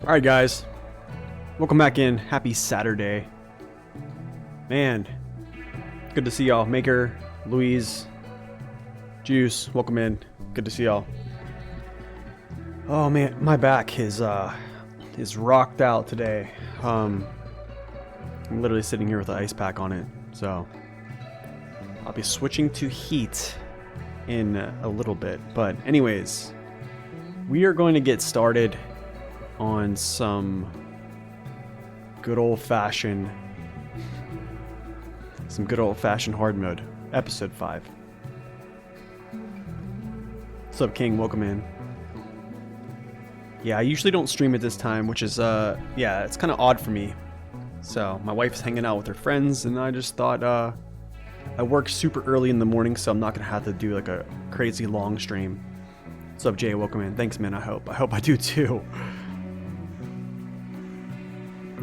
Alright guys, welcome back in. Happy Saturday. Man, good to see y'all. Maker, Louise, Juice, welcome in. Good to see y'all. Oh man, my back is rocked out today. I'm literally sitting here with an ice pack on it, so I'll be switching to heat in a little bit. But anyways, we are going to get started on some good old-fashioned hard mode, episode 5. What's up, King? Welcome in. Yeah, I usually don't stream at this time, which is yeah, it's kind of odd for me. So my wife's hanging out with her friends, and I just thought I work super early in the morning, so I'm not gonna have to do like a crazy long stream. What's up, Jay? Welcome in. Thanks, man. I hope I do too.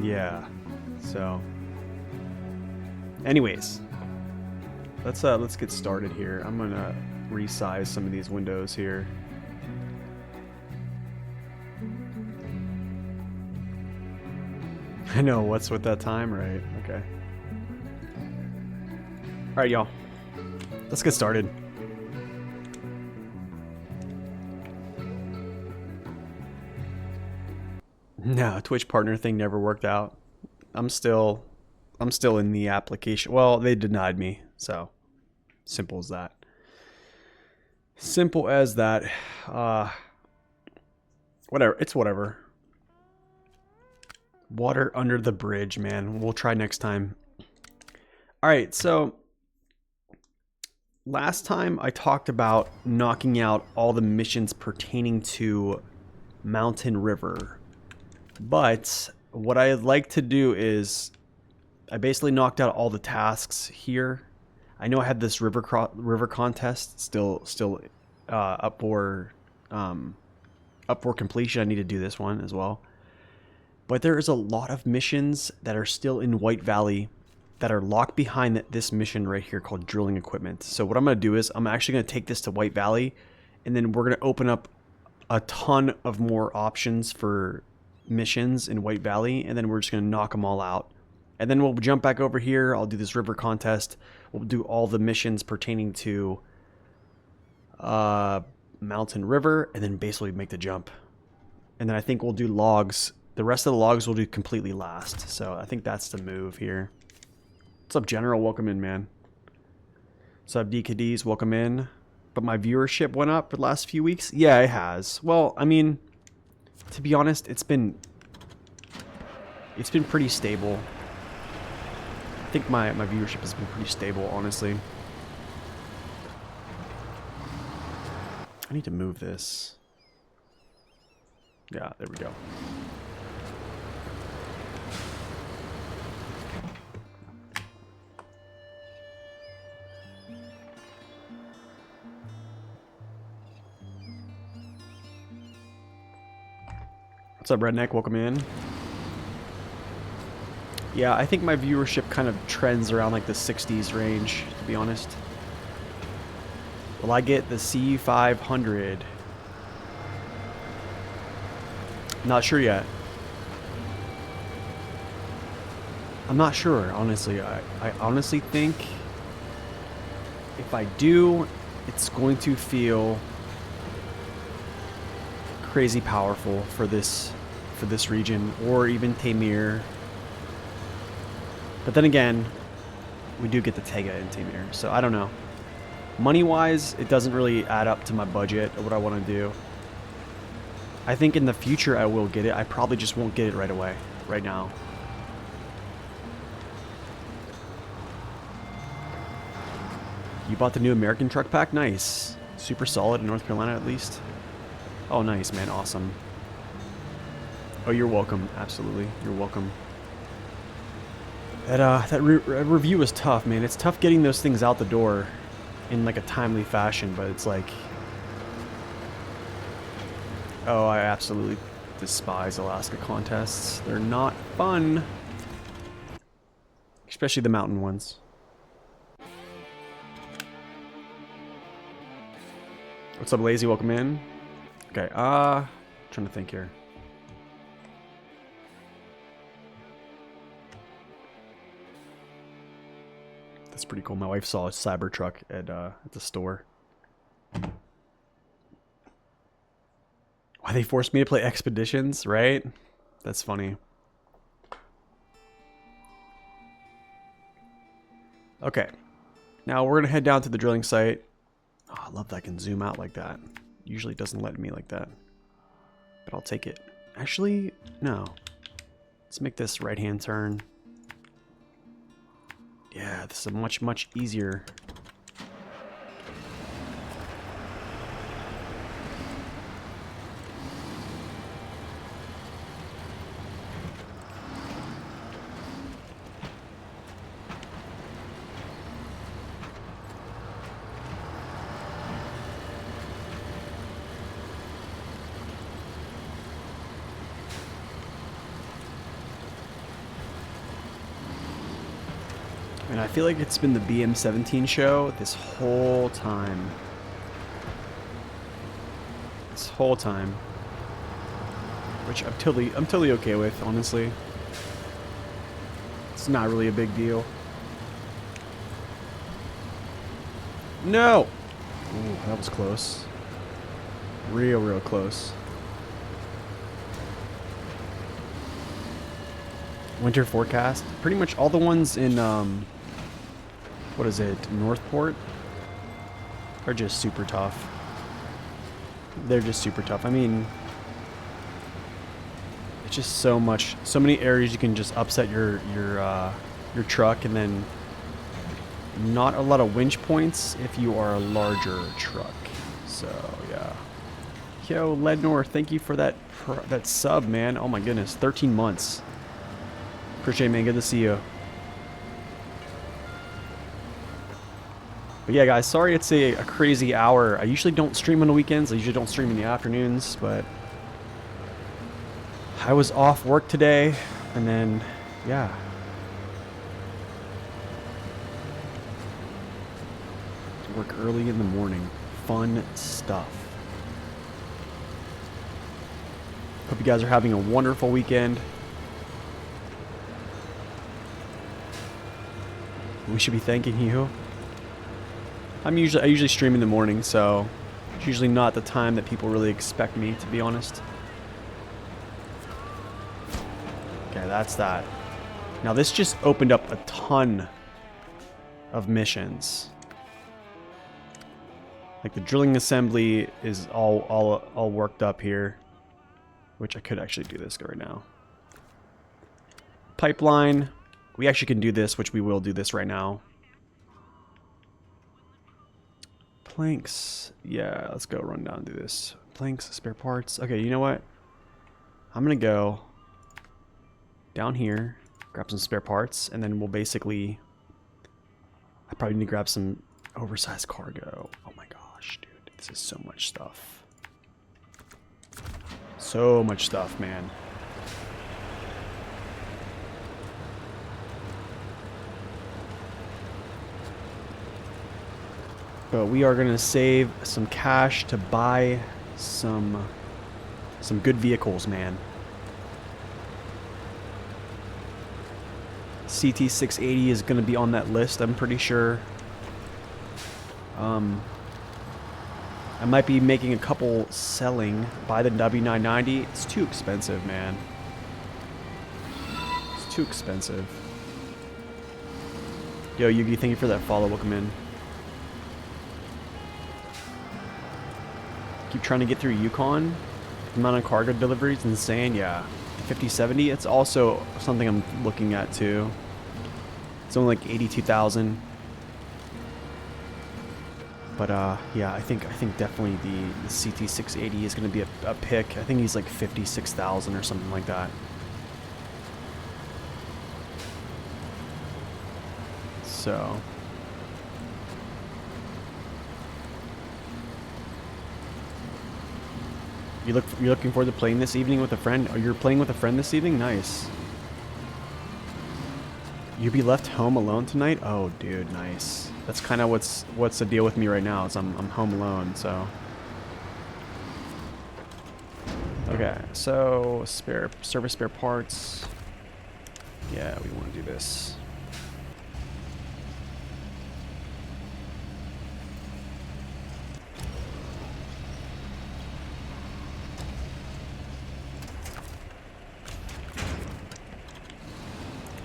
Yeah. So, anyways, let's get started here. I'm gonna resize some of these windows here. I know, what's with that time, right? Okay. All right, y'all. Let's get started. No, Twitch partner thing never worked out. I'm still in the application. Well, they denied me, so simple as that. Simple as that. Whatever. It's whatever. Water under the bridge, man. We'll try next time. All right, so last time I talked about knocking out all the missions pertaining to Mountain River. But what I'd like to do is I basically knocked out all the tasks here. I know I had this river contest still up for completion. I need to do this one as well. But there is a lot of missions that are still in White Valley that are locked behind this mission right here called drilling equipment. So what I'm going to do is I'm actually going to take this to White Valley, and then we're going to open up a ton of more options for missions in White Valley, and then we're just going to knock them all out. And then we'll jump back over here. I'll do this river contest. We'll do all the missions pertaining to Mountain River, and then basically make the jump. And then I think we'll do logs. The rest of the logs we'll do completely last. So I think that's the move here. What's up, General? Welcome in, man. What's up, DKDs? Welcome in. But my viewership went up for the last few weeks? Yeah, it has. Well, I mean, to be honest, it's been pretty stable. I think my viewership has been pretty stable, honestly. I need to move this. Yeah, there we go. What's up, Redneck? Welcome in. Yeah, I think my viewership kind of trends around like the 60s range, to be honest. Will I get the C500? Not sure yet. I'm not sure, honestly. I honestly think if I do, it's going to feel crazy powerful for this region, or even Tamir. But then again, we do get the Tega in Tamir, so I don't know. Money-wise, it doesn't really add up to my budget of what I want to do. I think in the future I will get it. I probably just won't get it right away, right now. You bought the new American truck pack? Nice. Super solid in North Carolina, at least. Oh, nice, man. Awesome. Oh, you're welcome. Absolutely. You're welcome. That review was tough, man. It's tough getting those things out the door in like a timely fashion, but it's like, oh, I absolutely despise Alaska contests. They're not fun, especially the mountain ones. What's up, Lazy? Welcome in. Okay, trying to think here. That's pretty cool. My wife saw a Cybertruck at the store. Why they forced me to play Expeditions, right? That's funny. Okay. Now we're gonna head down to the drilling site. Oh, I love that I can zoom out like that. Usually it doesn't let me like that. But I'll take it. Actually, no. Let's make this right-hand turn. Yeah, this is a much, much easier. And I feel like it's been the BM17 show this whole time. This whole time. Which I'm totally okay with, honestly. It's not really a big deal. No! Ooh, that was close. Real close. Winter forecast. Pretty much all the ones in, what is it, Northport? Are just super tough. They're just super tough. I mean, it's just so many areas you can just upset your truck, and then not a lot of winch points if you are a larger truck. So yeah. Yo, Lednor, thank you for that sub, man. Oh my goodness, 13 months. Appreciate it, man. Good to see you. But yeah, guys, sorry it's a crazy hour. I usually don't stream on the weekends. I usually don't stream in the afternoons, but I was off work today, and then, yeah. Work early in the morning. Fun stuff. Hope you guys are having a wonderful weekend. We should be thanking you. I usually stream in the morning, so it's usually not the time that people really expect me, to be honest. Okay, that's that. Now this just opened up a ton of missions. Like the drilling assembly is all worked up here, which I could actually do this right now. Pipeline. We actually can do this, which we will do this right now. Planks. Yeah, let's go run down and do this. Planks, spare parts. Okay, you know what? I'm going to go down here, grab some spare parts, and then we'll basically... I probably need to grab some oversized cargo. Oh my gosh, dude. This is so much stuff. So much stuff, man. But we are going to save some cash to buy some good vehicles, man. CT680 is going to be on that list, I'm pretty sure. I might be making a couple selling. Buy the W990. It's too expensive, man. It's too expensive. Yo, Yugi, thank you for that follow. Welcome in. Keep trying to get through Yukon. The amount of cargo deliveries is insane. Yeah, 5070. It's also something I'm looking at too. It's only like 82,000. But yeah, I think definitely the CT680 is going to be a pick. I think he's like 56,000 or something like that. So. You're looking forward to playing this evening with a friend? Oh, you're playing with a friend this evening? Nice. You be left home alone tonight? Oh, dude, nice. That's kind of what's the deal with me right now. Is I'm home alone, so. Okay, so service spare parts. Yeah, we want to do this.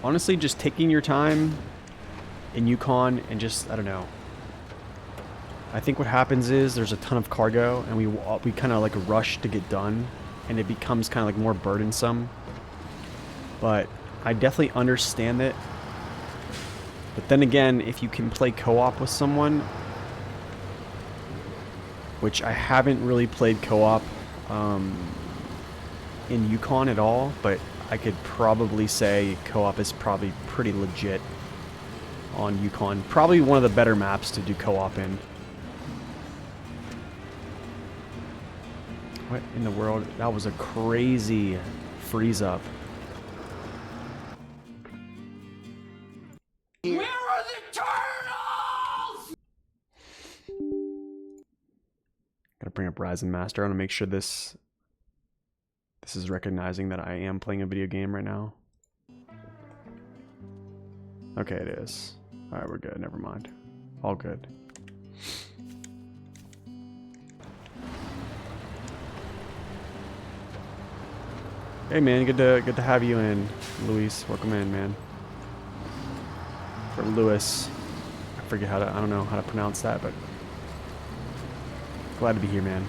honestly, just taking your time in Yukon and just, I don't know. I think what happens is there's a ton of cargo and we kind of like rush to get done and it becomes kind of like more burdensome. But I definitely understand it. But then again, if you can play co-op with someone, which I haven't really played co-op in Yukon at all, but I could probably say co-op is probably pretty legit on Yukon. Probably one of the better maps to do co-op in. What in the world? That was a crazy freeze up. Where are the turtles? Gotta bring up Ryzen Master. I want to make sure this is recognizing that I am playing a video game right now. Okay, it is. Alright, we're good. Never mind. All good. Hey man, good to have you in, Luis. Welcome in, man. Or Lewis. I forget I don't know how to pronounce that, but glad to be here, man.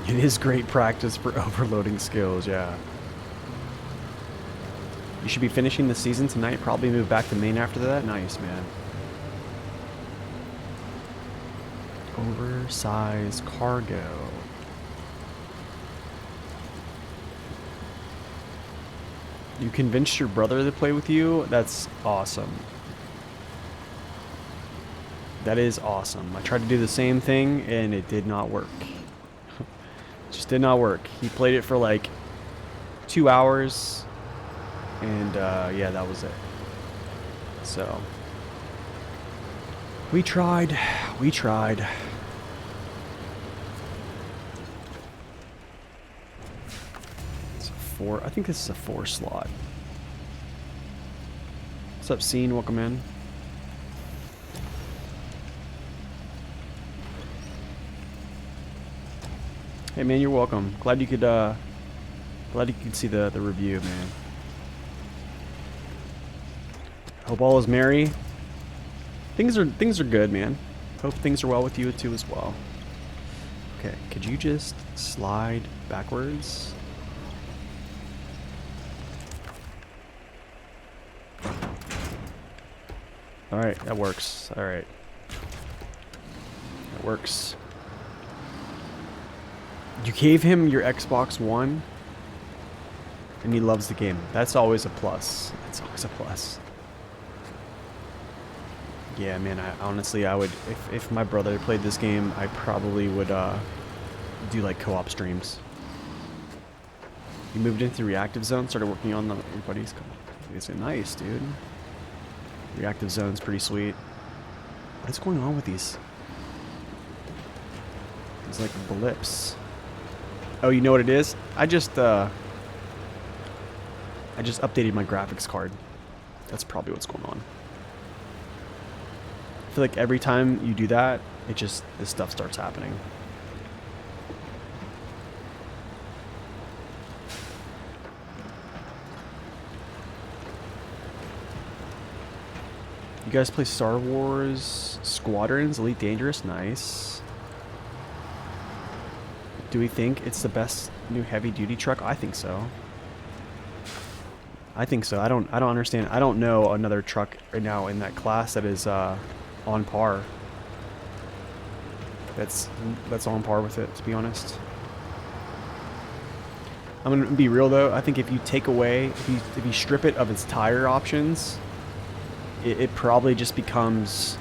It is great practice for overloading skills, yeah. You should be finishing the season tonight, probably move back to main after that. Nice, man. Oversized cargo. You convinced your brother to play with you? That's awesome. That is awesome. I tried to do the same thing and it did not work. Just did not work. He played it for like 2 hours and yeah, that was it. So we tried. I think this is a 4 slot. What's up, Scene? Welcome in. Hey man, you're welcome. Glad you could see the review, man. Hope all is merry. Things are good, man. Hope things are well with you too as well. Okay, could you just slide backwards? Alright, that works. Alright. That works. You gave him your Xbox One, and he loves the game. That's always a plus. That's always a plus. Yeah, man, honestly, I would... If my brother played this game, I probably would do, like, co-op streams. You moved into the reactive zone, started working on your buddies. It's nice, dude. Reactive zone's pretty sweet. What is going on with these? It's like blips. Oh, you know what it is? I just updated my graphics card. That's probably what's going on. I feel like every time you do that, this stuff starts happening. You guys play Star Wars Squadrons, Elite Dangerous? Nice. Do we think it's the best new heavy-duty truck? I think so. I think so. I don't understand. I don't know another truck right now in that class that is on par. That's on par with it, to be honest. I'm gonna be real though. I think if you take away, if you strip it of its tire options, it probably just becomes,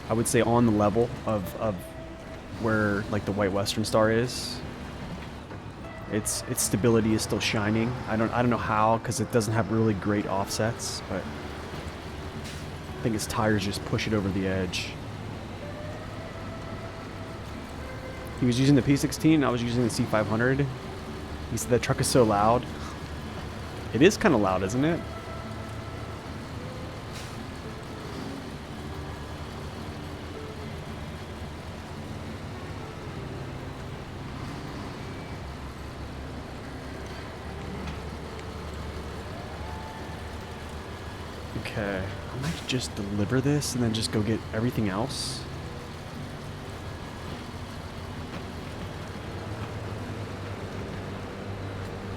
I would say, on the level of where like the White Western Star is. Its stability is still shining. I don't know how, because it doesn't have really great offsets, but I think its tires just push it over the edge. He was using the P16 and I was using the C500. He said that truck is so loud. It is kind of loud, isn't it? Okay. I might just deliver this and then just go get everything else.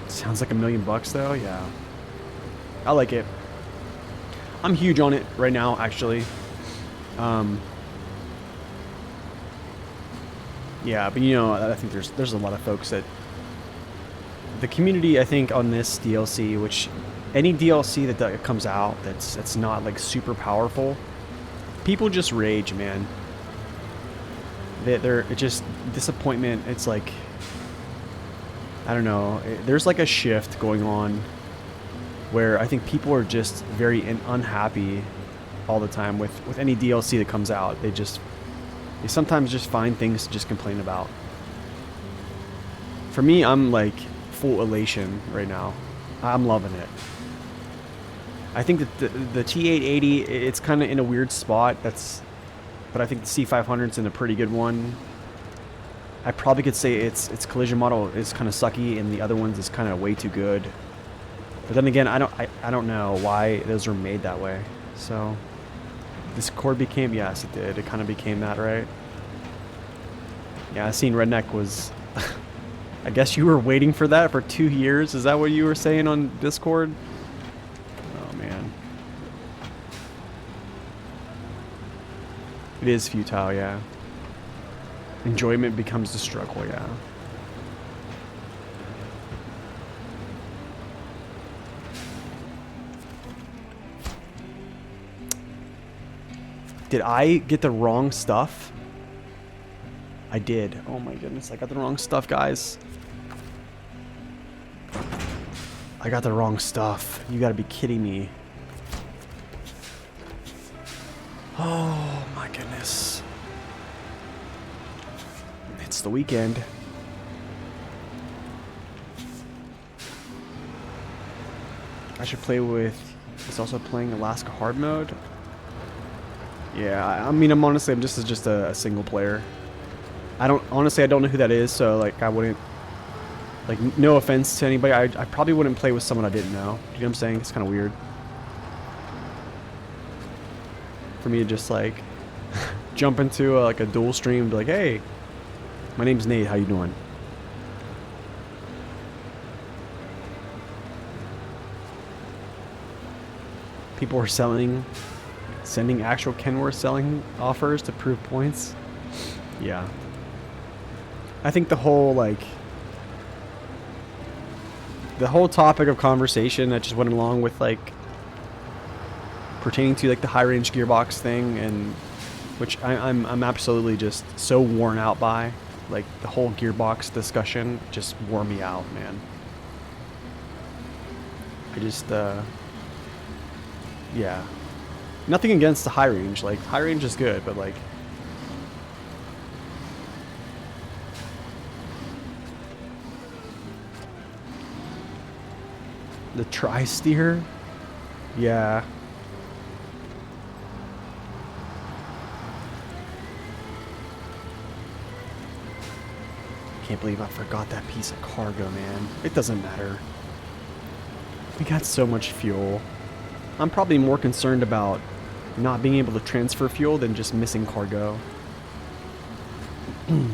Sounds like $1 million though. Yeah. I like it. I'm huge on it right now, actually. Yeah, but you know, I think there's a lot of folks that the community, I think, on this DLC, which any DLC that comes out that's not like super powerful, people just rage, man. They're it just disappointment. It's like, I don't know. There's like a shift going on where I think people are just very unhappy all the time with any DLC that comes out. They sometimes just find things to just complain about. For me, I'm like full elation right now. I'm loving it. I think that the T880, it's kind of in a weird spot. But I think the C500's in a pretty good one. I probably could say its collision model is kind of sucky, and the other ones is kind of way too good. But then again, I don't know why those were made that way. So Discord became, yes, it did. It kind of became that, right? Yeah, I seen Redneck was. I guess you were waiting for that for 2 years. Is that what you were saying on Discord? Oh man, it is futile. Yeah. Enjoyment becomes the struggle. Yeah. Did I get the wrong stuff? I did. Oh my goodness, I got the wrong stuff, guys. I got the wrong stuff. You gotta be kidding me. Oh my goodness. It's the weekend. I should play with... It's also playing Alaska hard mode. Yeah, I mean, I'm just a single player. I don't know who that is, so like I wouldn't, like, no offense to anybody, I probably wouldn't play with someone I didn't know. You know what I'm saying? It's kind of weird for me to just like jump into like a dual stream and be like, hey, my name's Nate, how you doing? People are sending actual Kenworth selling offers to prove points. Yeah. I think the whole topic of conversation that just went along with like pertaining to like the high range gearbox thing, and which I'm absolutely just so worn out by, like the whole gearbox discussion just wore me out, man. I just yeah. Nothing against the high range. Like high range is good, but like the tri-steer? Yeah. Can't believe I forgot that piece of cargo, man. It doesn't matter. We got so much fuel. I'm probably more concerned about not being able to transfer fuel than just missing cargo. You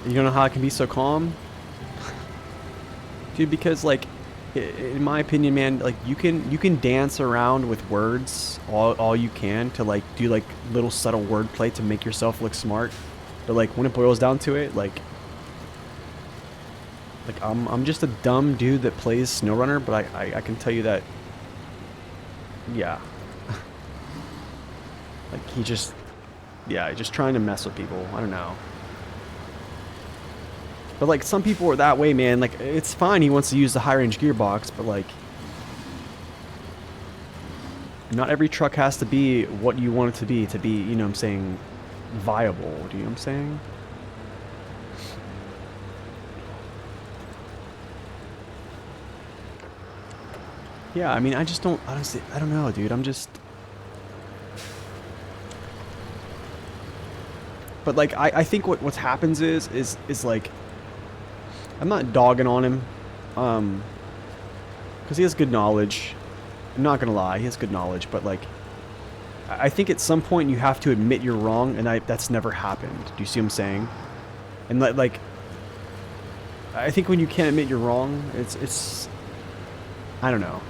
don't know how I can be so calm? Dude, because like, in my opinion, man, like you can dance around with words all you can to like do like little subtle wordplay to make yourself look smart. But like when it boils down to it, like I'm just a dumb dude that plays SnowRunner, but I can tell you that, yeah. Like just trying to mess with people. I don't know. But like some people are that way, man. Like it's fine, he wants to use the high range gearbox, but like not every truck has to be what you want it to be, you know what I'm saying, viable. Do you know what I'm saying? Yeah, I mean, I just don't, honestly, I don't know, dude. I'm just... But, like, I think what happens is like... I'm not dogging on him, because he has good knowledge. I'm not gonna lie, he has good knowledge, but like, I think at some point you have to admit you're wrong, and that's never happened. Do you see what I'm saying? And like, I think when you can't admit you're wrong, it's I don't know.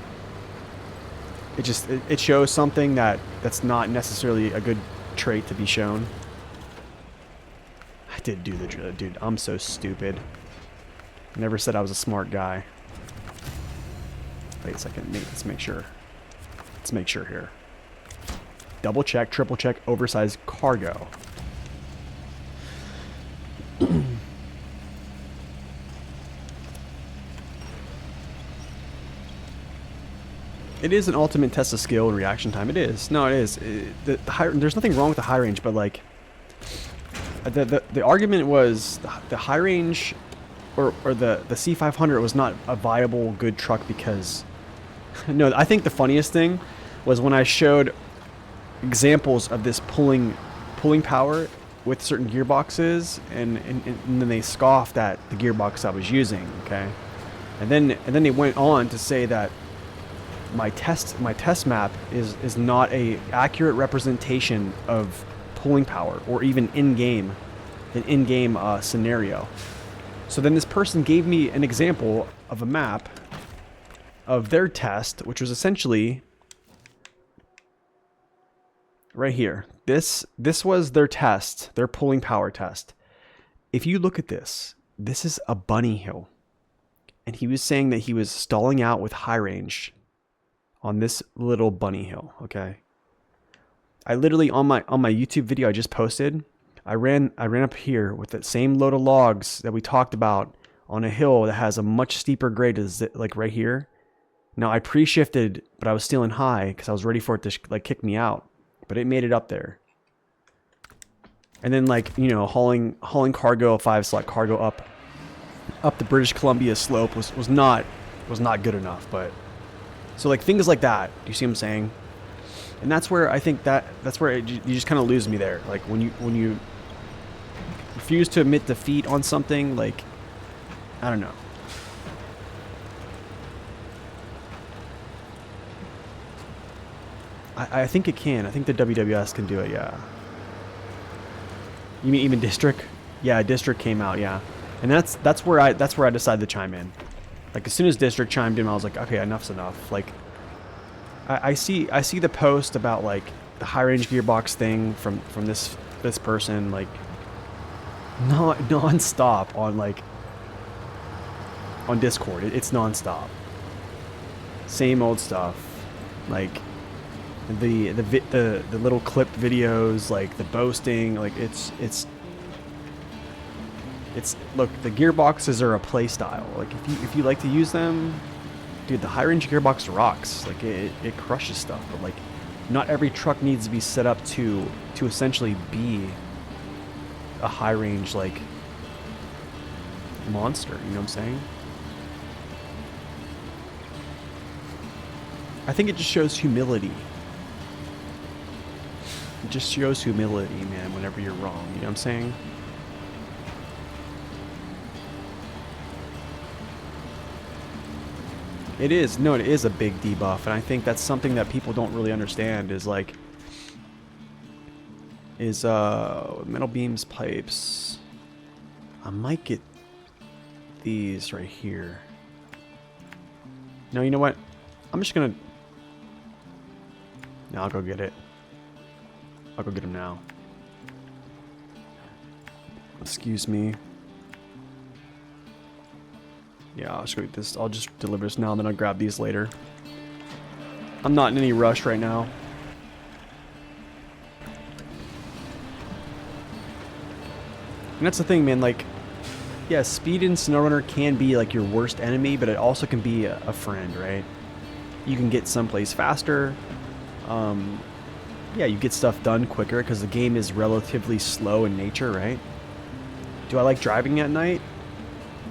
It shows something that's not necessarily a good trait to be shown. I did do the drill, dude. I'm so stupid. Never said I was a smart guy. Wait a second. Let's make sure. Let's make sure here. Double check, triple check, oversized cargo. It is an ultimate test of skill and reaction time. It is. No, it is. There's nothing wrong with the high range, but like the argument was the high range or the C500 was not a viable good truck because no, I think the funniest thing was when I showed examples of this pulling power with certain gearboxes and then they scoffed at the gearbox I was using, okay? And then they went on to say that my test map is not a accurate representation of pulling power or even in-game scenario. So then this person gave me an example of a map of their test, which was essentially right here. This was their test, their pulling power test. If you look at this is a bunny hill. And he was saying that he was stalling out with high range on this little bunny hill, okay? I literally on my YouTube video I just posted, I ran up here with that same load of logs that we talked about on a hill that has a much steeper grade, as like right here. Now I pre-shifted, but I was stealing high because I was ready for it to like kick me out, but it made it up there. And then like, you know, hauling cargo, 5-slot cargo up the British Columbia slope was not good enough, but so like things like that. Do you see what I'm saying? And that's where I think that's where you just kind of lose me there. Like when you refuse to admit defeat on something, like I don't know. I think it can. I think the WWS can do it. Yeah. You mean even District? Yeah, District came out. Yeah, and that's where I decided to chime in. Like as soon as District chimed in, I was like, okay, enough's enough. Like I see the post about like the high range gearbox thing from this person, like non-stop on Discord. It's non-stop. Same old stuff. Like the little clipped videos, like the boasting, like it's look, the gearboxes are a play style. Like if you like to use them, dude, the high range gearbox rocks. Like it crushes stuff, but like not every truck needs to be set up to essentially be a high range like monster, you know what I'm saying? I think it just shows humility. It just shows humility, man, whenever you're wrong, you know what I'm saying? It is. No, it is a big debuff, and I think that's something that people don't really understand is like metal beams, pipes. I might get these right here. No, you know what? I'm just gonna... No, I'll go get it. I'll go get them now. Excuse me. Yeah, I'll just go get this. I'll just deliver this now, and then I'll grab these later. I'm not in any rush right now. And that's the thing, man. Like, yeah, speed in SnowRunner can be like your worst enemy, but it also can be a friend, right? You can get someplace faster. Yeah, you get stuff done quicker because the game is relatively slow in nature, right? Do I like driving at night?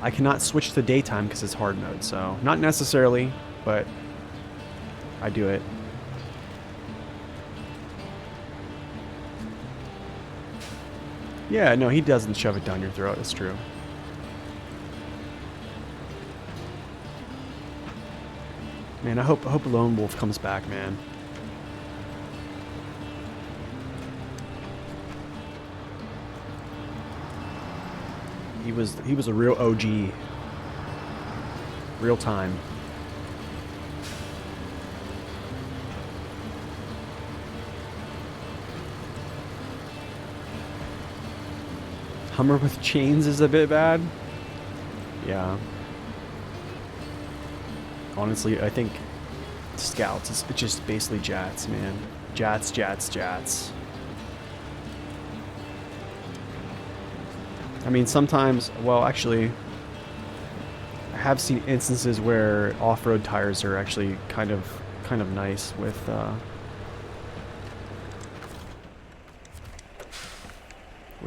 I cannot switch to daytime because it's hard mode, so not necessarily, but I do it. Yeah, no, he doesn't shove it down your throat. It's true. Man, I hope Lone Wolf comes back, man. He was a real OG. Real time. Hummer with chains is a bit bad. Yeah. Honestly, I think Scouts is just basically Jats, man. Jats, Jats, Jats. I mean, sometimes, well, actually, I have seen instances where off-road tires are actually kind of nice with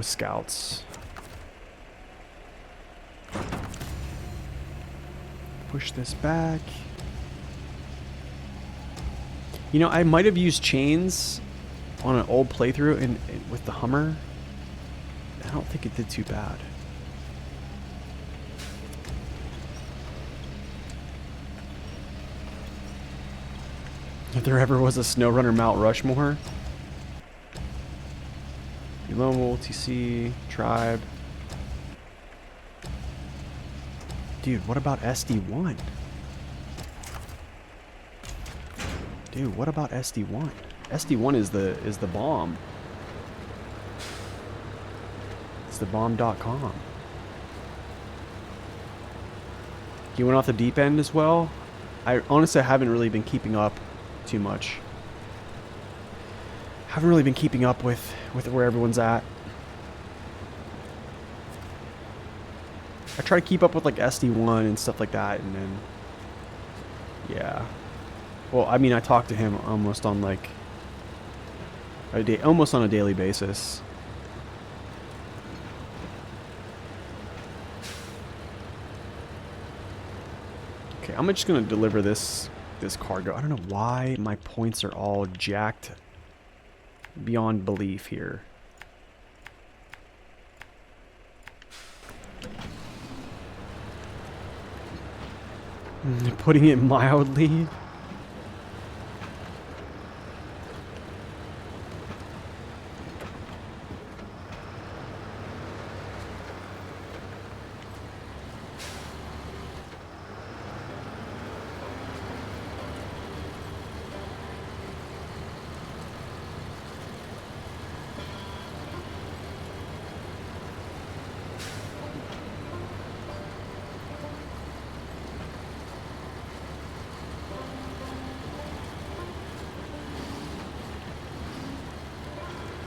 Scouts. Push this back. You know, I might have used chains on an old playthrough with the Hummer. I don't think it did too bad. If there ever was a SnowRunner Mount Rushmore. Lone Wolf, TC, Tribe. Dude, what about SD1? Dude, what about SD1? SD1 is the bomb. It's the bomb.com. He went off the deep end as well. I honestly haven't really been keeping up too much. Haven't really been keeping up with where everyone's at. I try to keep up with like SD1 and stuff like that, and then yeah. Well, I mean, I talk to him almost on like almost on a daily basis. Okay, I'm just gonna deliver this cargo. I don't know why my points are all jacked beyond belief here. Putting it mildly.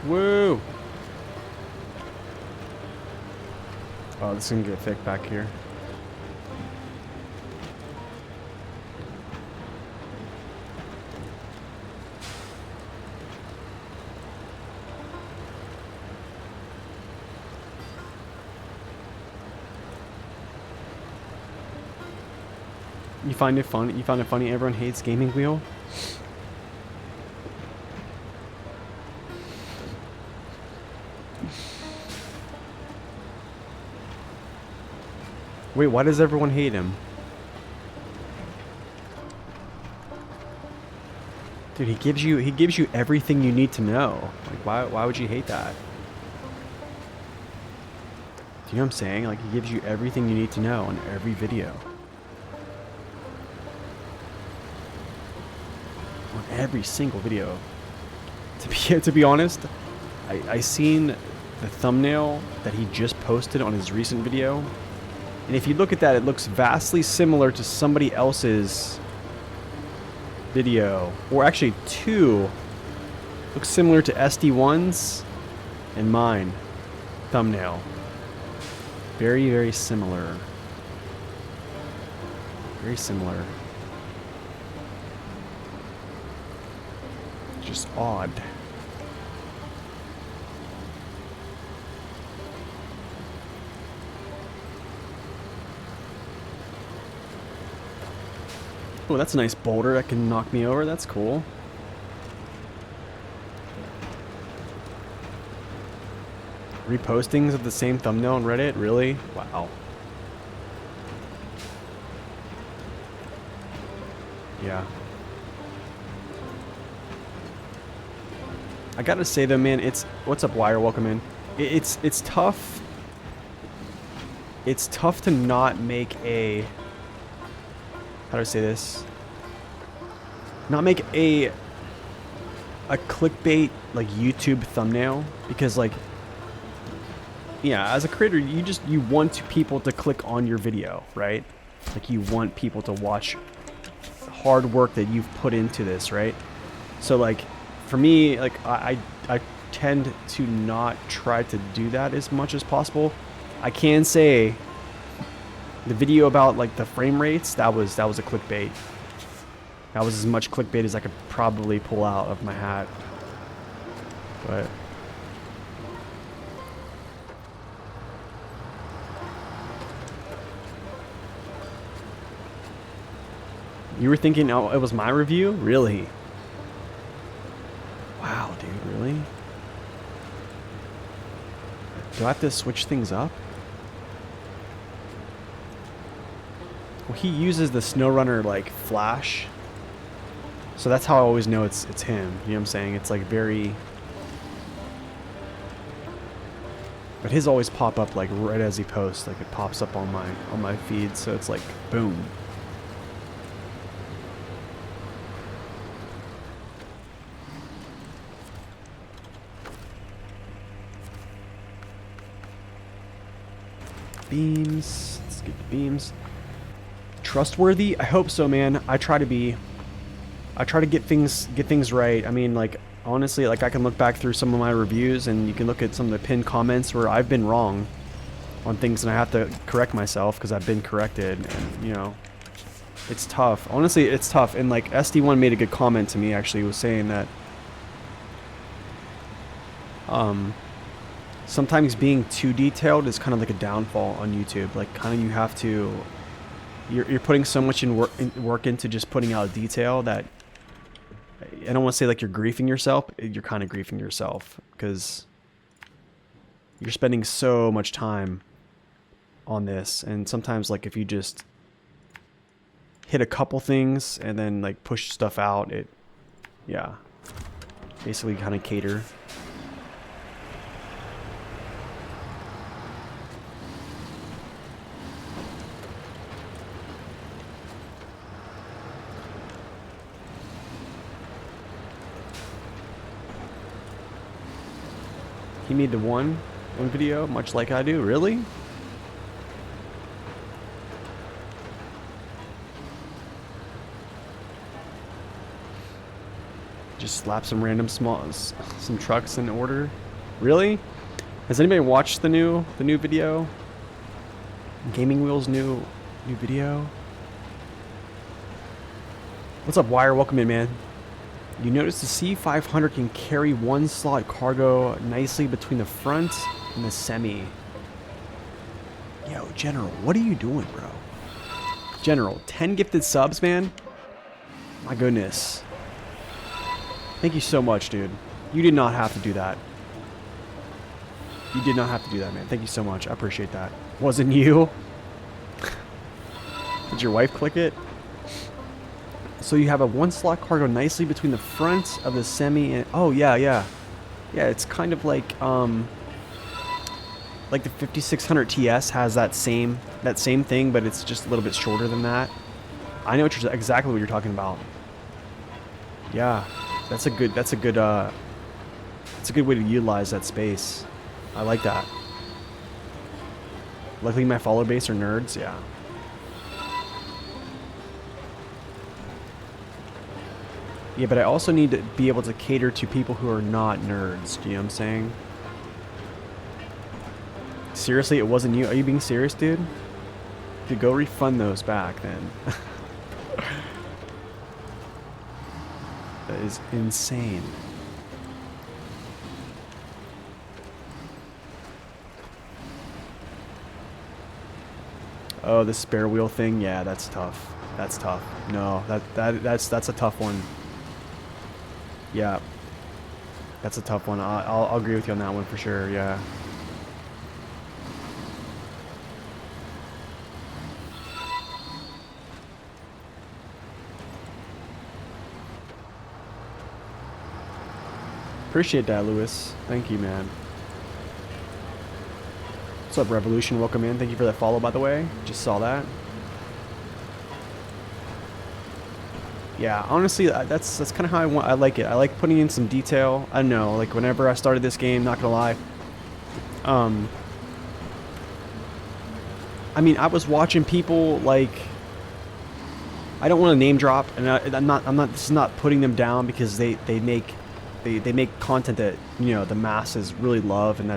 Woo! Oh, this is gonna get thick back here. You find it fun? You found it funny? Everyone hates Gaming Wheel. Wait, why does everyone hate him? Dude, he gives you everything you need to know. Like, why would you hate that? Do you know what I'm saying? Like, he gives you everything you need to know in every video. On every single video. To be honest, I seen the thumbnail that he just posted on his recent video. And if you look at that, it looks vastly similar to somebody else's video. Or actually two. Looks similar to SD1's and mine. Thumbnail. Very, very similar. Very similar. Just odd. Oh, that's a nice boulder that can knock me over. That's cool. Repostings of the same thumbnail on Reddit? Really? Wow. Yeah. I gotta say though, man, it's what's up, Wire? Welcome in. It's tough. It's tough to not make a, how do I say this? Not make a clickbait like YouTube thumbnail, because like, yeah, as a creator, you want people to click on your video, right? Like you want people to watch hard work that you've put into this, right? So like for me, like I tend to not try to do that as much as possible. I can say the video about like the frame rates, that was a clickbait. That was as much clickbait as I could probably pull out of my hat. But you were thinking, oh, it was my review? Really? Wow, dude, really? Do I have to switch things up? Well, he uses the SnowRunner like flash. So that's how I always know it's him. You know what I'm saying? It's like very... But his always pop up like right as he posts. Like it pops up on my feed, so it's like boom. Beams. Let's get the beams. Trustworthy? I hope so, man. I try to be. I try to get things right. I mean, like honestly, like I can look back through some of my reviews, and you can look at some of the pinned comments where I've been wrong on things, and I have to correct myself because I've been corrected. And you know, it's tough. Honestly, it's tough. And like SD1 made a good comment to me. Actually, he was saying that sometimes being too detailed is kind of like a downfall on YouTube. Like kind of you have to, you're putting so much work into just putting out detail that I don't want to say like you're griefing yourself. You're kind of griefing yourself because you're spending so much time on this. And sometimes like if you just hit a couple things and then like push stuff out, it, yeah, basically kind of cater. He made the one video, much like I do. Really? Just slap some random some trucks in order. Really? Has anybody watched the new video? Gaming Wheel's new video? What's up, Wire? Welcome in, man. You notice the C500 can carry one slot cargo nicely between the front and the semi. Yo, General, what are you doing, bro? General, 10 gifted subs, man? My goodness. Thank you so much, dude. You did not have to do that. You did not have to do that, man. Thank you so much. I appreciate that. Wasn't you? Did your wife click it? So you have a one slot cargo nicely between the front of the semi and... Oh, yeah, yeah. Yeah, it's kind of like the 5600 TS has that same thing, but it's just a little bit shorter than that. I know exactly what you're talking about. Yeah, that's a good way to utilize that space. I like that. Luckily my follower base are nerds, yeah. Yeah, but I also need to be able to cater to people who are not nerds. Do you know what I'm saying? Seriously, it wasn't you? Are you being serious, dude? Dude, go refund those back then. That is insane. Oh, the spare wheel thing? Yeah, that's tough. That's tough. No, that's a tough one. Yeah, that's a tough one. I'll agree with you on that one for sure. Yeah. Appreciate that, Lewis. Thank you, man. What's up, Revolution? Welcome in. Thank you for that follow, by the way. Just saw that. Yeah, honestly, that's kind of how I like it. I like putting in some detail. I don't know, like whenever I started this game, not gonna lie. I mean, I was watching people like. I don't want to name drop, and I'm not. This is not putting them down because they make content that, you know, the masses really love, and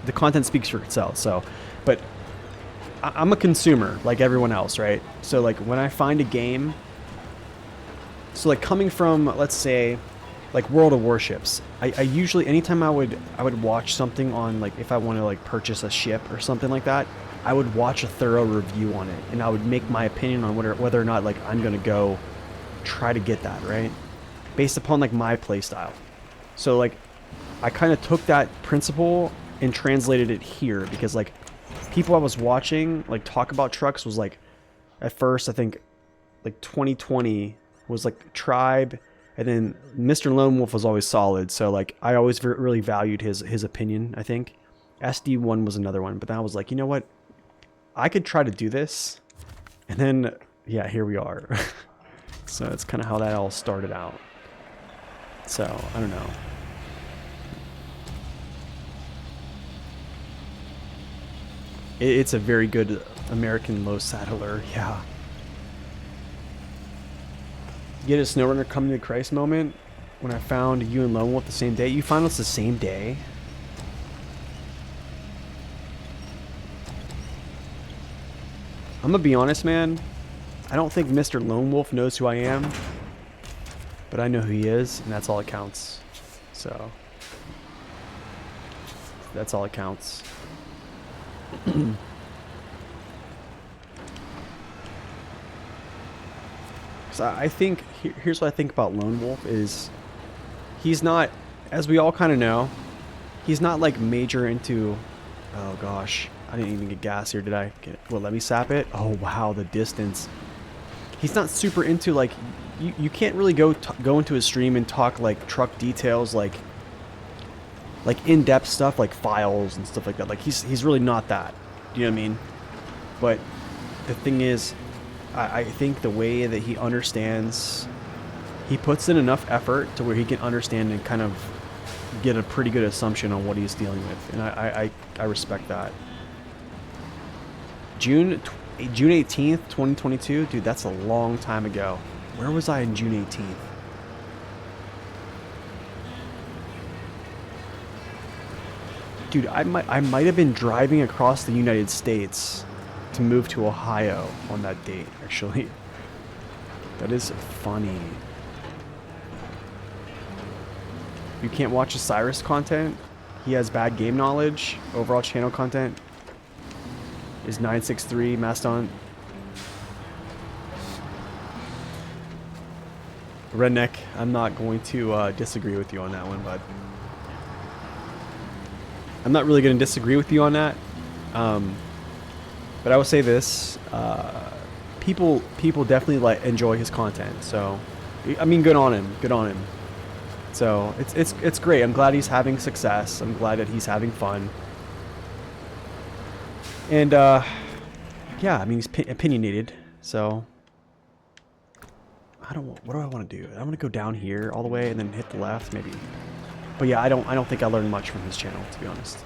the content speaks for itself. So, but I'm a consumer like everyone else, right? So like when I find a game, so like coming from, let's say, like World of Warships, I usually, anytime I would watch something on, like if I want to like purchase a ship or something like that, I would watch a thorough review on it, and I would make my opinion on whether or not like I'm gonna go try to get that, right, based upon like my play style. So like I kind of took that principle and translated it here, because like people I was watching like talk about trucks was like, at first I think like 2020 was like Tribe, and then Mr. Lone Wolf was always solid. So like I always really valued his opinion. I think SD1 was another one, but then I was like, you know what, I could try to do this, and then yeah, here we are. So it's kind of how that all started out. So I don't know. It's a very good American low saddler, yeah. You get a SnowRunner coming to Christ moment when I found you and Lone Wolf the same day. You found us the same day? I'm gonna be honest, man. I don't think Mr. Lone Wolf knows who I am, but I know who he is, and that's all that counts. So that's all that counts. So I think here's what I think about Lone Wolf is he's not, as we all kind of know, he's not like major into. Oh gosh, I didn't even get gas here, did I? Well, let me sap it. Oh wow, the distance. He's not super into like, you can't really go into his stream and talk like truck details, like in-depth stuff like files and stuff like that. Like he's really not that. Do you know what I mean? But the thing is, I think the way that he understands, he puts in enough effort to where he can understand and kind of get a pretty good assumption on what he's dealing with, and I respect that. June 18th, 2022, dude, that's a long time ago. Where was I in June 18th? Dude, I might have been driving across the United States to move to Ohio on that date, actually. That is funny. You can't watch Osiris content. He has bad game knowledge. Overall channel content is 963 Mastodon. Redneck, I'm not going to disagree with you on that one, bud. I'm not really going to disagree with you on that. But I will say this: people definitely enjoy his content. So, I mean, good on him. Good on him. So it's great. I'm glad he's having success. I'm glad that he's having fun. And yeah, I mean, he's opinionated. So what do I want to do? I want to go down here all the way and then hit the left, maybe. But yeah, I don't think I learned much from his channel, to be honest.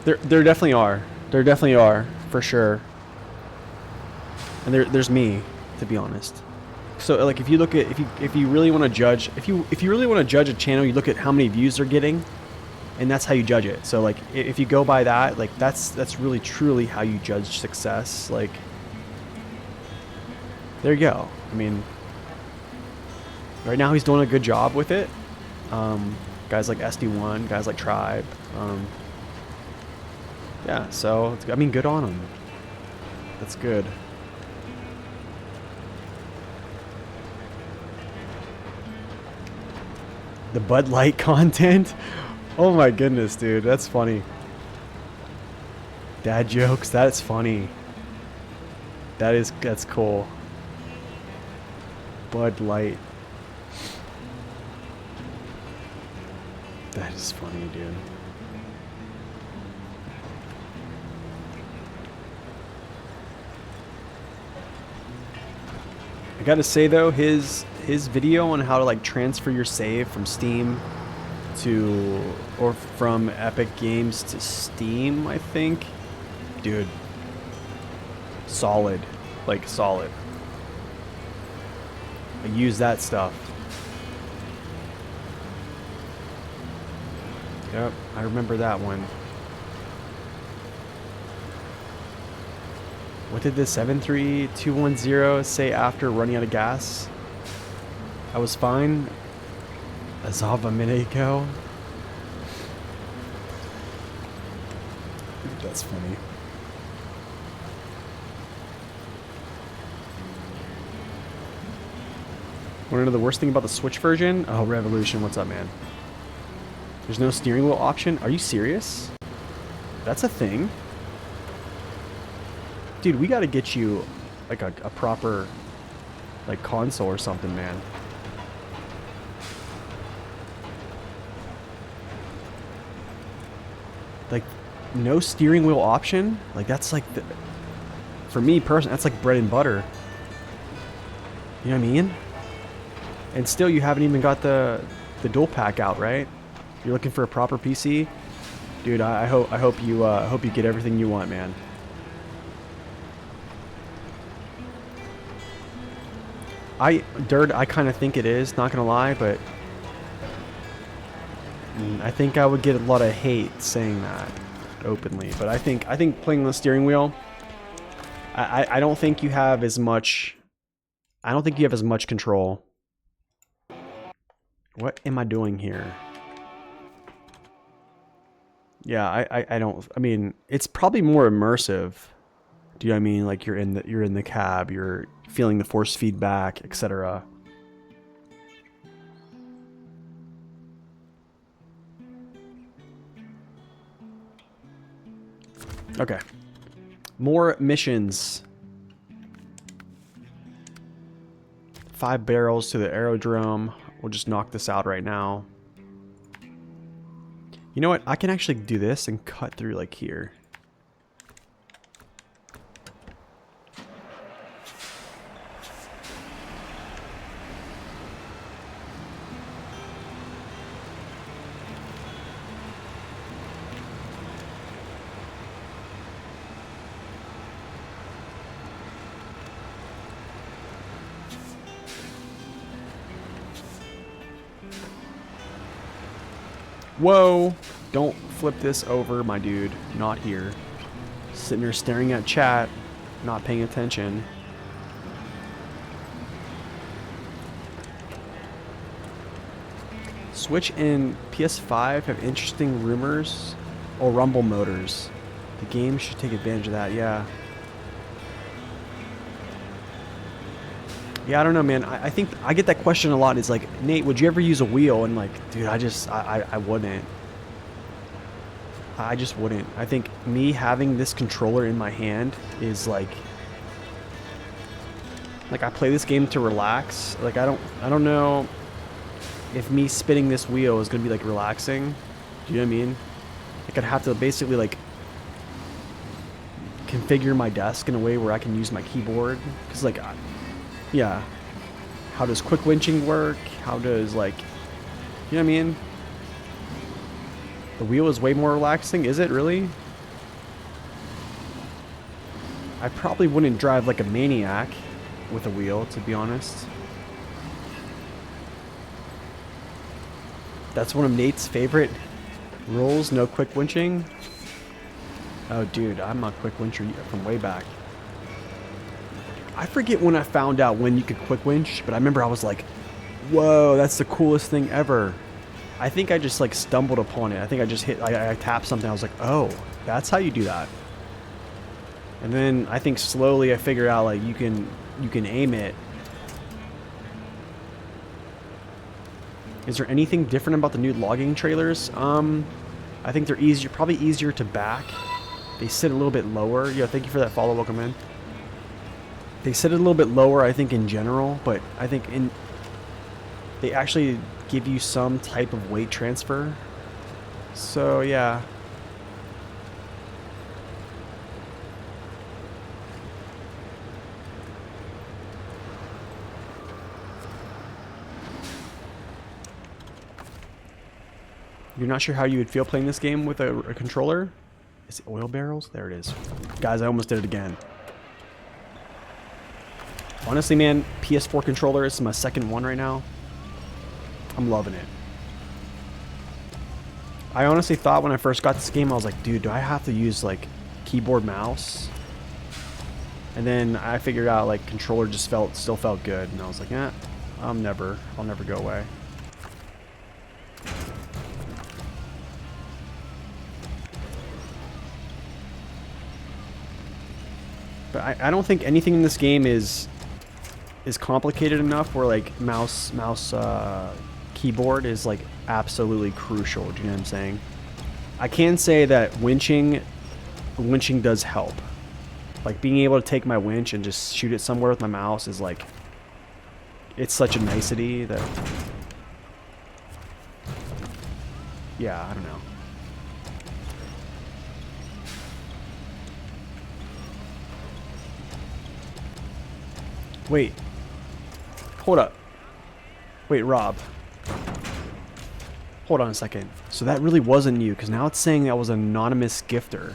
There definitely are. There definitely are, for sure. And there's me, to be honest. So like, if you look at, if you really want to judge, if you really want to judge a channel, you look at how many views they're getting, and that's how you judge it. So like, if you go by that, like that's really truly how you judge success. Like, there you go. I mean, right now he's doing a good job with it. Guys like SD1, guys like Tribe. Yeah, so I mean, good on him. That's good. The Bud Light content? Oh my goodness, dude, that's funny. Dad jokes, that's funny. That's cool. Bud Light. That is funny, dude. I gotta say though, his video on how to like transfer your save from Steam to, or from Epic Games to Steam, I think. Dude. Solid. Like, solid. I use that stuff. Yep, I remember that one. What did the 73210 say after running out of gas? I was fine. As of a minute ago. That's funny. Want to know the worst thing about the Switch version? Oh, Revolution, what's up, man? There's no steering wheel option? Are you serious? That's a thing? Dude, we gotta get you like a proper like console or something, man. Like, no steering wheel option? Like, that's like the, for me personally, that's like bread and butter. You know what I mean? And still, you haven't even got the dual pack out, right? You're looking for a proper PC, dude. I hope you get everything you want, man. I kind of think it is. Not gonna lie, but I think I would get a lot of hate saying that openly. But I think playing the steering wheel, I don't think you have as much. I don't think you have as much control. What am I doing here? Yeah, I don't. I mean, it's probably more immersive. Do you know what I mean? Like you're in the cab, you're feeling the force feedback, etc. Okay. More missions. 5 barrels to the aerodrome. We'll just knock this out right now. You know what? I can actually do this and cut through like here. Whoa! Don't flip this over, my dude. Not here. Sitting there staring at chat, not paying attention. Switch and PS5 have interesting rumors. Oh, rumble motors. The game should take advantage of that, yeah. Yeah, I don't know, man. I think I get that question a lot. It's like, Nate, would you ever use a wheel? And like, dude, I wouldn't. I just wouldn't. I think me having this controller in my hand is like I play this game to relax. Like I don't know if me spinning this wheel is gonna be like relaxing. Do you know what I mean? Like I'd have to basically like configure my desk in a way where I can use my keyboard. Cause like, yeah. How does quick winching work? How does like, you know what I mean? The wheel is way more relaxing. Is it really? I probably wouldn't drive like a maniac with a wheel, to be honest. That's one of Nate's favorite rules, no quick winching. Oh, dude, I'm a quick wincher from way back. I forget when I found out when you could quick winch, but I remember I was like, whoa, that's the coolest thing ever. I think I just like stumbled upon it. I think I just I tapped something. I was like, oh, that's how you do that. And then I think slowly I figured out like you can aim it. Is there anything different about the new logging trailers? I think they're probably easier to back. They sit a little bit lower. Yo, thank you for that follow. Welcome in. They set it a little bit lower, I think, in general, but I think they actually give you some type of weight transfer. So, yeah. You're not sure how you would feel playing this game with a controller? Is it oil barrels? There it is. Guys, I almost did it again. Honestly, man, PS4 controller is my second one right now. I'm loving it. I honestly thought when I first got this game, I was like, dude, do I have to use like keyboard mouse? And then I figured out like controller just still felt good, and I was like, eh, I'll never go away. But I don't think anything in this game is complicated enough where like mouse keyboard is like absolutely crucial. Do you know what I'm saying? I can say that winching does help. Like being able to take my winch and just shoot it somewhere with my mouse is like, it's such a nicety that, yeah, I don't know. Wait. Hold up. Wait, Rob. Hold on a second. So that really wasn't you, because now it's saying that was an anonymous gifter.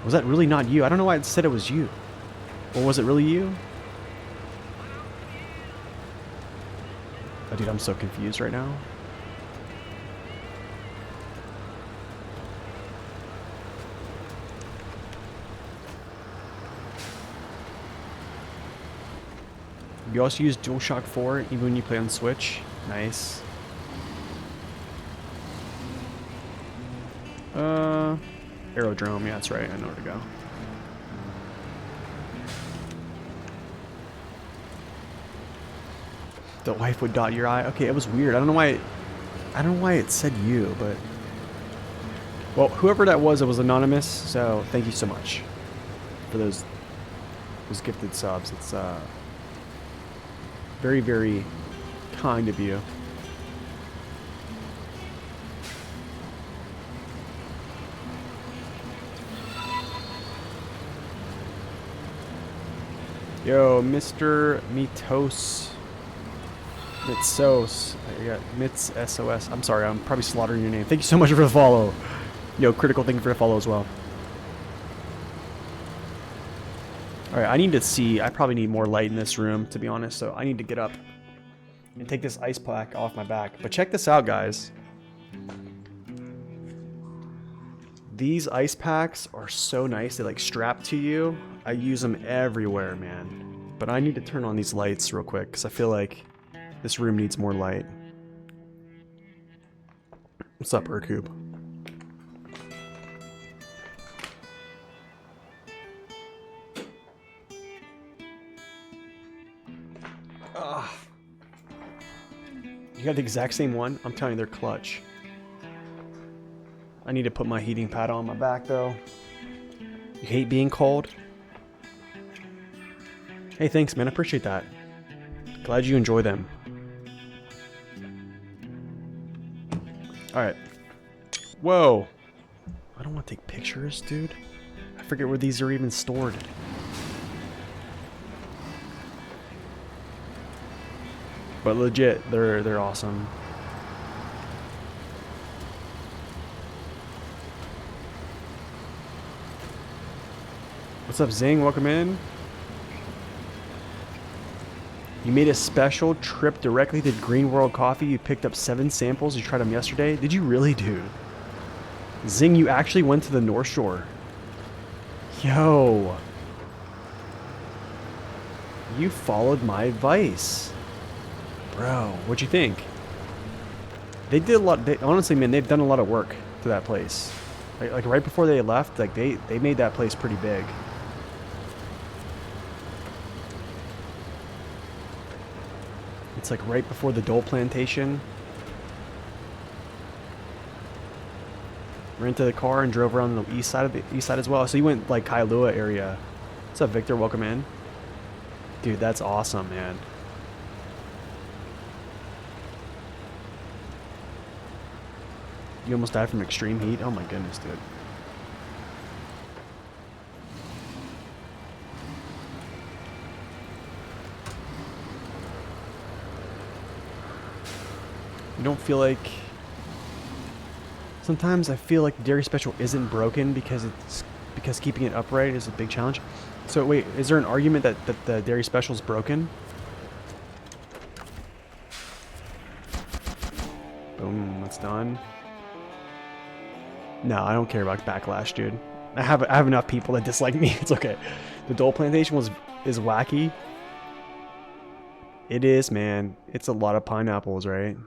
Was that really not you? I don't know why it said it was you. Or was it really you? Oh, dude, I'm so confused right now. You also use DualShock 4 even when you play on Switch. Nice. Aerodrome, yeah, that's right. I know where to go. The wife would dot your eye. Okay, it was weird. I don't know why it said you, but well, whoever that was, it was anonymous. So thank you so much for those gifted subs. It's very, very kind of you. Yo, Mr. Mitos. Mitsos. I got Mits SOS. I'm sorry, I'm probably slaughtering your name. Thank you so much for the follow. Yo, Critical, thank you for the follow as well. Alright, I need to see. I probably need more light in this room, to be honest, so I need to get up and take this ice pack off my back. But check this out, guys. These ice packs are so nice. They like strap to you. I use them everywhere, man. But I need to turn on these lights real quick because I feel like this room needs more light. What's up, Urkoob? Ugh. You have the exact same one? I'm telling you, they're clutch. I need to put my heating pad on my back, though. You hate being cold? Hey, thanks, man. I appreciate that. Glad you enjoy them. Alright. Whoa. I don't want to take pictures, dude. I forget where these are even stored. But legit, they're awesome. What's up, Zing? Welcome in. You made a special trip directly to Green World Coffee. You picked up 7 samples. You tried them yesterday. Did you really, dude? Zing, you actually went to the North Shore. Yo. You followed my advice. Bro, what'd you think? They did a lot. Honestly, man, they've done a lot of work to that place. Like right before they left, like they made that place pretty big. It's like right before the Dole Plantation. Rented a car and drove around the east side as well. So you went like Kailua area. What's up, Victor? Welcome in. Dude, that's awesome, man. You almost died from extreme heat? Oh my goodness, dude. You don't feel like... Sometimes I feel like the dairy special isn't broken because keeping it upright is a big challenge. So wait, is there an argument that the dairy special is broken? Boom, that's done. No, I don't care about backlash, dude. I have enough people that dislike me. It's okay. The Dole Plantation is wacky. It is, man. It's a lot of pineapples, right?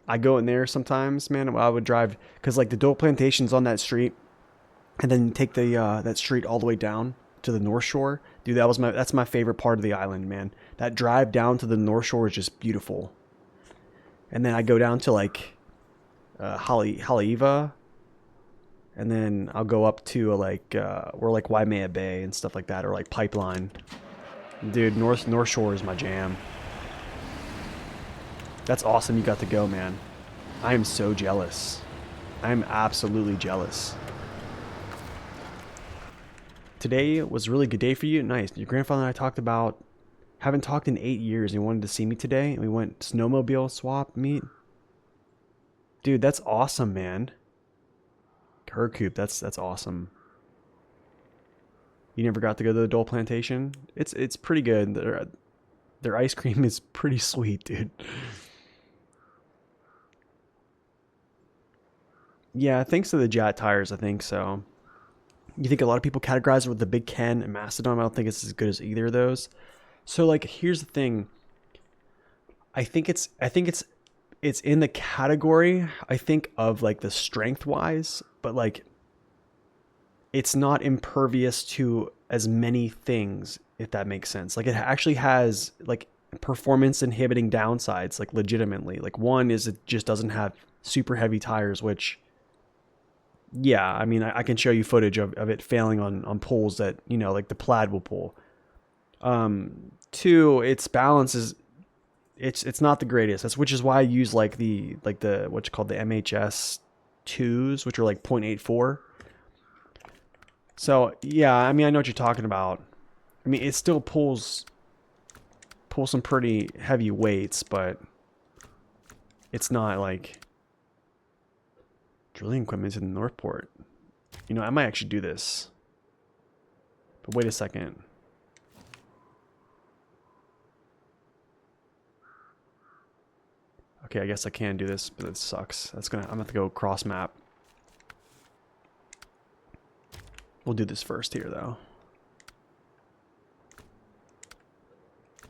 I go in there sometimes, man. I would drive because like the Dole Plantation's on that street, and then take the that street all the way down to the North Shore. Dude, that's my favorite part of the island, man. That drive down to the North Shore is just beautiful. And then I go down to like Haleiwa, and then I'll go up to like or like Waimea Bay and stuff like that, or like Pipeline. Dude, North Shore is my jam. That's awesome you got to go, man. I am so jealous. I am absolutely jealous. Today was a really good day for you. Nice. Your grandfather and I talked about... Haven't talked in 8 years, and he wanted to see me today. And we went snowmobile swap meet. Dude, that's awesome, man. Hercoop, that's awesome. You never got to go to the Dole Plantation? It's pretty good. Their ice cream is pretty sweet, dude. Yeah, thanks to the Jat tires, I think so. You think a lot of people categorize it with the Big Ken and Mastodon? I don't think it's as good as either of those. So like, here's the thing. I think it's in the category, I think, of like the strength wise, but like it's not impervious to as many things, if that makes sense. Like it actually has like performance inhibiting downsides, like legitimately. Like one is it just doesn't have super heavy tires, which yeah, I mean, I can show you footage of it failing on pulls that, you know, like the Plaid will pull. Two, its balance is, it's not the greatest. Which is why I use like the what's called the MHS 2s, which are like 0.84. So yeah, I mean, I know what you're talking about. I mean, it still pulls some pretty heavy weights, but it's not like drilling equipment in the Northport. You know, I might actually do this. But wait a second. Okay, I guess I can do this, but it sucks. I'm gonna have to go cross map. We'll do this first here though.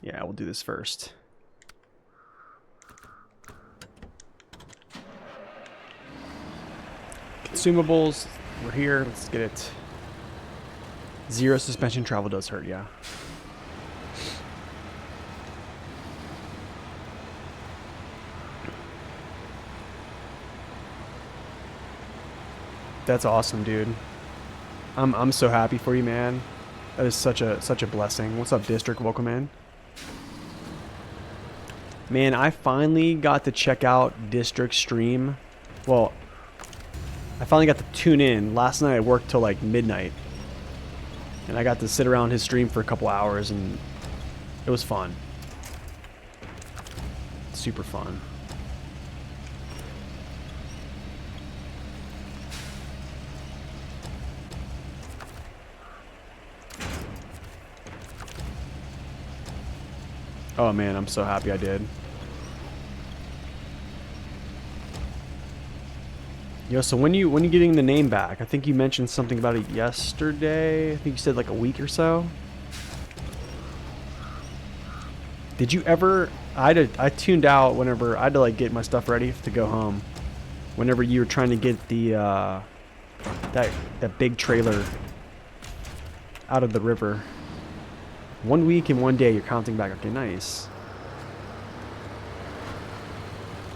Yeah, we'll do this first. Consumables, we're here, let's get it. Zero suspension travel does hurt, yeah. That's awesome, dude. I'm so happy for you, man. That is such a blessing. What's up, District? Welcome in. Man, I finally got to check out District stream. Well, I finally got to tune in. Last night I worked till like midnight. And I got to sit around his stream for a couple hours, and it was fun. Super fun. Oh man, I'm so happy I did. Yo, so when you getting the name back? I think you mentioned something about it yesterday. I think you said like a week or so. Did you ever? I tuned out whenever I had to like get my stuff ready to go home. Whenever you were trying to get the that big trailer out of the river. 1 week and 1 day you're counting back. Okay, nice.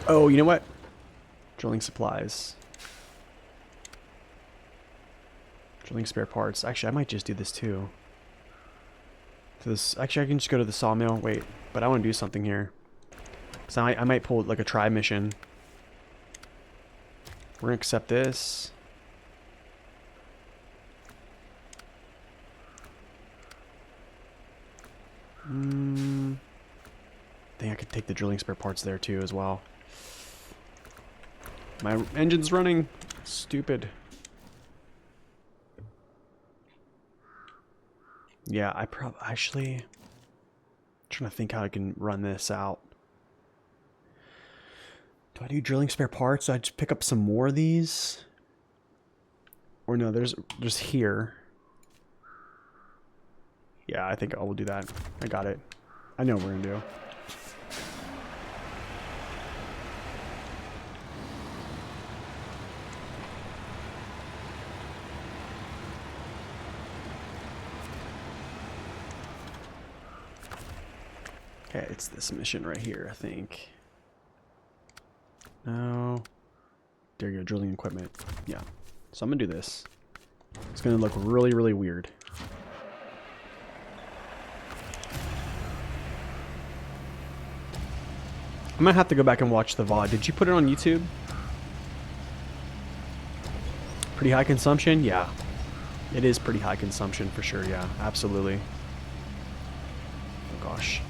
Oh, you know what? Drilling supplies. Drilling spare parts. Actually, I might just do this too. To this, actually, I can just go to the sawmill. Wait, but I want to do something here. So I might pull like a try mission. We're gonna accept this. I think I could take the drilling spare parts there too as well. My engine's running. Stupid. Yeah, I actually trying to think how I can run this out. Do I do drilling spare parts? Do I just pick up some more of these? Or no, there's here. Yeah, I think I will do that. I got it. I know what we're gonna do. Okay, it's this mission right here, I think. No. There you go, drilling equipment. Yeah. So I'm gonna do this. It's gonna look really, really weird. I might have to go back and watch the VOD. Did you put it on YouTube? Pretty high consumption? Yeah. It is pretty high consumption for sure, yeah. Absolutely. Oh gosh.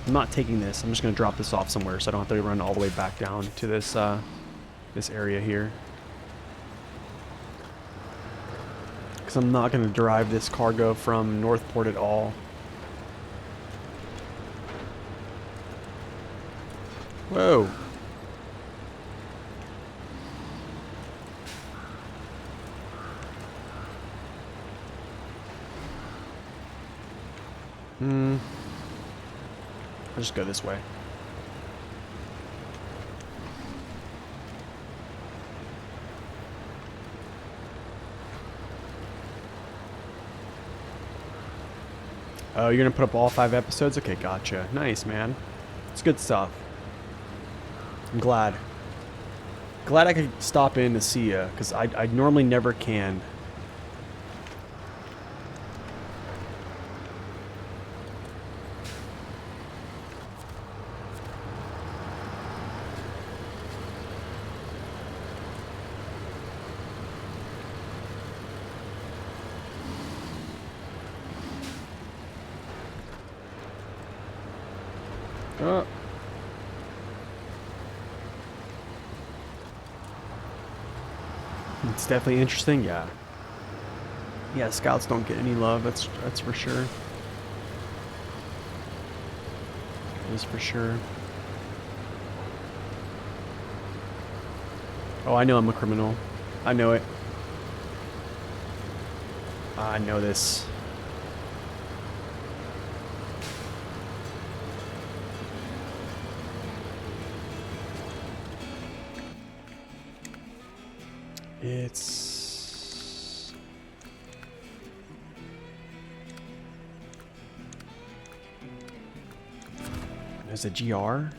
I'm not taking this. I'm just going to drop this off somewhere so I don't have to run all the way back down to this this area here. Because I'm not going to drive this cargo from Northport at all. Whoa. I'll just go this way. Oh, you're gonna put up all 5 episodes? Okay, gotcha. Nice, man. It's good stuff. I'm glad. Glad I could stop in to see ya, because I normally never can. Oh. It's definitely interesting, yeah. Yeah, scouts don't get any love, that's for sure. It is for sure. Oh, I know I'm a criminal. I know it. I know this. It's... There's a GR?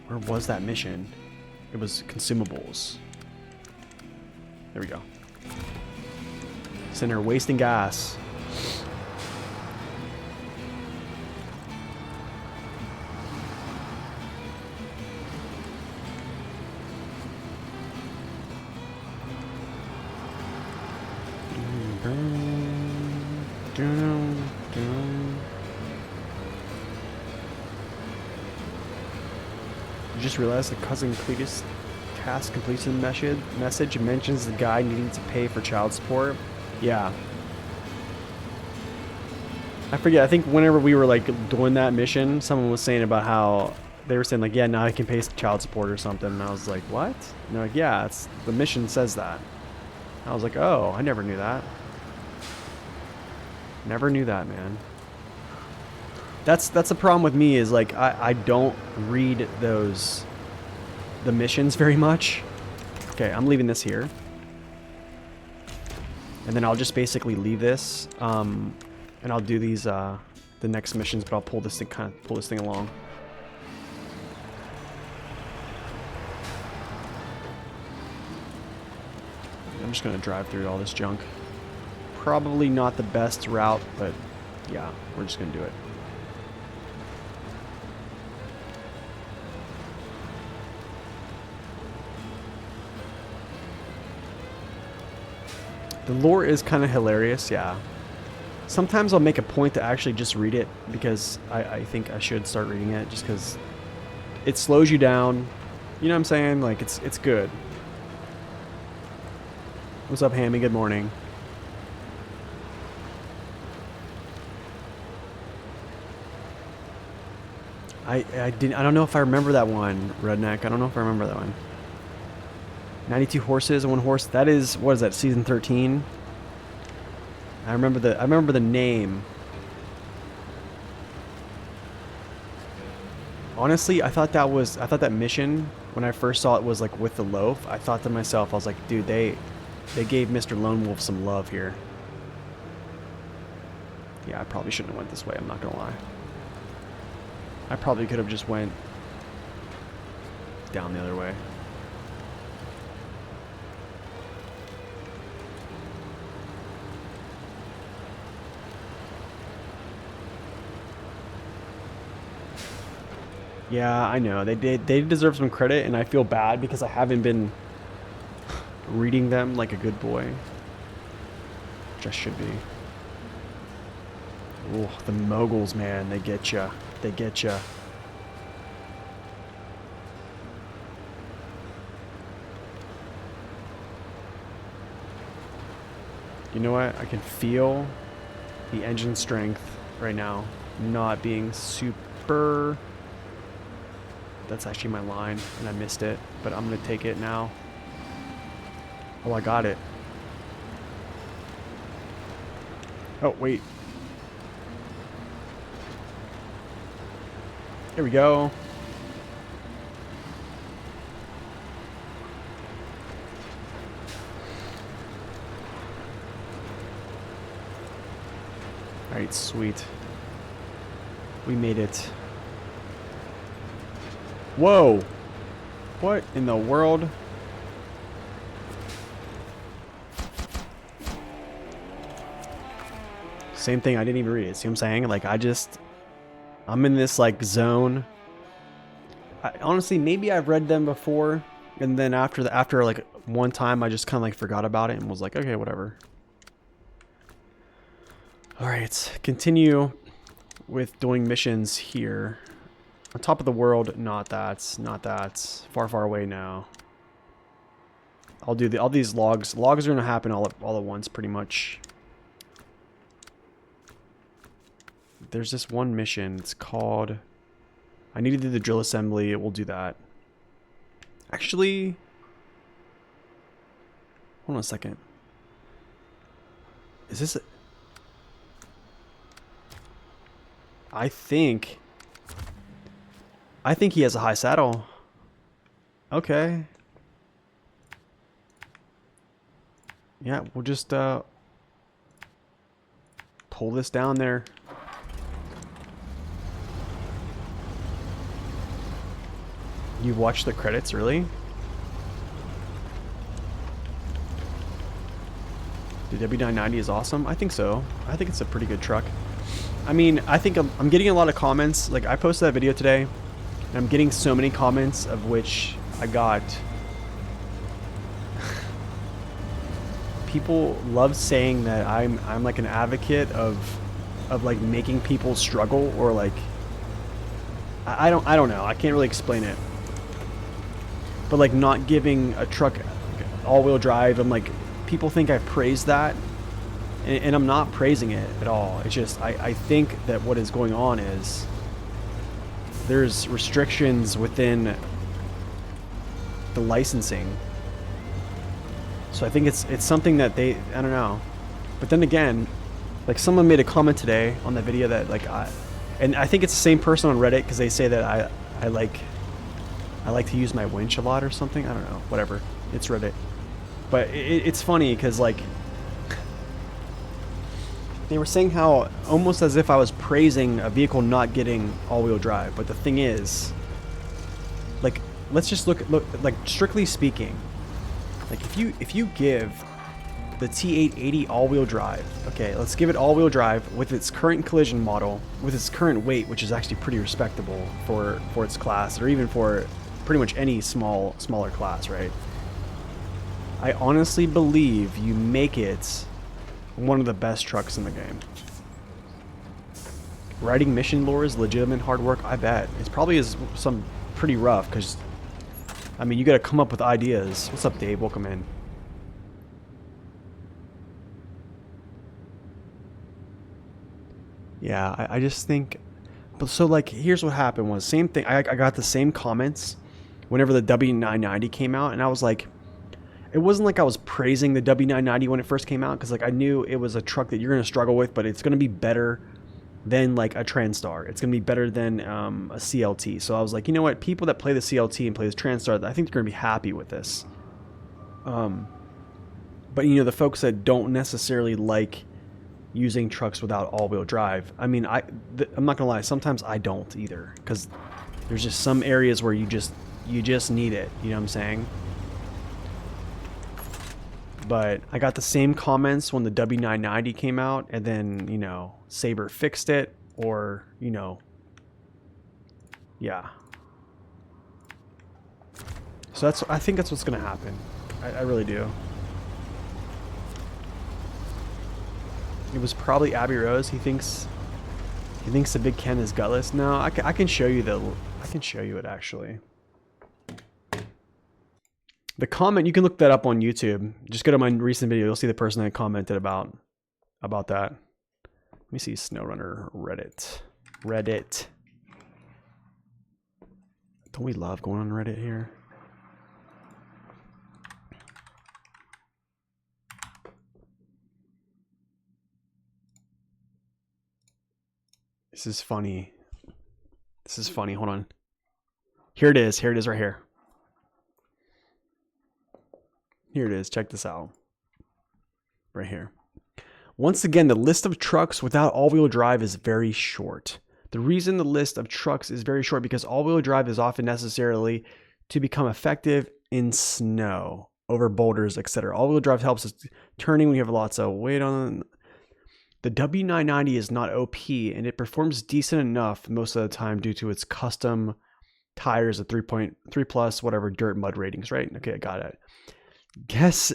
Where was that mission? It was consumables. There we go. Center wasting gas. You just realized the cousin Cletus task completion message mentions the guy needing to pay for child support. Yeah. I forget, I think whenever we were like doing that mission, someone was saying about how they were saying like, yeah, now I can pay child support or something. And I was like, what? And they're like, yeah, it's the mission says that. I was like, oh, I never knew that. Never knew that, man. That's the problem with me is like I don't read the missions very much. Okay, I'm leaving this here. And then I'll just basically leave this. And I'll do these the next missions, but I'll pull this thing along. I'm just gonna drive through all this junk. Probably not the best route, but yeah, we're just gonna do it. The lore is kind of hilarious, yeah. Sometimes I'll make a point to actually just read it because I think I should start reading it just because it slows you down. You know what I'm saying? Like, it's good. What's up, Hammy? Good morning. I don't know if I remember that one, Redneck. I don't know if I remember that one. 92 horses and 1 horse. That is, what is that, season 13? I remember the name. Honestly, I thought that mission when I first saw it was like with the loaf. I thought to myself, I was like, dude, they gave Mr. Lone Wolf some love here. Yeah, I probably shouldn't have went this way, I'm not gonna lie. I probably could have just went down the other way. Yeah, I know. They deserve some credit, and I feel bad because I haven't been reading them like a good boy. Which I should be. Oh, the moguls, man. They get ya. They get ya. You know what? I can feel the engine strength right now not being super... That's actually my line, and I missed it, but I'm going to take it now. Oh, I got it. Oh, wait. Here we go. Alright, sweet. We made it. Whoa! What in the world? Same thing, I didn't even read it. See what I'm saying? Like, I'm in this, like, zone. Honestly, maybe I've read them before, and then after like, one time, I just kind of, like, forgot about it and was like, okay, whatever. Alright, continue with doing missions here. On top of the world, not that. Far, far away now. I'll do all these logs. Logs are gonna happen all at once, pretty much. There's this one mission. It's called... I need to do the drill assembly. We'll do that. Actually... Hold on a second. Is this... I think he has a high saddle. Okay. Yeah, we'll just pull this down there. You watched the credits, really? The W990 is awesome? I think so. I think it's a pretty good truck. I mean, I think I'm getting a lot of comments. Like, I posted that video today, and I'm getting so many comments, of which I got... People love saying that I'm like an advocate of like making people struggle, or like... I don't know. I can't really explain it. But like not giving a truck all-wheel drive, I'm like, people think I praise that, and I'm not praising it at all. It's just I think that what is going on is there's restrictions within the licensing. So I think it's something that they, I don't know. But then again, like someone made a comment today on the video that like and I think it's the same person on Reddit, because they say that I like to use my winch a lot or something. I don't know. Whatever. It's Reddit. But it's funny because, like, they were saying how almost as if I was praising a vehicle not getting all-wheel drive. But the thing is, like, let's just look like strictly speaking, like if you give the T880 all-wheel drive. Okay, let's give it all-wheel drive with its current collision model, with its current weight, which is actually pretty respectable for its class, or even for pretty much any smaller class, right? I honestly believe you make it one of the best trucks in the game. Writing mission lore is legitimate hard work, I bet. It's probably some pretty rough, because, I mean, you gotta come up with ideas. What's up, Dave? Welcome in. Yeah, I just think... But so, like, here's what happened was, same thing. I got the same comments whenever the W990 came out, and I was like... It wasn't like I was praising the W990 when it first came out, because, like, I knew it was a truck that you're going to struggle with, but it's going to be better than, like, a Transtar. It's going to be better than a CLT. So I was like, you know what? People that play the CLT and play the Transtar, I think they're going to be happy with this. But, you know, the folks that don't necessarily like using trucks without all-wheel drive, I mean, I'm not gonna lie, sometimes I don't either, because there's just some areas where you just need it, you know what I'm saying? But I got the same comments when the W990 came out, and then, you know, Sabre fixed it, or, you know, yeah. So I think that's what's gonna happen. I really do. It was probably Abbey Rose. He thinks the Big Ken is gutless. No, I can show you I can show you it actually. The comment, you can look that up on YouTube. Just go to my recent video. You'll see the person that commented about that. Let me see, SnowRunner Reddit. Don't we love going on Reddit here? This is funny. Hold on. Here it is right here. Here it is. Check this out. Right here. Once again, the list of trucks without all-wheel drive is very short. The reason the list of trucks is very short because all-wheel drive is often necessarily to become effective in snow, over boulders, etc. All-wheel drive helps us turning when you have lots of weight on. The W990 is not OP, and it performs decent enough most of the time due to its custom tires at 3.3 plus, whatever, dirt mud ratings, right? Okay, I got it. Guess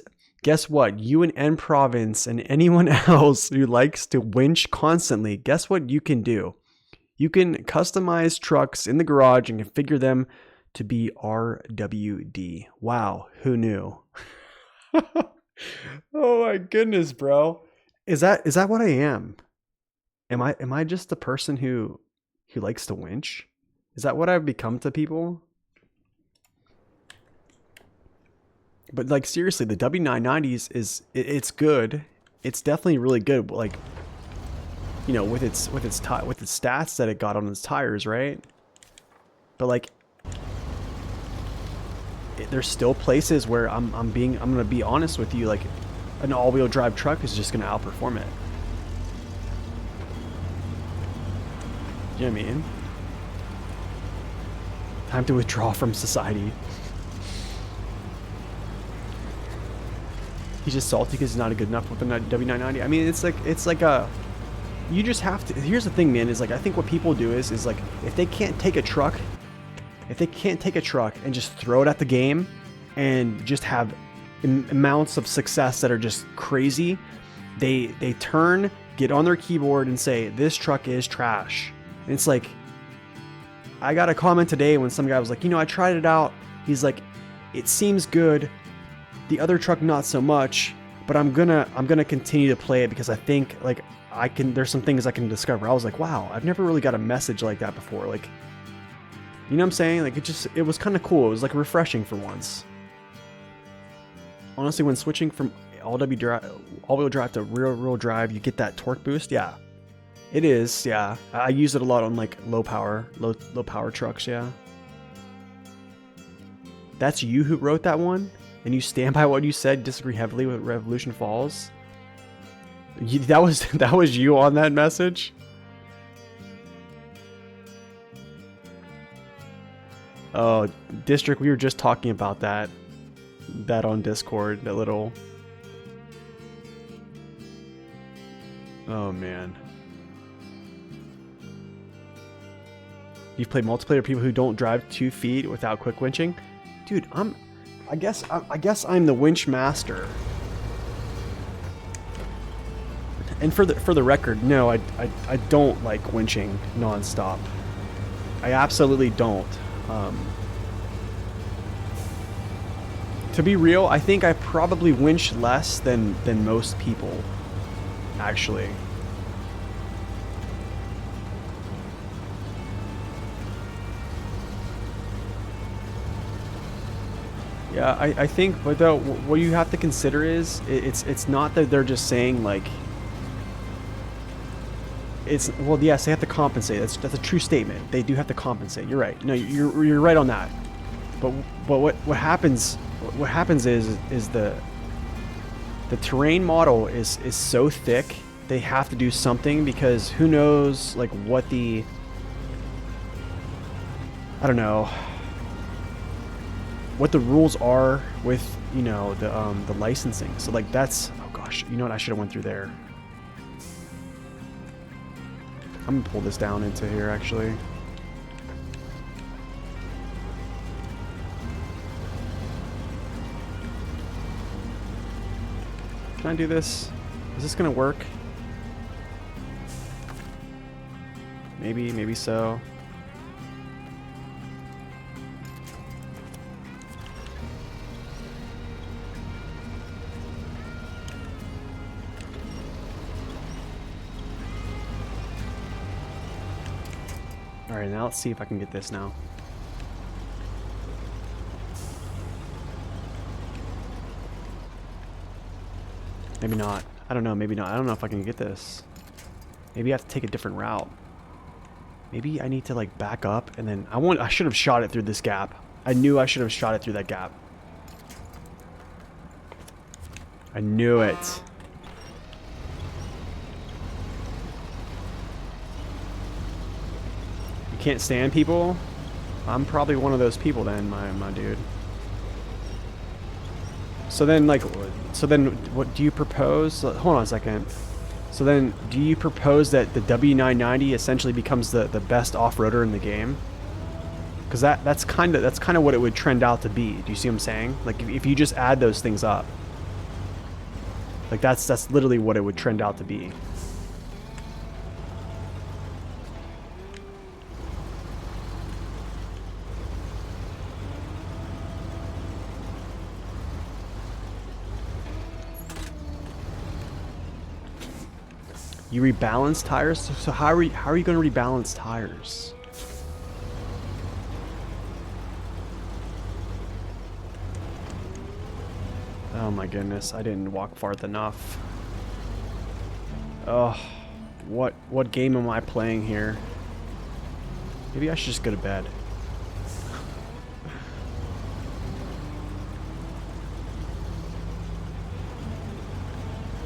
what? You and N Province and anyone else who likes to winch constantly, guess what you can do? You can customize trucks in the garage and configure them to be RWD. Wow, who knew? Oh my goodness, bro. Is that what I am? Am I just the person who likes to winch? Is that what I've become to people? But like seriously, the W990s it's good. It's definitely really good. Like, you know, with its stats that it got on its tires, right? But like, there's still places where I'm gonna be honest with you, like an all-wheel drive truck is just gonna outperform it. You know what I mean? Time to withdraw from society. He's just salty because he's not good enough with the W990. I mean, it's like a, you just have to. Here's the thing, man. Is like, I think what people do is like, if they can't take a truck and just throw it at the game, and just have amounts of success that are just crazy, they turn, get on their keyboard and say, this truck is trash. And it's like, I got a comment today when some guy was like, you know, I tried it out. He's like, it seems good. The other truck not so much, but I'm gonna continue to play it because I think like there's some things I can discover. I was like, wow, I've never really got a message like that before. Like, you know what I'm saying? Like, it was kind of cool. It was like refreshing for once. Honestly, when switching from all-wheel drive to rear-wheel drive, you get that torque boost. Yeah, it is. Yeah, I use it a lot on like low power trucks. Yeah, that's you who wrote that one, and you stand by what you said. Disagree heavily with Revolution Falls. That was you on that message. Oh, District, we were just talking about that on Discord, that little Oh man. You've played multiplayer with people who don't drive 2 feet without quick winching? Dude, I guess I'm the winch master. And for the record, no, I don't like winching nonstop. I absolutely don't. To be real, I think I probably winch less than most people, actually. Yeah, I think, but though, what you have to consider is, it's not that they're just saying, like, well, yes, they have to compensate. That's a true statement. They do have to compensate. You're right. No, you're right on that. But what happens is the terrain model is so thick, they have to do something, because who knows, like, what I don't know what the rules are with, you know, the licensing. So like, that's, oh gosh, you know what, I should have went through there. I'm gonna pull this down into here, actually. Can I do this? Is this gonna work? Maybe so. Alright, now let's see if I can get this now. Maybe not. I don't know, maybe not. I don't know if I can get this. Maybe I have to take a different route. Maybe I need to, like, back up and then... I should have shot it through this gap. I knew I should have shot it through that gap. I knew it. Can't stand people? I'm probably one of those people then, my dude. So then, like, what do you propose? Hold on a second. So then, do you propose that the W990 essentially becomes the best off-roader in the game? Because that's kind of what it would trend out to be. Do you see what I'm saying? Like, if you just add those things up, like that's literally what it would trend out to be. You rebalance tires? So how are you going to rebalance tires? Oh my goodness, I didn't walk far enough. Oh, what game am I playing here? Maybe I should just go to bed.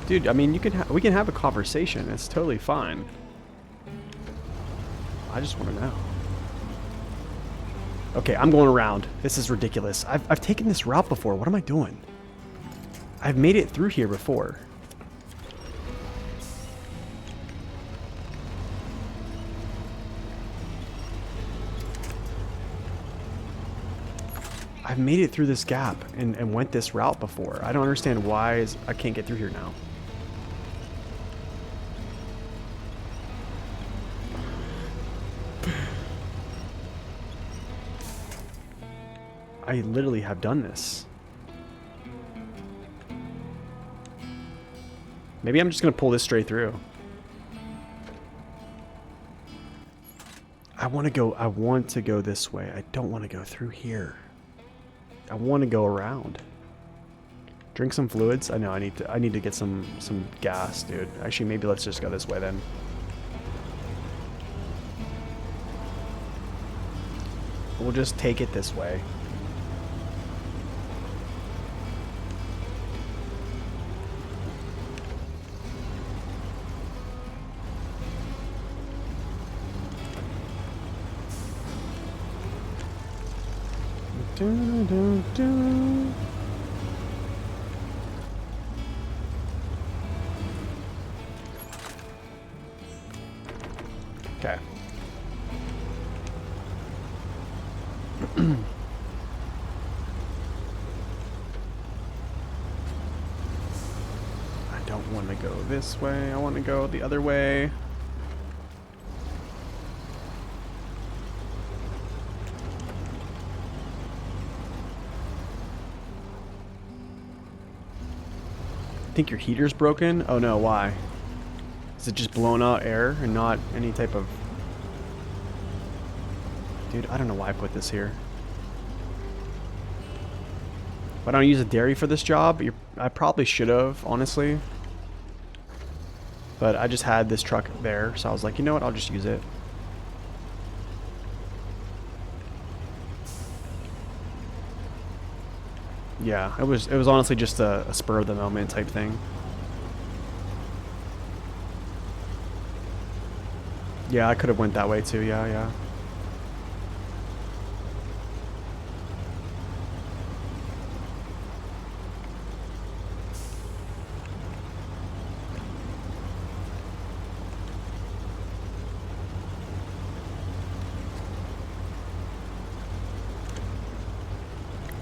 Dude, I mean, we can have a conversation. It's totally fine. I just want to know. Okay, I'm going around. This is ridiculous. I've taken this route before. What am I doing? I've made it through here before. I've made it through this gap and went this route before. I don't understand why I can't get through here now. I literally have done this. Maybe I'm just gonna pull this straight through. I want to go this way. I don't want to go through here. I want to go around. Drink some fluids. I know I need to get some gas, dude. Actually, maybe let's just go this way then. We'll just take it this way. Okay. I don't want to go this way. I want to go the other way. Think your heater's broken? Oh no, why? Is it just blowing out air and not any type of... Dude, I don't know why I put this here. But I don't use a dairy for this job. I probably should have, honestly. But I just had this truck there, so I was like, you know what, I'll just use it. Yeah, it was honestly just a spur of the moment type thing. Yeah, I could have went that way too. Yeah, yeah.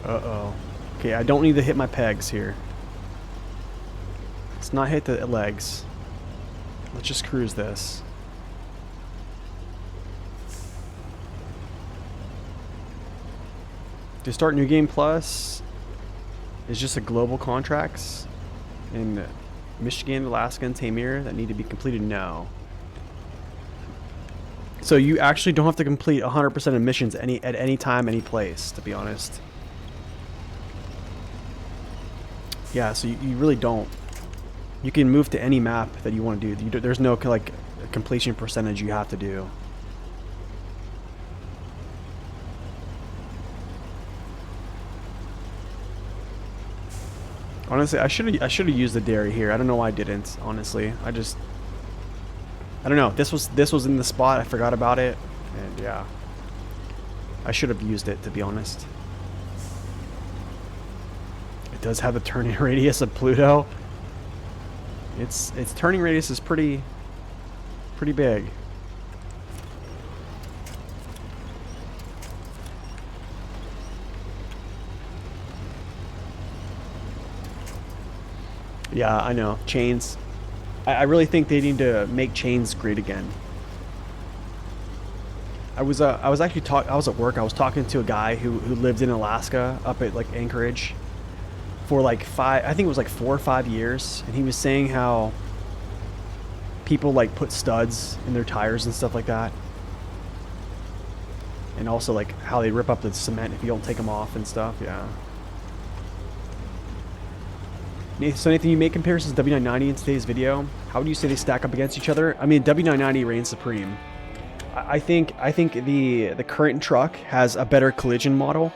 Uh-oh. Okay, I don't need to hit my pegs here. Let's not hit the legs. Let's just cruise this. To start New Game Plus is just a global contracts in Michigan, Alaska, and Tamir that need to be completed now. So you actually don't have to complete 100% of missions at any time, any place, to be honest. Yeah, so you really don't. You can move to any map that you want to do. There's no like completion percentage you have to do. Honestly, I should have used the dairy here. I don't know why I didn't. Honestly, I don't know. This was in the spot. I forgot about it, and yeah, I should have used it, to be honest. It does have the turning radius of Pluto. Its turning radius is pretty big. Yeah, I know. Chains. I really think they need to make chains great again. I was actually I was at work. I was talking to a guy who lived in Alaska up at like Anchorage for like I think it was like 4 or 5 years, and he was saying how people like put studs in their tires and stuff like that, and also like how they rip up the cement if you don't take them off and stuff. Yeah. So Nathan, you make comparisons to W990 in today's video. How would you say they stack up against each other? I mean, W990 reigns supreme. I think the current truck has a better collision model.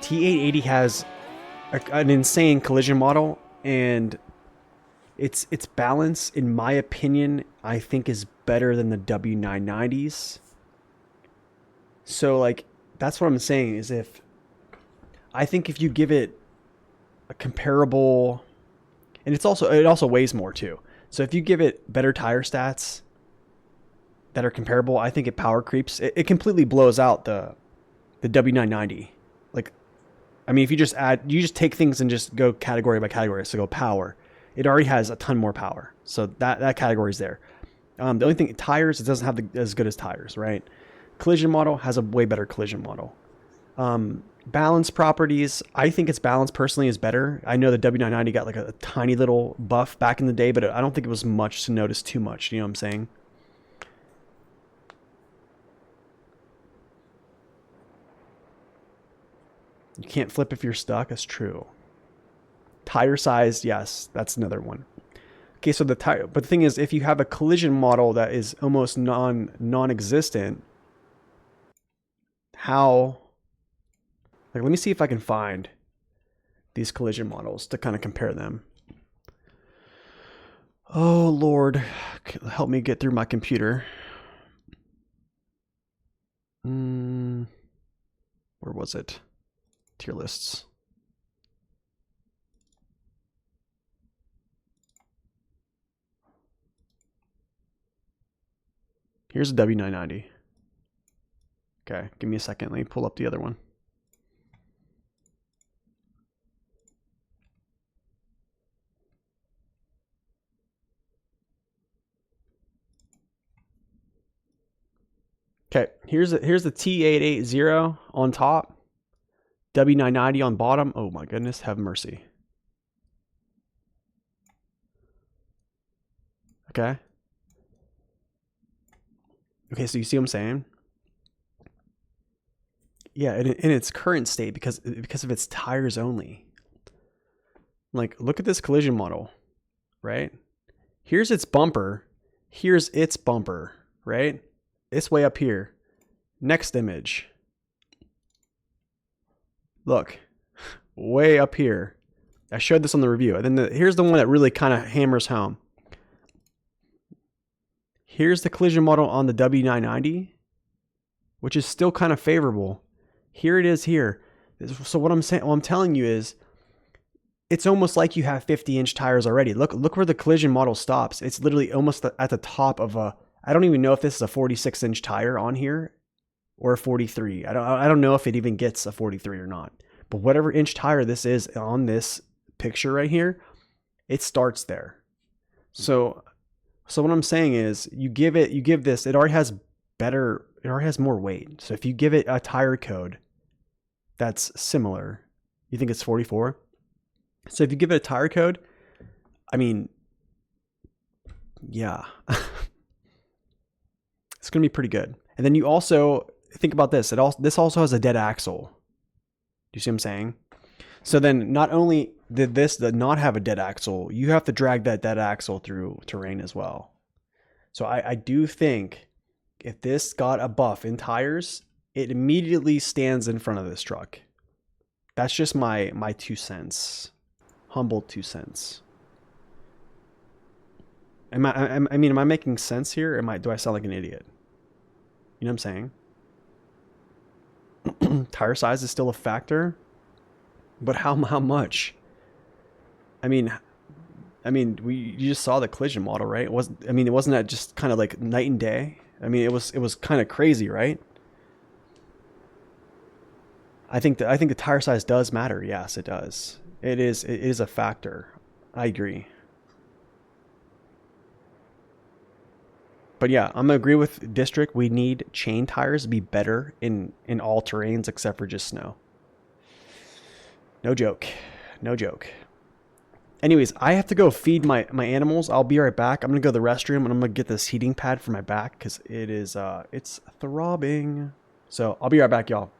T880 has an insane collision model, and its balance, in my opinion, I think is better than the W990s. So like that's what I'm saying is I think if you give it a comparable, and it also weighs more too. So if you give it better tire stats that are comparable, I think it power creeps. It completely blows out the W990. Like, I mean, if you just take things and just go category by category. So go power. It already has a ton more power. So that category is there. The only thing, tires, it doesn't have as good as tires, right? Collision model has a way better collision model. Balance properties, I think its balance personally is better. I know the W990 got like a tiny little buff back in the day, but I don't think it was much to notice too much. You know what I'm saying? You can't flip if you're stuck. That's true. Tire size, yes, that's another one. Okay, so the tire, but the thing is, if you have a collision model that is almost non-existent, how? Like, let me see if I can find these collision models to kind of compare them. Oh Lord, help me get through my computer. Where was it? Tier lists. Here's a W990. Okay, give me a second. Let me pull up the other one. Okay, here's the T880 on top, W990 on bottom. Oh my goodness, have mercy. Okay. Okay, so you see what I'm saying? Yeah, in its current state because of its tires only. Like, look at this collision model, right? Here's its bumper. Here's its bumper, right? It's way up here. Next image. Look, way up here. I showed this on the review. And then here's the one that really kind of hammers home. Here's the collision model on the W990, which is still kind of favorable. Here it is here. So what I'm telling you is, it's almost like you have 50-inch tires already. Look where the collision model stops. It's literally almost at the top of a, I don't even know if this is a 46-inch tire on here or a 43. I don't know if it even gets a 43 or not. But whatever inch tire this is on this picture right here, it starts there. So what I'm saying is, you give this, it already has more weight. So if you give it a tire code that's similar, you think it's 44? So if you give it a tire code, I mean, yeah, it's going to be pretty good. And then you also think about this. This also has a dead axle. Do you see what I'm saying? So then not only did this not have a dead axle, you have to drag that dead axle through terrain as well. So I do think if this got a buff in tires, it immediately stands in front of this truck. That's just my 2 cents. Humble 2 cents. Am I making sense here? Do I sound like an idiot? You know what I'm saying? Tire size is still a factor, but how much? I mean, you just saw the collision model, right? It wasn't that just kind of like night and day? I mean, it was kind of crazy, right? I think the tire size does matter. Yes, it does. It is a factor. I agree. But yeah, I'm gonna agree with District. We need chain tires to be better in all terrains except for just snow. No joke. No joke. Anyways, I have to go feed my animals. I'll be right back. I'm gonna go to the restroom and I'm gonna get this heating pad for my back because it's throbbing. So I'll be right back, y'all.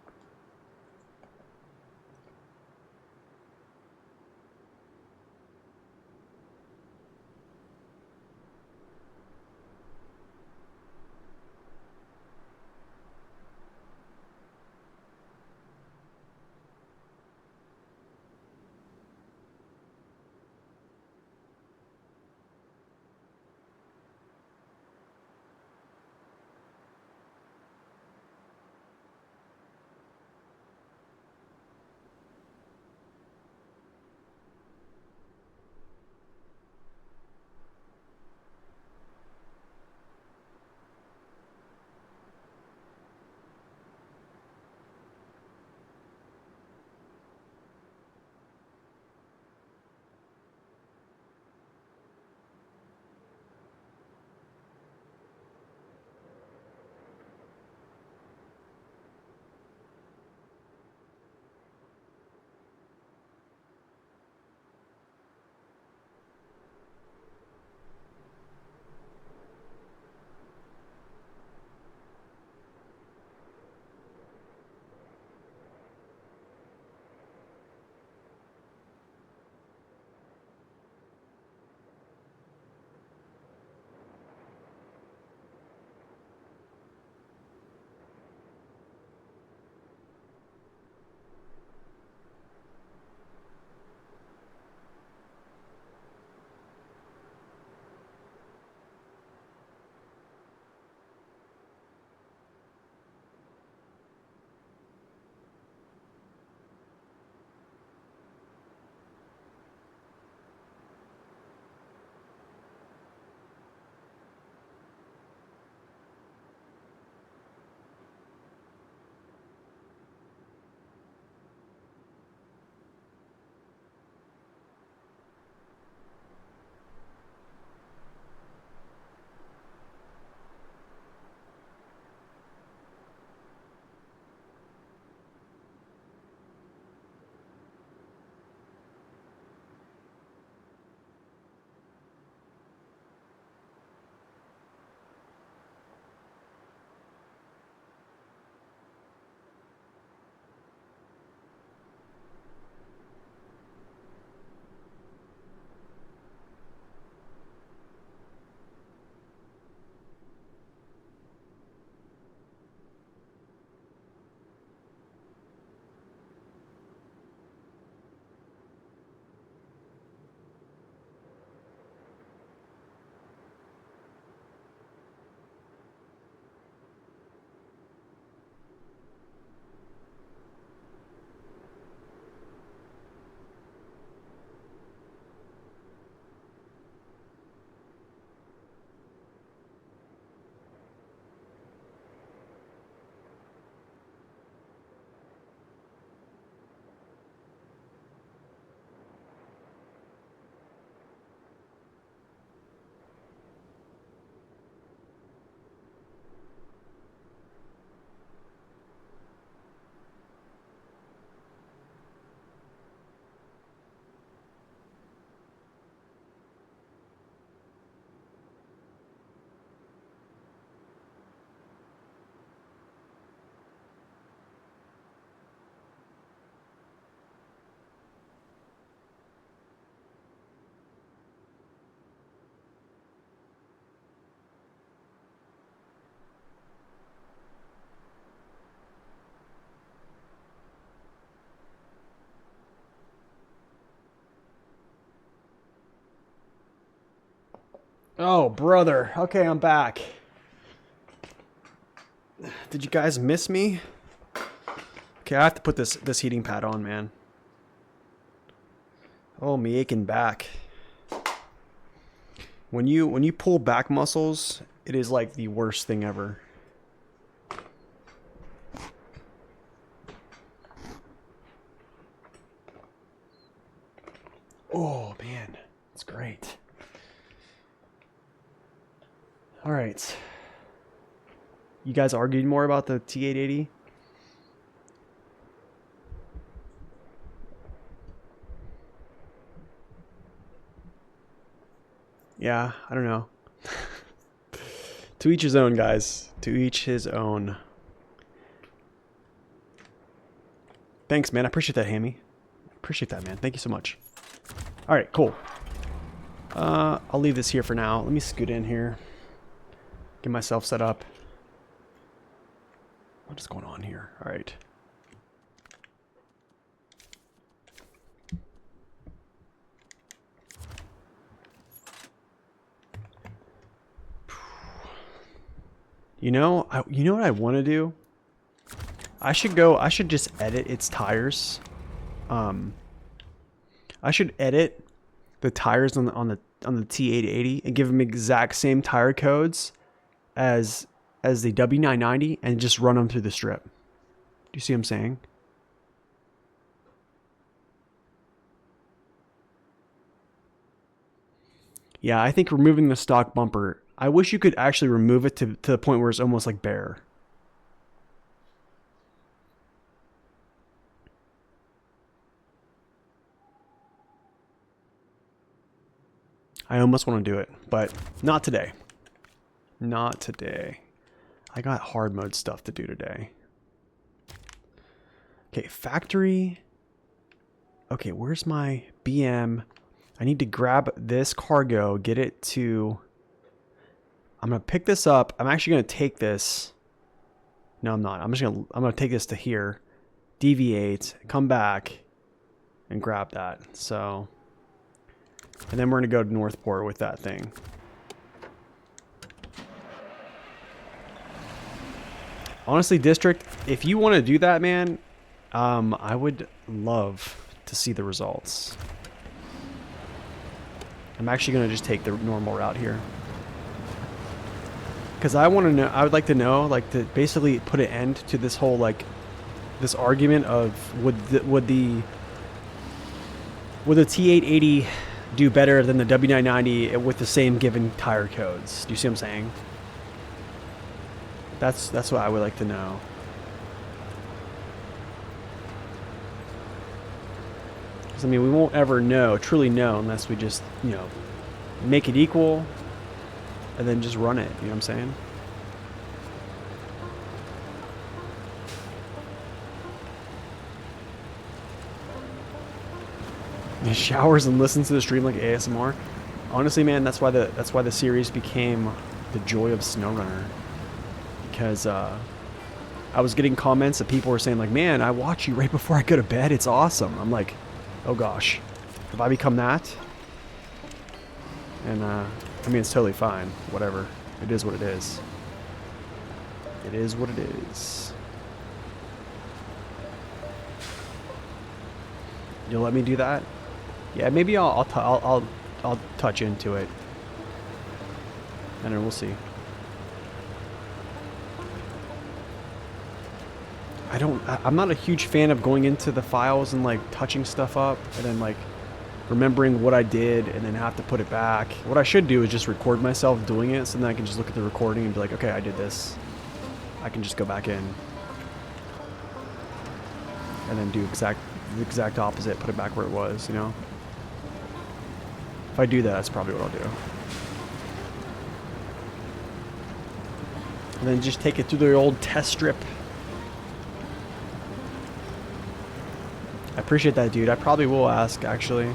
Oh, brother. Okay, I'm back. Did you guys miss me? Okay, I have to put this heating pad on, man. Oh, me aching back. When you pull back muscles, it is like the worst thing ever. Oh, man. It's great. All right. You guys argued more about the T880? Yeah, I don't know. To each his own, guys. To each his own. Thanks, man. I appreciate that, Hammy. Appreciate that, man. Thank you so much. All right, cool. I'll leave this here for now. Let me scoot in here. Get myself set up. What is going on here? All right. You know what I want to do? I should just edit its tires. I should edit the tires on the T880 and give them exact same tire codes as the W990 and just run them through the strip. Do you see what I'm saying? Yeah, I think removing the stock bumper, I wish you could actually remove it to the point where it's almost like bare. I almost want to do it, but not today. Not today. I got hard mode stuff to do today. Okay, factory. Okay, where's my BM? I need to grab this cargo, get it to... I'm going to pick this up. I'm actually going to take this. No, I'm not. I'm going to take this to here, deviate, come back, and grab that. So, and then we're going to go to Northport with that thing. Honestly, District, if you want to do that, man, I would love to see the results. I'm actually going to just take the normal route here. Because I want to know, I would like to know, like, to basically put an end to this whole, like, this argument of would the T880 do better than the W990 with the same given tire codes? Do you see what I'm saying? That's what I would like to know. Because, I mean, we won't ever truly know unless we just, you know, make it equal and then just run it. You know what I'm saying? He showers and listens to the stream like ASMR. Honestly, man, that's why the series became the joy of SnowRunner. Because I was getting comments that people were saying like, man, I watch you right before I go to bed. It's awesome. I'm like, oh gosh, have I become that? And I mean, it's totally fine. Whatever. It is what it is. It is what it is. You'll let me do that? Yeah, maybe I'll touch into it, and then we'll see. I'm not a huge fan of going into the files and like touching stuff up and then like remembering what I did and then have to put it back. What I should do is just record myself doing it so then I can just look at the recording and be like, okay, I did this. I can just go back in and then do the exact opposite, put it back where it was, you know? If I do that, that's probably what I'll do. And then just take it through the old test strip. I appreciate that, dude. I probably will ask, actually.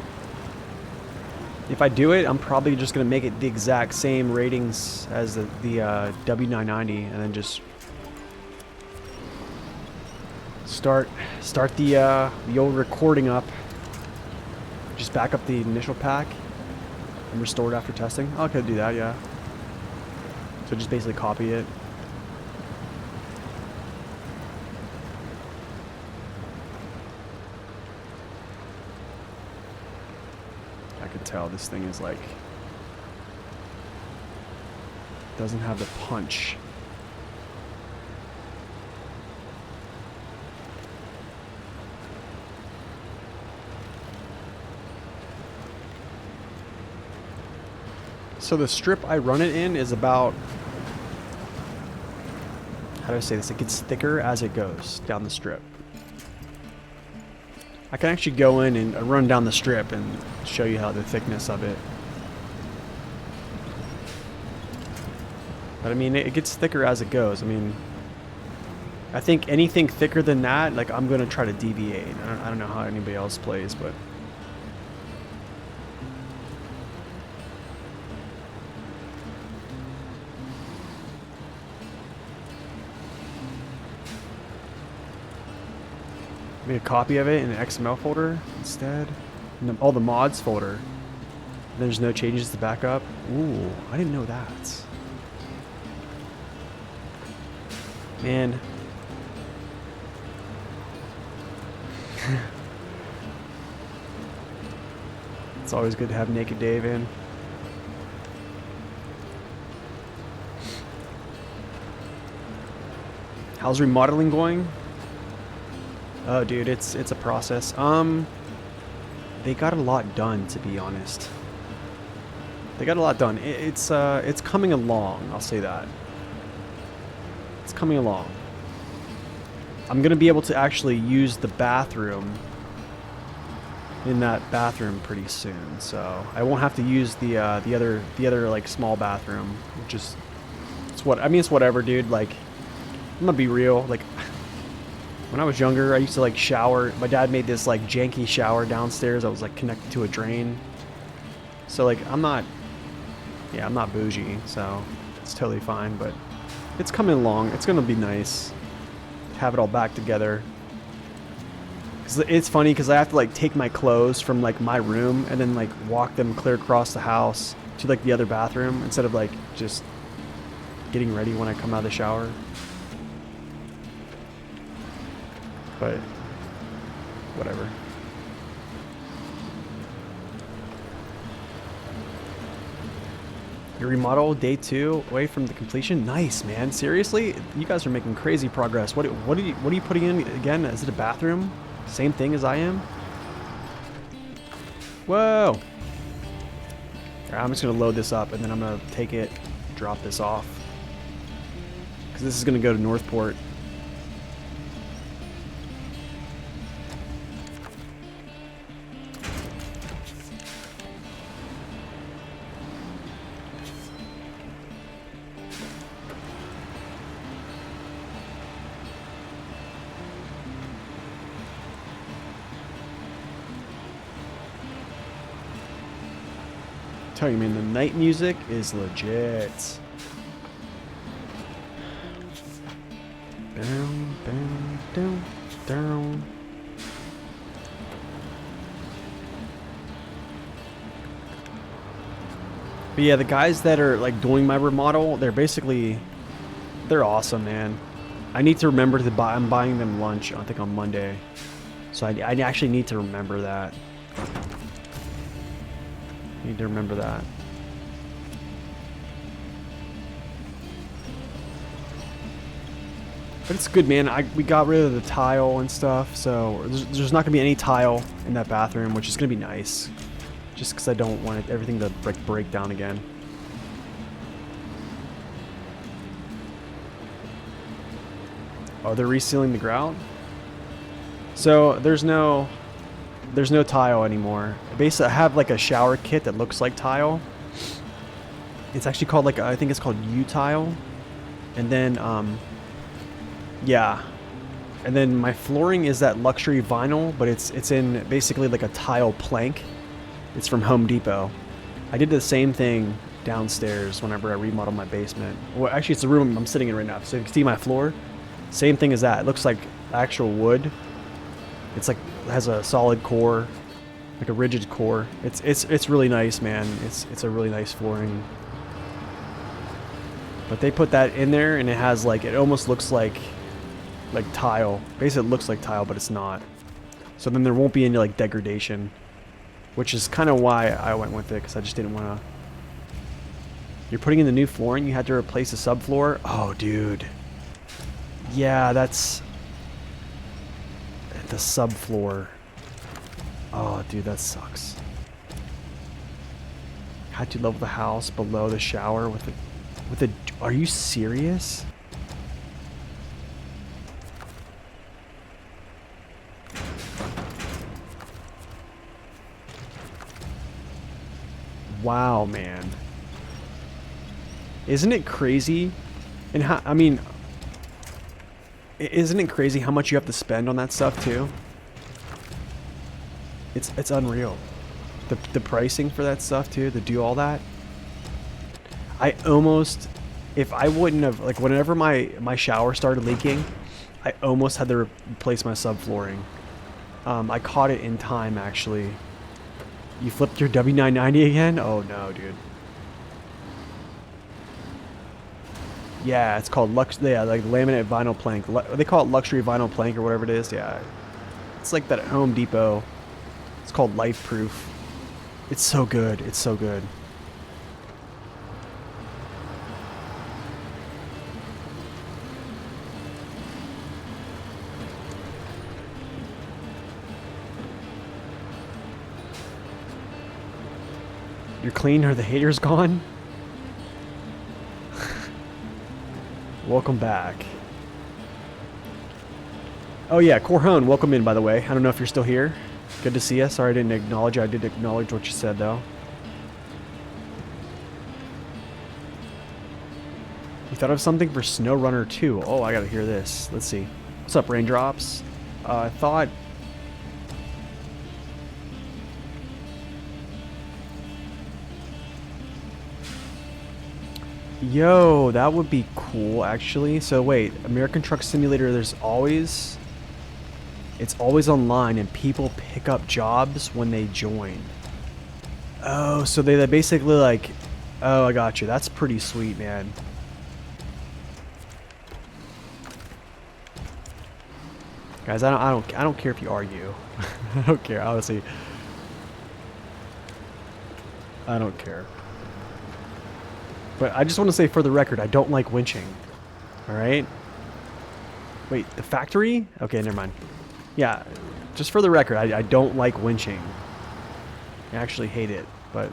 If I do it, I'm probably just going to make it the exact same ratings as the W990 and then just start the old recording up. Just back up the initial pack and restored after testing. Oh, I could do that, yeah. So just basically copy it. I could tell this thing is like, doesn't have the punch. So the strip I run it in is about, how do I say this? It gets thicker as it goes down the strip. I can actually go in and run down the strip and show you how the thickness of it. But I mean, it gets thicker as it goes. I mean, I think anything thicker than that, like, I'm going to try to deviate. I don't know how anybody else plays, but... Make a copy of it in an XML folder instead. Oh, the mods folder. There's no changes to backup. Ooh, I didn't know that. Man. It's always good to have Naked Dave in. How's remodeling going? Oh, dude, it's a process. They got a lot done, to be honest. They got a lot done. It's coming along. I'll say that. It's coming along. I'm gonna be able to actually use the bathroom in that bathroom pretty soon, so I won't have to use the other like small bathroom, which is it's whatever, dude. Like, I'm gonna be real. Like, when I was younger, I used to like shower. My dad made this like janky shower downstairs that was like connected to a drain. So like, I'm not bougie, so it's totally fine. But it's coming along. It's gonna be nice to have it all back together. 'Cause it's funny because I have to like take my clothes from like my room and then like walk them clear across the house to like the other bathroom instead of like just getting ready when I come out of the shower. But whatever. Your remodel day 2 away from the completion. Nice, man. Seriously, you guys are making crazy progress. What are you putting in again? Is it a bathroom? Same thing as I am. Whoa. All right, I'm just gonna load this up and then I'm gonna take it, drop this off, because this is gonna go to Northport. Tell you, man, the night music is legit. Down, down, down, down. But yeah, the guys that are like doing my remodel, they're awesome, man. I need to remember to buy. I'm buying them lunch, I think, on Monday. So I actually need to remember that. Need to remember that. But it's good, man. We got rid of the tile and stuff, so there's not gonna be any tile in that bathroom, which is gonna be nice. Just because I don't want everything to break down again. Oh, they're resealing the grout. So there's no tile anymore. Basically, I have like a shower kit that looks like tile. It's actually called like, I think it's called U-tile. And then, yeah. And then my flooring is that luxury vinyl, but it's in basically like a tile plank. It's from Home Depot. I did the same thing downstairs whenever I remodeled my basement. Well, actually, it's the room I'm sitting in right now. So you can see my floor. Same thing as that. It looks like actual wood. It's like, it has a solid core. like a rigid core. It's really nice, man. It's a really nice flooring. But they put that in there, and it has like, it almost looks like tile. Basically, it looks like tile, but it's not. So then there won't be any like degradation, which is kind of why I went with it, because I just didn't want to. You're putting in the new flooring. You had to replace the subfloor. Oh, dude. Yeah, that's the subfloor. Oh, dude, that sucks. Had to level the house below the shower with a. Are you serious? Wow, man. Isn't it crazy? And how, I mean, isn't it crazy how much you have to spend on that stuff too? It's unreal. The pricing for that stuff too, to do all that. I almost, if I wouldn't have, like, whenever my shower started leaking, I almost had to replace my subflooring. I caught it in time, actually. You flipped your W990 again? Oh no, dude. Yeah, it's called like laminate vinyl plank. They call it luxury vinyl plank or whatever it is. Yeah, it's like that at Home Depot. It's called Life Proof. It's so good. It's so good. You're clean. Are the haters gone? Welcome back. Oh yeah, Corhone, welcome in, by the way. I don't know if you're still here. Good to see you. Sorry I didn't acknowledge you. I did acknowledge what you said, though. You thought of something for SnowRunner 2. Oh, I gotta hear this. Let's see. What's up, Raindrops? I thought... Yo, that would be cool, actually. So wait, American Truck Simulator, it's always online, and people pick up jobs when they join. Oh, so they basically like, oh, I got you. That's pretty sweet, man. Guys, I don't care if you argue. I don't care, honestly. I don't care. But I just want to say, for the record, I don't like winching. Alright? Wait, the factory? Okay, never mind. Yeah, just for the record, I don't like winching. I actually hate it, but...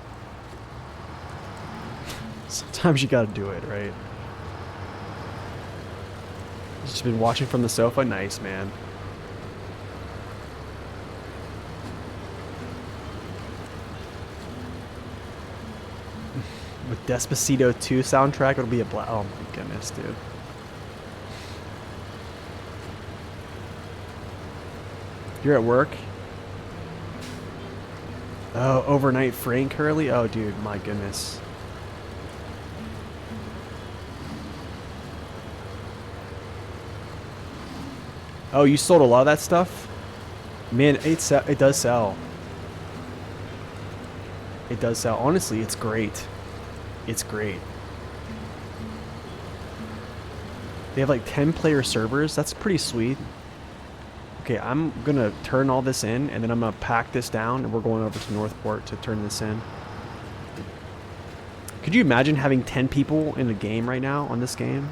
sometimes you gotta do it, right? Just been watching from the sofa? Nice, man. With Despacito 2 soundtrack, it'll be a oh my goodness, dude. You're at work? Oh, overnight Frank Hurley? Oh, dude, my goodness. Oh, you sold a lot of that stuff? Man, it does sell. It does sell. Honestly, it's great. It's great. They have like 10-player servers. That's pretty sweet. Okay, I'm gonna turn all this in, and then I'm gonna pack this down, and we're going over to Northport to turn this in. Could you imagine having 10 people in a game right now on this game?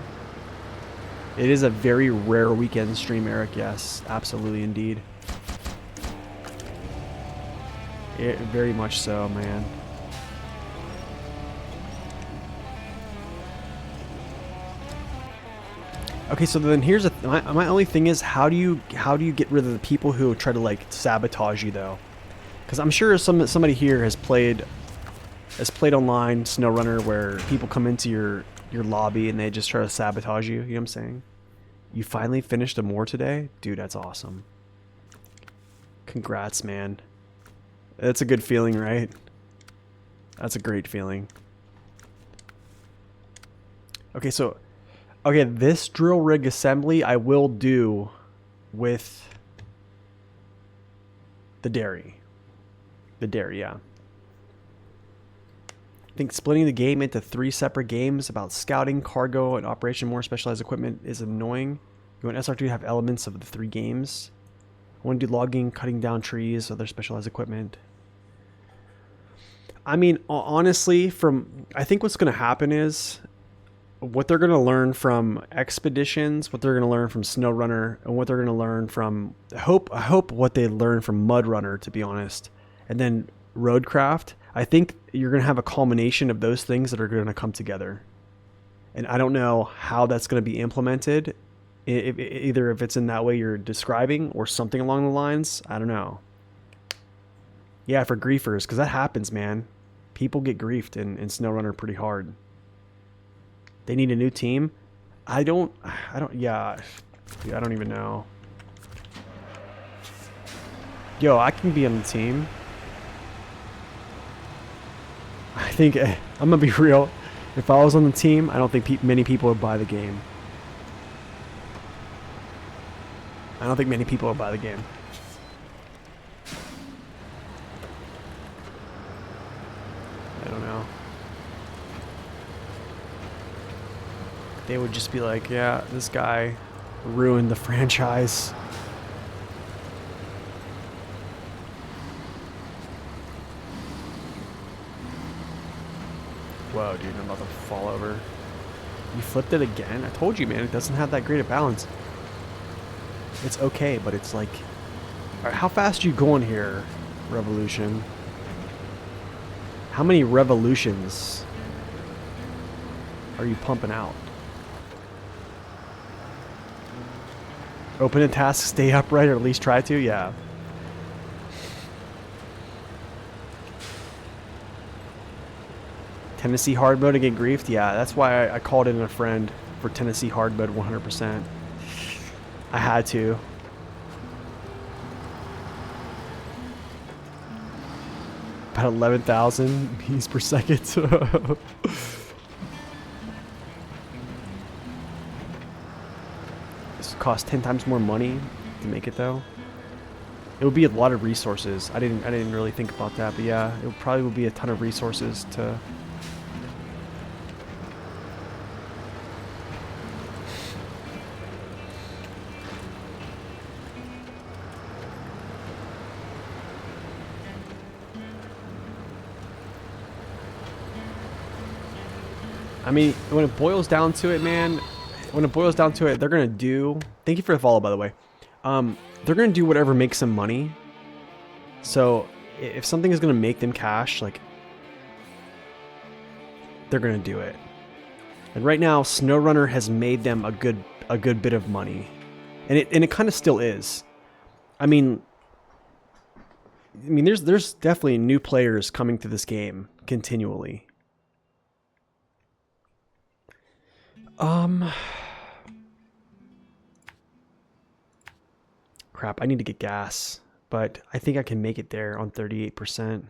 It is a very rare weekend stream, Eric. Yes, absolutely, indeed. Very much so, man. Okay, so then here's my only thing is, how do you get rid of the people who try to like sabotage you, though? Because I'm sure somebody here has played online SnowRunner, where people come into your lobby and they just try to sabotage you. You know what I'm saying? You finally finished a more today, dude. That's awesome. Congrats, man. That's a good feeling, right? That's a great feeling. Okay, so. Okay, this drill rig assembly I will do with the dairy. The dare, yeah. I think splitting the game into 3 separate games about scouting, cargo, and operation more specialized equipment is annoying. You want SR2 to have elements of the 3 games. I want to do logging, cutting down trees, other specialized equipment. I mean, honestly, I think what's going to happen is what they're going to learn from expeditions, what they're going to learn from SnowRunner, and what they're going to learn from I hope what they learn from MudRunner, to be honest, and then Roadcraft. I think you're going to have a culmination of those things that are going to come together, and I don't know how that's going to be implemented. Either if it's in that way you're describing or something along the lines, I don't know. Yeah, for griefers, because that happens, man. People get griefed in SnowRunner pretty hard. They need a new team. I don't, yeah, I don't even know. Yo, I can be on the team. I think, I'm gonna be real. If I was on the team, I don't think many people would buy the game. I don't think many people would buy the game. I don't know. They would just be like, yeah, this guy ruined the franchise. Whoa, dude, I'm about to fall over. You flipped it again? I told you, man, it doesn't have that great a balance. It's okay, but it's like... Alright, how fast are you going here, Revolution? How many revolutions are you pumping out? Open a task, stay upright, or at least try to? Yeah. Tennessee hard mode to get griefed? Yeah, that's why I called in a friend for Tennessee hard mode 100%. I had to. About 11,000 beats per second. This costs 10 times more money to make it though. It would be a lot of resources. I didn't really think about that, but yeah, it probably would be a ton of resources to... I mean, when it boils down to it, man, when it boils down to it, they're going to do... Thank you for the follow, by the way. They're going to do whatever makes them money. So, if something is going to make them cash, like, they're going to do it. And right now, SnowRunner has made them a good bit of money. And it kind of still is. I mean, there's definitely new players coming to this game continually. Crap, I need to get gas, but I think I can make it there on 38%.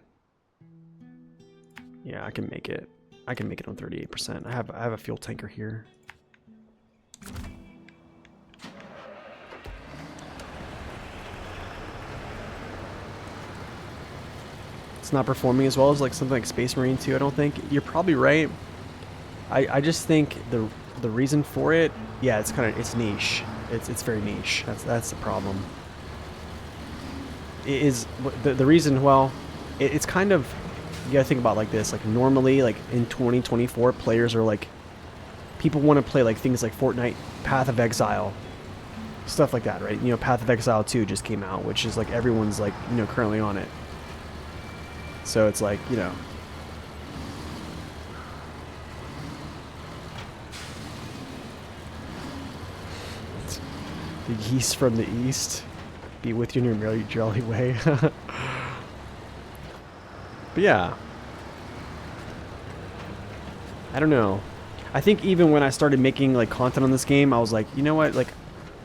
Yeah, I can make it. I can make it on 38%. I have a fuel tanker here. It's not performing as well as like something like Space Marine 2, I don't think. You're probably right. I just think the reason for it, yeah, it's niche. It's very niche. That's the problem. It is the reason. Well, it's kind of, you gotta think about it like this. Like normally, like in 2024, players are like, people want to play like things like Fortnite, Path of Exile, stuff like that, right? You know, Path of Exile 2 just came out, which is like everyone's like, you know, currently on it. So it's like, you know. The geese from the east be with you in your merry jolly way. But yeah, I don't know. I think even when I started making like content on this game, I was like, you know what? Like,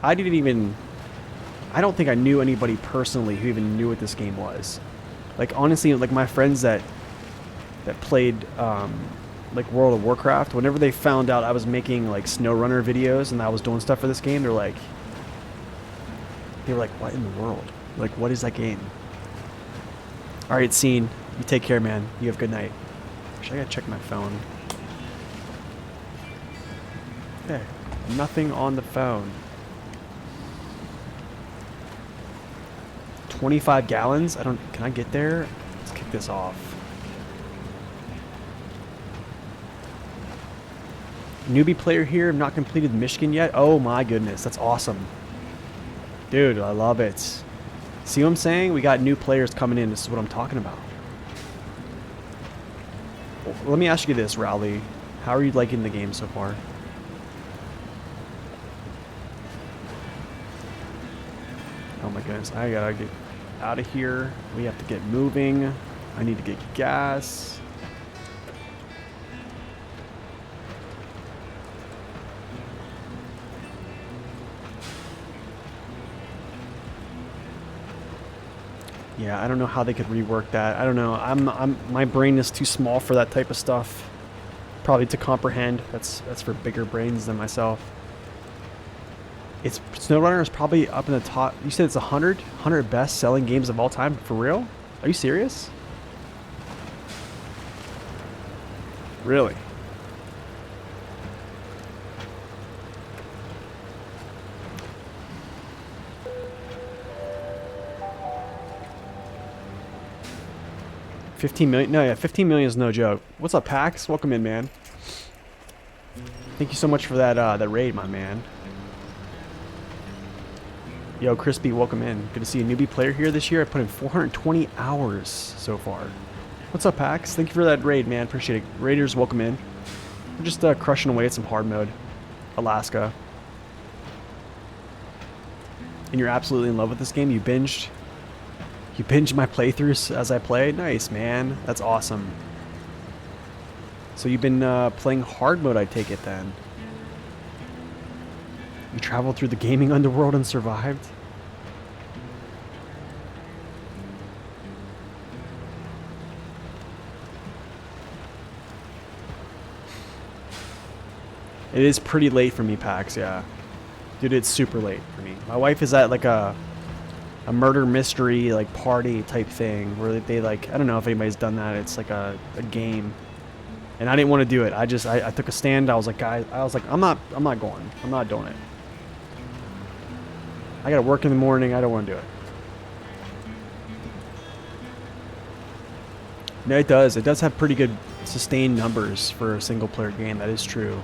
I don't think I knew anybody personally who even knew what this game was. Like honestly, like my friends that played like World of Warcraft, whenever they found out I was making like SnowRunner videos and I was doing stuff for this game, they were like, what in the world? Like, what is that game? All right, Scene. You take care, man. You have a good night. Actually, I gotta check my phone. Okay. Nothing on the phone. 25 gallons? Can I get there? Let's kick this off. Newbie player here. I've not completed Michigan yet. Oh my goodness. That's awesome. Dude, I love it. See what I'm saying? We got new players coming in. This is what I'm talking about. Well, let me ask you this, Rowley. How are you liking the game so far? Oh my goodness. I gotta get out of here. We have to get moving. I need to get gas. Yeah, I don't know how they could rework that. I don't know. My brain is too small for that type of stuff. Probably to comprehend. That's for bigger brains than myself. SnowRunner is probably up in the top. You said it's 100 best selling games of all time. For real? Are you serious? Really? $15 million? No, yeah, 15 million is no joke. What's up, Pax? Welcome in, man. Thank you so much for that raid, my man. Yo, Crispy, welcome in. Good to see a newbie player here this year. I put in 420 hours so far. What's up, Pax? Thank you for that raid, man. Appreciate it. Raiders, welcome in. We're just crushing away at some hard mode. Alaska. And you're absolutely in love with this game? You binged my playthroughs as I play? Nice, man. That's awesome. So you've been playing hard mode, I take it then. You traveled through the gaming underworld and survived? It is pretty late for me, Pax, yeah. Dude, it's super late for me. My wife is at like a murder mystery like party type thing where they like, I don't know if anybody's done that. It's like a game. And I didn't want to do it. I took a stand. I was like, guys, I'm not going. I'm not doing it. I gotta work in the morning. I don't want to do it. No, it does. It does have pretty good sustained numbers for a single player game. That is true.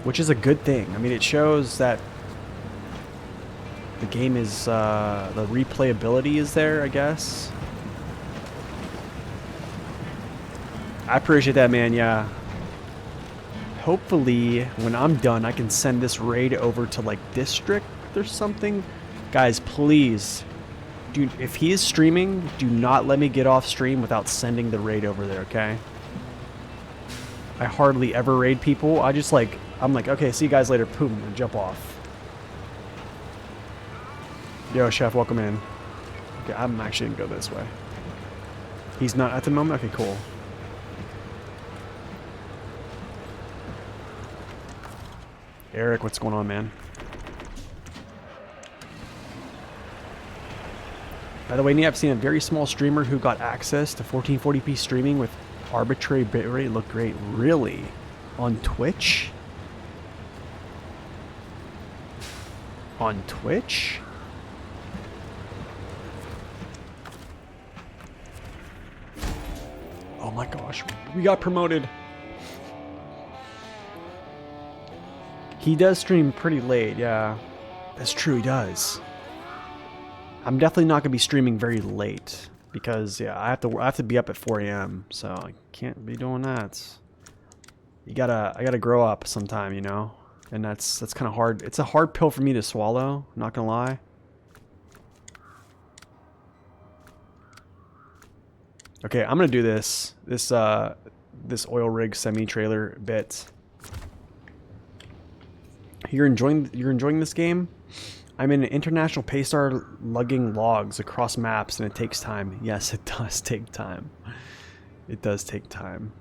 Which is a good thing. I mean, it shows that the game is, the replayability is there, I guess. I appreciate that, man, yeah. Hopefully, when I'm done, I can send this raid over to, like, District or something. Guys, please, dude, if he is streaming, do not let me get off stream without sending the raid over there, okay? I hardly ever raid people. I'm like, okay, see you guys later, boom, and jump off. Yo, Chef, welcome in. Okay, I'm actually gonna go this way. He's not at the moment? Okay, cool. Eric, what's going on, man? By the way, I've seen a very small streamer who got access to 1440p streaming with arbitrary bitrate. Looked great. Really? On Twitch? On Twitch? Oh my gosh, we got promoted. He does stream pretty late, yeah. That's true, he does. I'm definitely not gonna be streaming very late because yeah, I have to be up at 4 a.m. so I can't be doing that. I gotta grow up sometime, you know? And that's kind of hard. It's a hard pill for me to swallow, I'm not gonna lie. Okay, I'm gonna do this oil rig semi-trailer bit. You're enjoying this game? I'm in an international paystar lugging logs across maps and it takes time. Yes, it does take time. It does take time.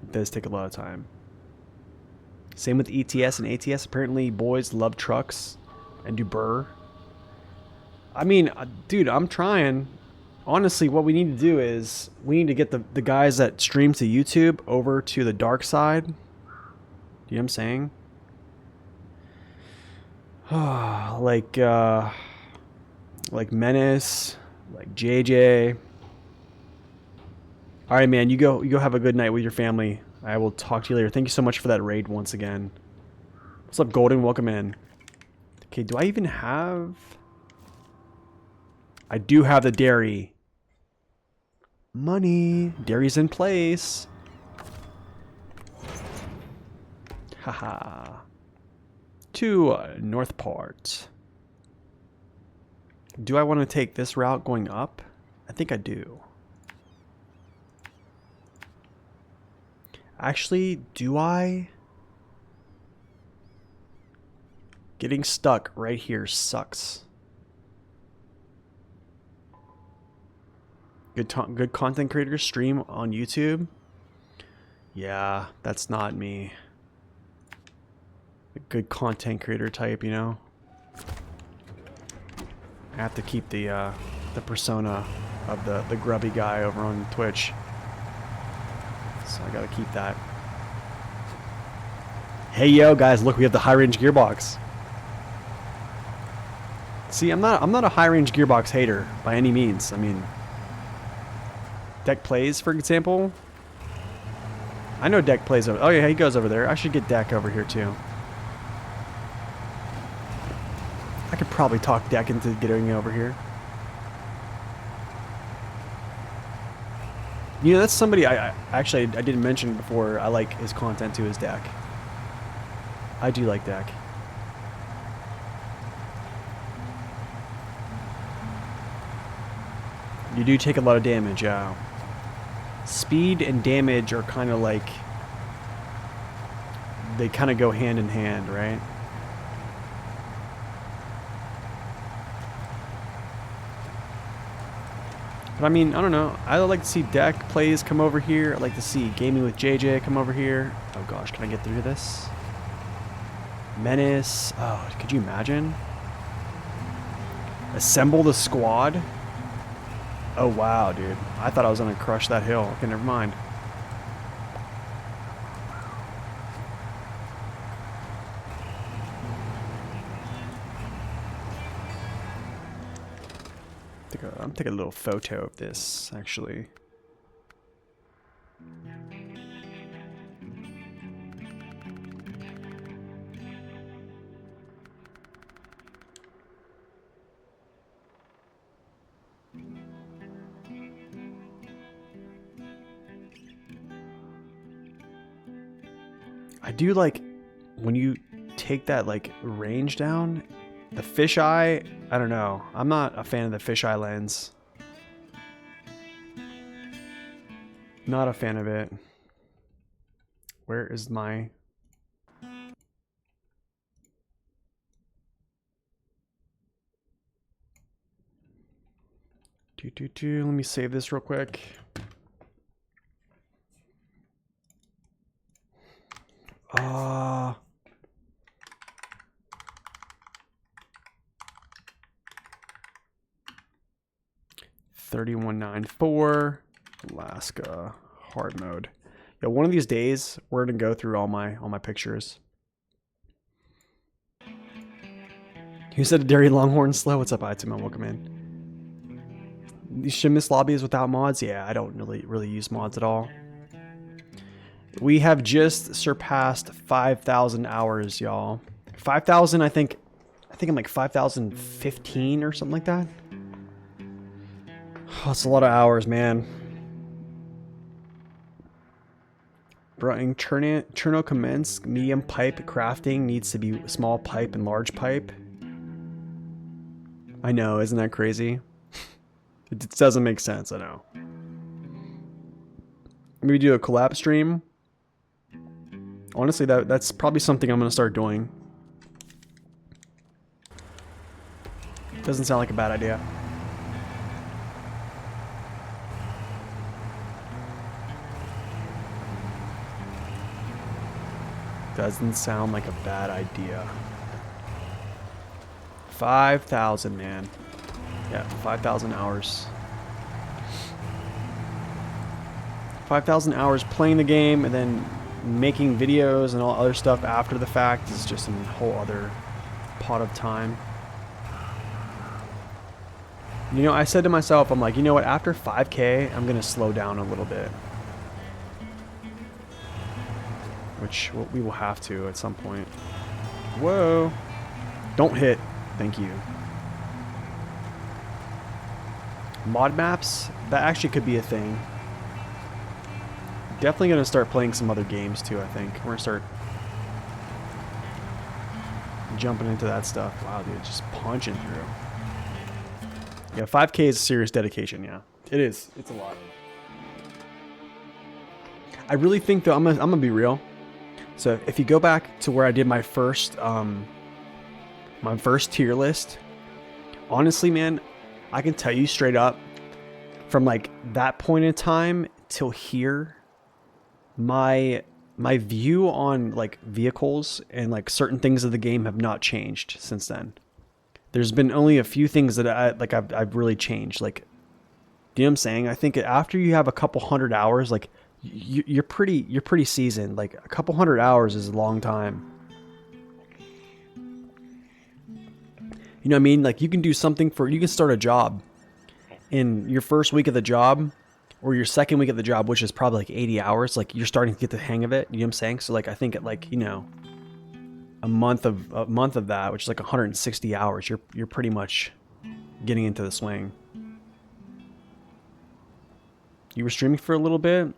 It does take a lot of time. Same with ETS and ATS. Apparently boys love trucks and do burr. I mean, dude, I'm trying. Honestly, what we need to do is we need to get the guys that stream to YouTube over to the dark side. Do you know what I'm saying? Like Menace, like JJ. All right, man. You go have a good night with your family. I will talk to you later. Thank you so much for that raid once again. What's up, Golden? Welcome in. Okay, do I even have... I do have the dairy. Money. Dairy's in place. Haha. To Northport. Do I want to take this route going up? I think I do. Actually, do I? Getting stuck right here sucks. Good content creator stream on YouTube? Yeah, that's not me. A good content creator type, you know? I have to keep the persona of the grubby guy over on Twitch. So I gotta keep that. Hey yo guys, look, we have the high range gearbox. See, I'm not a high range gearbox hater by any means. I mean, Deck plays, for example. I know Deck plays over. Oh yeah, he goes over there. I should get Deck over here too. I could probably talk Deck into getting over here. You know, that's somebody I didn't mention before. I like his content too, is Deck. I do like Deck. You do take a lot of damage, yeah. Speed and damage are kind of like... they kind of go hand in hand, right? But I mean, I don't know. I like to see Deck plays come over here. I like to see Gaming with JJ come over here. Oh gosh, can I get through this? Menace. Oh, could you imagine? Assemble the squad. Oh wow, dude. I thought I was gonna crush that hill. Okay, never mind. I'm taking a little photo of this, actually. I do like when you take that like range down, the fisheye, I don't know. I'm not a fan of the fisheye lens. Not a fan of it. Where is my... Let me save this real quick. Ah. 3194 Alaska hard mode. Yeah, one of these days we're gonna go through all my pictures. You said a dairy longhorn slow. What's up, Item? Welcome in. These Shimus lobbies without mods? Yeah, I don't really use mods at all. We have just surpassed 5,000 hours, y'all. 5,000, I think I'm like 5,015 or something like that. Oh, that's a lot of hours, man. Brewing Cherno commence. Medium pipe crafting needs to be small pipe and large pipe. I know, isn't that crazy? It doesn't make sense, I know. Maybe do a collab stream. Honestly, that's probably something I'm gonna start doing. Doesn't sound like a bad idea. Doesn't sound like a bad idea. 5,000, man. Yeah, 5,000 hours. 5,000 hours playing the game and then making videos and all other stuff after the fact is just a whole other pot of time. You know, I said to myself, I'm like, you know what, after 5K, I'm going to slow down a little bit. Which we will have to at some point. Whoa. Don't hit. Thank you. Mod maps? That actually could be a thing. Definitely going to start playing some other games too, I think. We're going to start jumping into that stuff. Wow, dude, just punching through. Yeah, 5K is a serious dedication, yeah. It is. It's a lot. I really think, though, I'm gonna be real. So if you go back to where I did my first tier list, honestly, man, I can tell you straight up, from like that point in time till here, my view on like vehicles and like certain things of the game have not changed since then. There's been only a few things that I've really changed. Like, you know what I'm saying? I think after you have a couple hundred hours, like you're pretty seasoned. Like a couple hundred hours is a long time. You know what I mean? Like you can do something you can start a job in your first week of the job or your second week of the job, which is probably like 80 hours. Like you're starting to get the hang of it. You know what I'm saying? So like, I think at like, you know, a month of that, which is like 160 hours, you're pretty much getting into the swing. You were streaming for a little bit,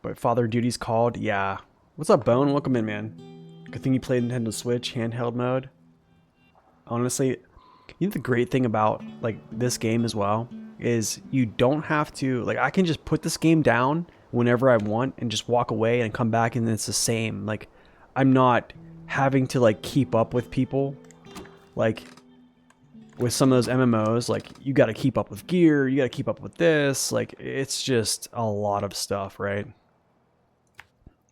but Father Duty's called. Yeah. What's up, Bone? Welcome in, man. Good thing you played Nintendo Switch handheld mode. Honestly, you know the great thing about like this game as well is you don't have to, like, I can just put this game down whenever I want and just walk away and come back and it's the same. Like, I'm not having to like keep up with people. Like with some of those MMOs, like you got to keep up with gear, you got to keep up with this. Like it's just a lot of stuff, right?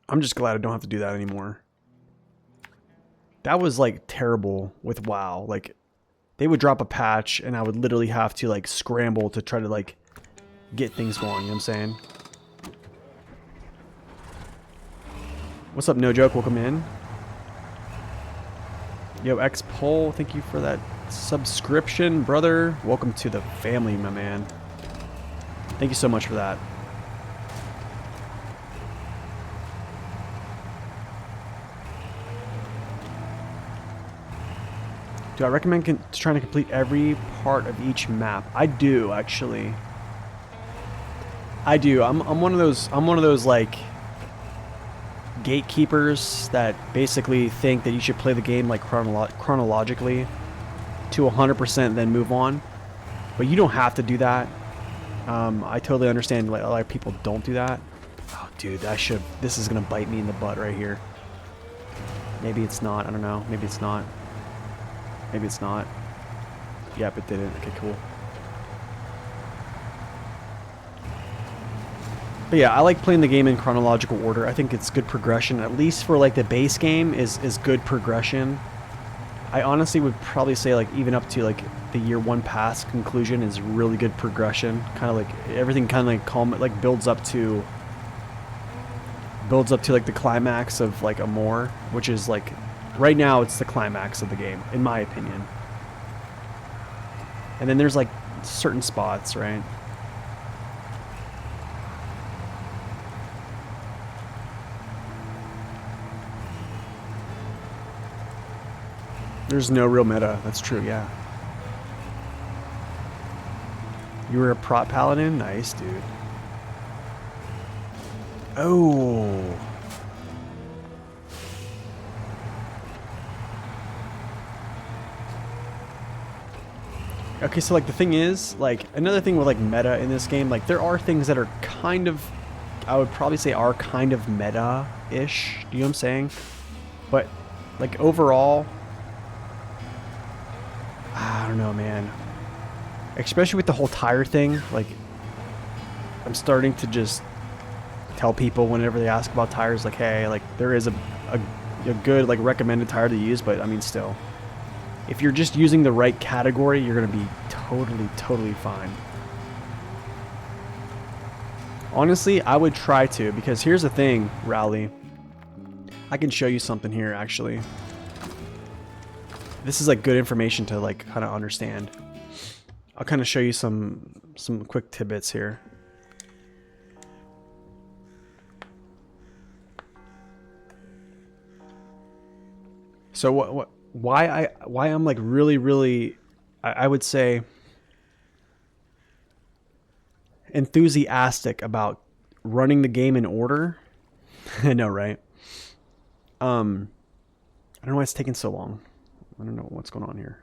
I'm just glad I don't have to do that anymore. That was like terrible with WoW. Like they would drop a patch and I would literally have to like scramble to try to like get things going, you know what I'm saying? What's up, No Joke? Welcome in. Yo, X-Pole, thank you for that subscription, brother. Welcome to the family, my man. Thank you so much for that. Do I recommend trying to complete every part of each map? I do, actually. I do. I'm one of those like gatekeepers that basically think that you should play the game like chronologically to 100% then move on, but you don't have to do that. I totally understand like a lot of people don't do that. Oh dude, this is gonna bite me in the butt right here. Maybe it's not, I don't know, maybe it's not. Maybe it's not. Yep, it didn't. Okay, cool. But yeah, I like playing the game in chronological order. I think it's good progression, at least for like the base game is good progression. I honestly would probably say like even up to like the year one pass conclusion is really good progression. Kind of like everything kind of like builds up to like the climax of like Amor, which is like right now it's the climax of the game in my opinion. And then there's like certain spots, right? There's no real meta. That's true, yeah. You were a prop paladin? Nice, dude. Oh. Okay, so like the thing is, like another thing with like meta in this game, like there are things that are kind of, I would probably say are kind of meta-ish. Do you know what I'm saying? But like overall, I don't know, man. Especially with the whole tire thing, like I'm starting to just tell people whenever they ask about tires, like, hey, like there is a good like recommended tire to use, but I mean still, if you're just using the right category, you're gonna be totally fine. Honestly, I would try to, because here's the thing, Rowley. I can show you something here, actually. This is like good information to like kind of understand. I'll kind of show you some quick tidbits here. So why I'm like really I would say enthusiastic about running the game in order. I know, right? I don't know why it's taking so long. I don't know what's going on here.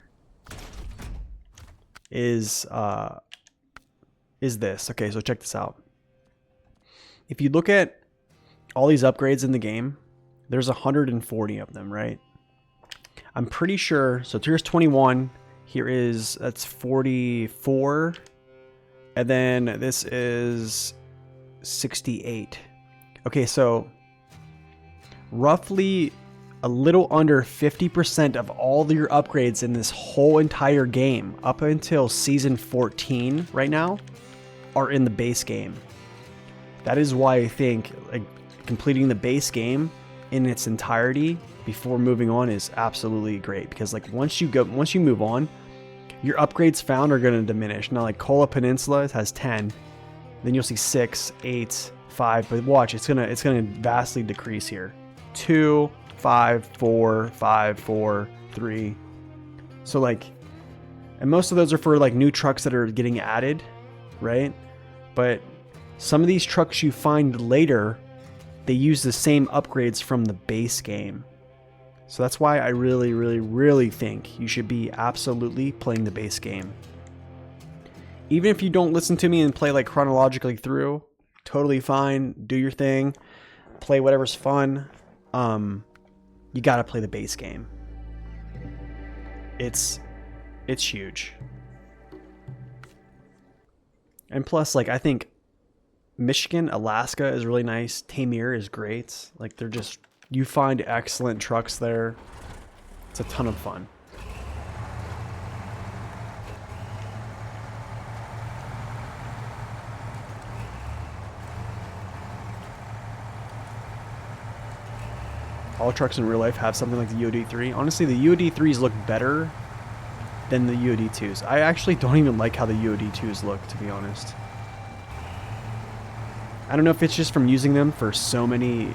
Is this. Okay, so check this out. If you look at all these upgrades in the game, there's 140 of them, right? I'm pretty sure, so here's 21, that's 44, and then this is 68. Okay, so roughly a little under 50% of all your upgrades in this whole entire game, up until season 14 right now, are in the base game. That is why I think like completing the base game in its entirety before moving on is absolutely great, because like once you move on, your upgrades found are going to diminish. Now like Kola Peninsula has 10, then you'll see 6, 8, 5, but watch, it's gonna vastly decrease here. 2, 5, 4, 5, 4, 3. So like, and most of those are for like new trucks that are getting added, right? But some of these trucks you find later, they use the same upgrades from the base game. So that's why I really think you should be absolutely playing the base game. Even if you don't listen to me and play like chronologically through, totally fine. Do your thing. Play whatever's fun. You gotta play the base game. It's huge. And plus, like, I think Michigan, Alaska is really nice. Tamir is great. Like, they're just, you find excellent trucks there. It's a ton of fun. All trucks in real life have something like the UOD3. Honestly, the UOD3s look better than the UOD2s. I actually don't even like how the UOD2s look, to be honest. I don't know if it's just from using them for so many,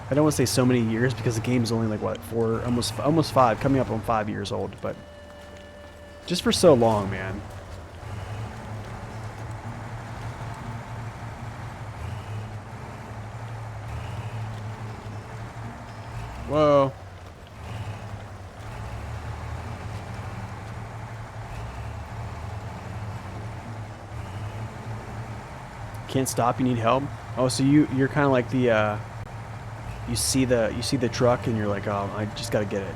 I don't want to say so many years, because the game's only like what, almost 5, coming up on 5 years old, but just for so long, man. Whoa. Can't stop, you need help? Oh, so you're kind of like the you see the truck and you're like, oh, I just got to get it.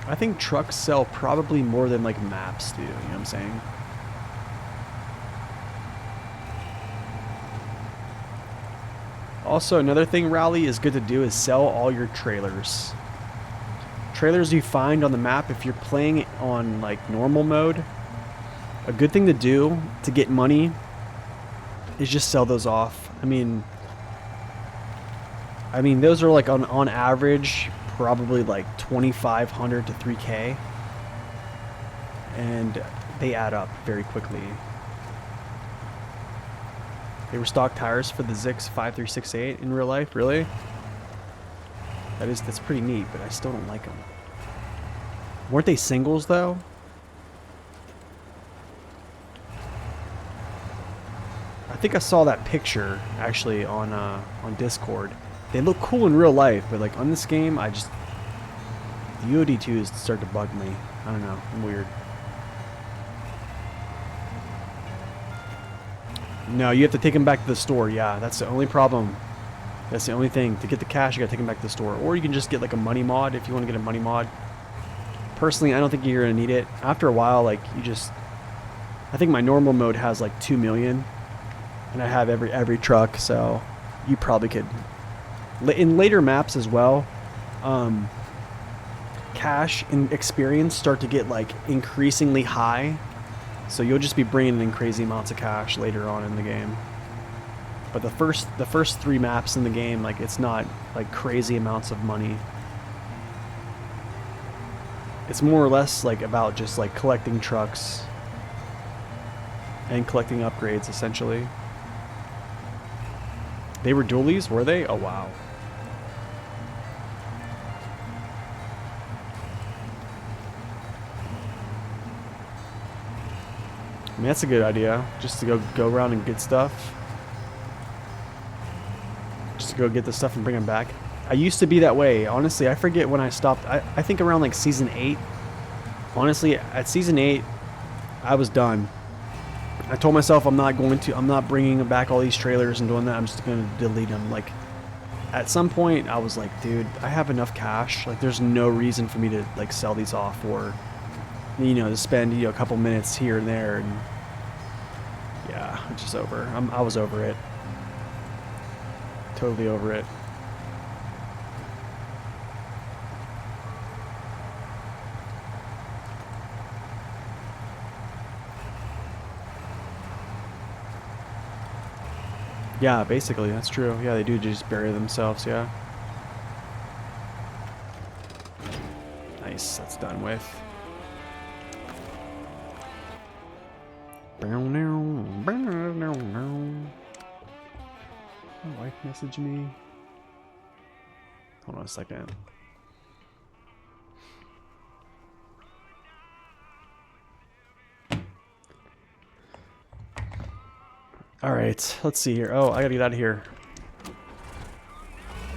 I think trucks sell probably more than like maps do, you know what I'm saying? Also, another thing, Rowley, is good to do is sell all your trailers. Trailers you find on the map, if you're playing on like normal mode, a good thing to do to get money is just sell those off. I mean those are like on average probably like 2,500 to 3K, and they add up very quickly. They were stock tires for the Zix 5368 in real life, really? That's pretty neat, but I still don't like them. Weren't they singles though? I think I saw that picture actually on Discord. They look cool in real life, but like on this game, the UOD2s start to bug me. I don't know, I'm weird. No, you have to take them back to the store. Yeah, that's the only problem. That's the only thing. To get the cash, you gotta take them back to the store. Or you can just get like a money mod if you want to get a money mod. Personally, I don't think you're gonna need it. After a while, like I think my normal mode has like 2 million, and I have every truck, so you probably could. In later maps as well, cash and experience start to get like increasingly high. So you'll just be bringing in crazy amounts of cash later on in the game. But the first 3 maps in the game, like it's not like crazy amounts of money. It's more or less like about just like collecting trucks and collecting upgrades essentially. They were dualies, were they? Oh wow. I mean, that's a good idea, just to go around and get stuff. Just to go get the stuff and bring them back. I used to be that way. Honestly, I forget when I stopped. I think around like season 8. Honestly, at season 8, I was done. I told myself I'm not bringing back all these trailers and doing that. I'm just going to delete them. Like, at some point, I was like, dude, I have enough cash. Like, there's no reason for me to like sell these off or, you know, to spend, you know, a couple minutes here and there. And yeah, it's just over. I was over it. Totally over it. Yeah, basically, that's true. Yeah, they do just bury themselves, yeah. Nice, that's done with. My wife messaged me. Hold on a second. All right, let's see here. Oh, I gotta get out of here.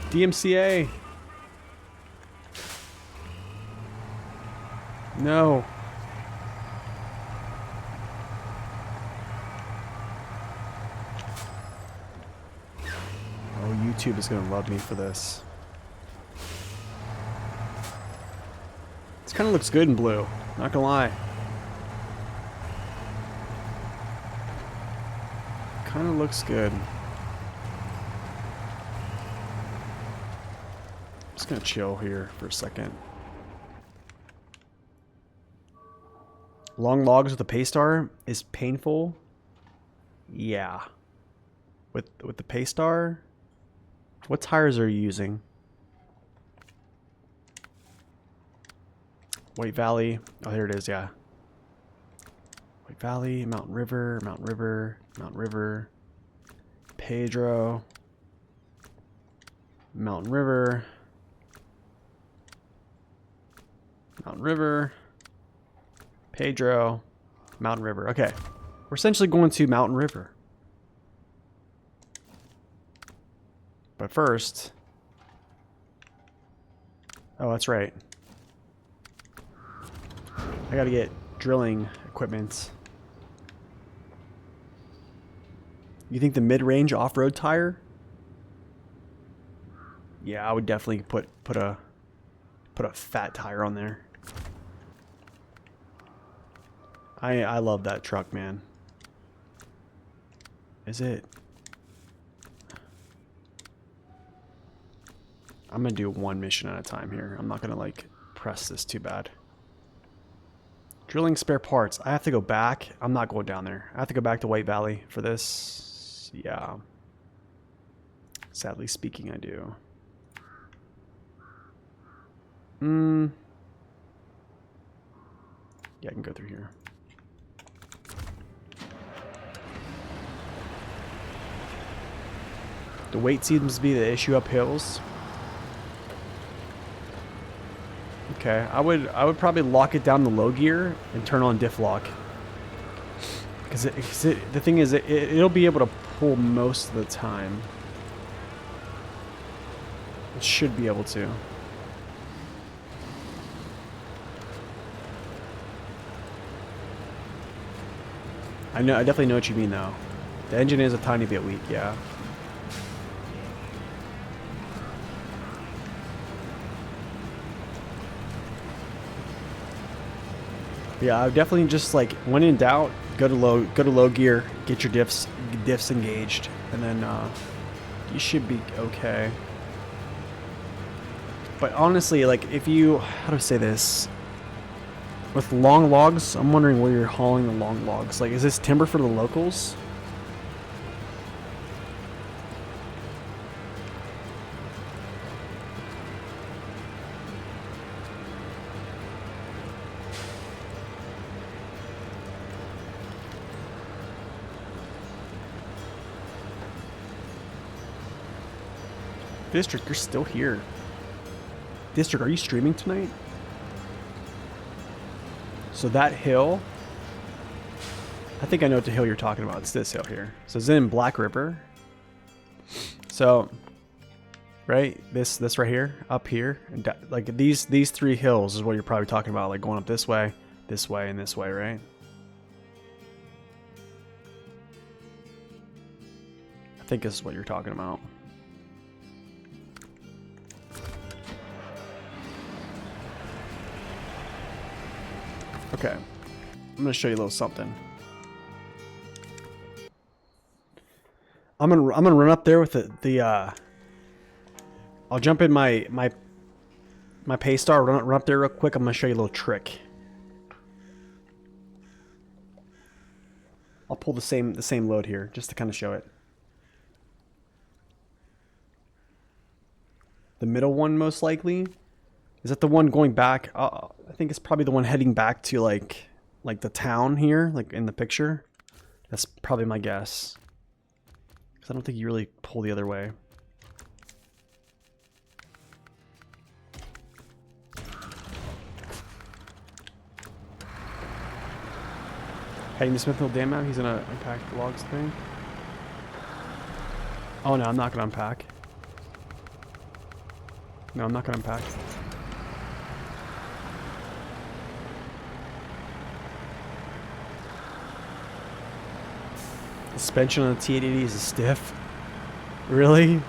DMCA. No. Oh, YouTube is gonna love me for this. This kind of looks good in blue. Not gonna lie. Kind of looks good. I'm just gonna chill here for a second. Long logs with the Paystar is painful. Yeah. With the Paystar, what tires are you using? White Valley. Oh, here it is. Yeah. White Valley, Mountain River, Mountain River, Mountain River, Pedro, Mountain River, Mountain River, Pedro, Mountain River. Okay, we're essentially going to Mountain River. But first, oh, that's right. I gotta get drilling equipment. You think the mid-range off-road tire? Yeah, I would definitely put a fat tire on there. I love that truck, man. Is it? I'm gonna do one mission at a time here. I'm not gonna like press this too bad. Drilling spare parts. I have to go back. I'm not going down there. I have to go back to White Valley for this. Yeah. Sadly speaking, I do. Yeah, I can go through here. The weight seems to be the issue up hills. Okay, I would probably lock it down to low gear and turn on diff lock. Because the thing is, it'll be able to pull most of the time. It should be able to. I definitely know what you mean though. The engine is a tiny bit weak, yeah. Yeah, I would definitely just like when in doubt, go to low gear, get your diffs engaged, and then you should be okay. But honestly, like if you, how do I say this? With long logs, I'm wondering where you're hauling the long logs. Like, is this timber for the locals? District, you're still here. District, are you streaming tonight? So that hill, I think I know what the hill you're talking about. It's this hill here. So it's in Black River. So, right, this right here, up here, and like these 3 hills is what you're probably talking about, like going up this way, and this way, right? I think this is what you're talking about. Okay, I'm gonna show you a little something. I'm gonna run up there with the I'll jump in my Paystar, run up there real quick. I'm gonna show you a little trick. I'll pull the same load here just to kind of show it. The middle one most likely. Is that the one going back? I think it's probably the one heading back to like the town here, like in the picture. That's probably my guess. Because I don't think you really pull the other way. Heading to Smithfield Dam now. He's gonna unpack the logs thing. Oh no, I'm not gonna unpack. No, I'm not gonna unpack. Suspension on the T880 is stiff. Really?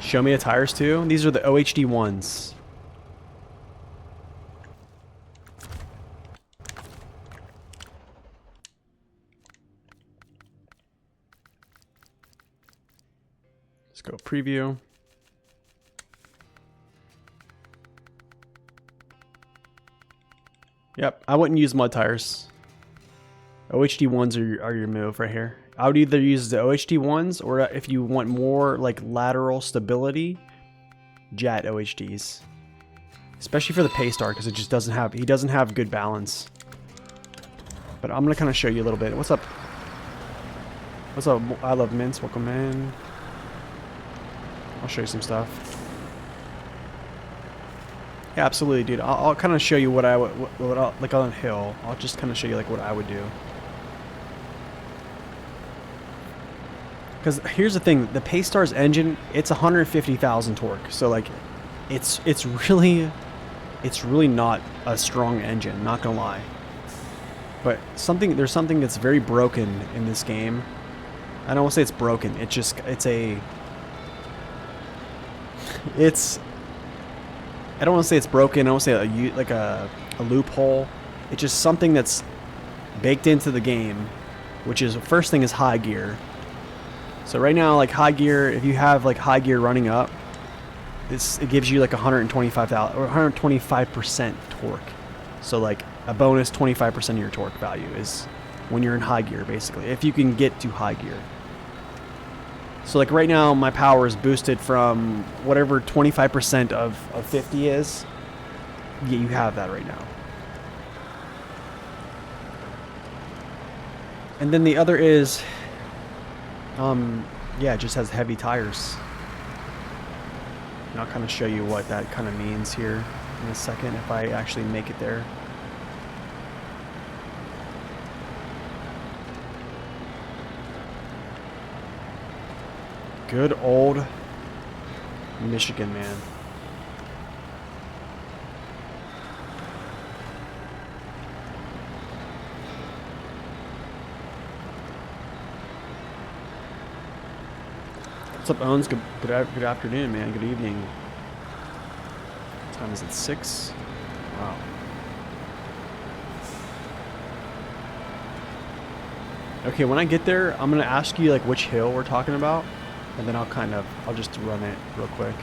Show me the tires too. These are the OHD ones. Let's go preview. Yep, I wouldn't use mud tires. OHD ones are your move right here. I would either use the OHD ones, or if you want more like lateral stability, Jet OHDs. Especially for the Paystar, because it just doesn't have, he doesn't have good balance. But I'm gonna kind of show you a little bit. What's up? What's up? I love Mints. Welcome in. I'll show you some stuff. Yeah, absolutely, dude. I'll kind of show you what I would, like on a hill. I'll just kind of show you like what I would do. Because here's the thing, the Paystar's engine, it's 150,000 torque. So like, it's really not a strong engine. Not gonna lie. But there's something that's very broken in this game. I don't want to say it's broken. I don't want to say it's broken. I don't want to say like a loophole. It's just something that's baked into the game, which is, first thing is high gear. So right now, like high gear, if you have like high gear running up, it gives you like 125,000 or 125% torque. So like a bonus 25% of your torque value is when you're in high gear, basically, if you can get to high gear. So like right now, my power is boosted from whatever 25% of 50 is. Yeah, you have that right now. And then the other is, yeah, it just has heavy tires. And I'll kind of show you what that kind of means here in a second if I actually make it there. Good old Michigan, man. What's up, Owens? Good afternoon, man. Good evening. What time is it? 6? Wow. Okay, when I get there, I'm gonna ask you like which hill we're talking about, and then I'll just run it real quick.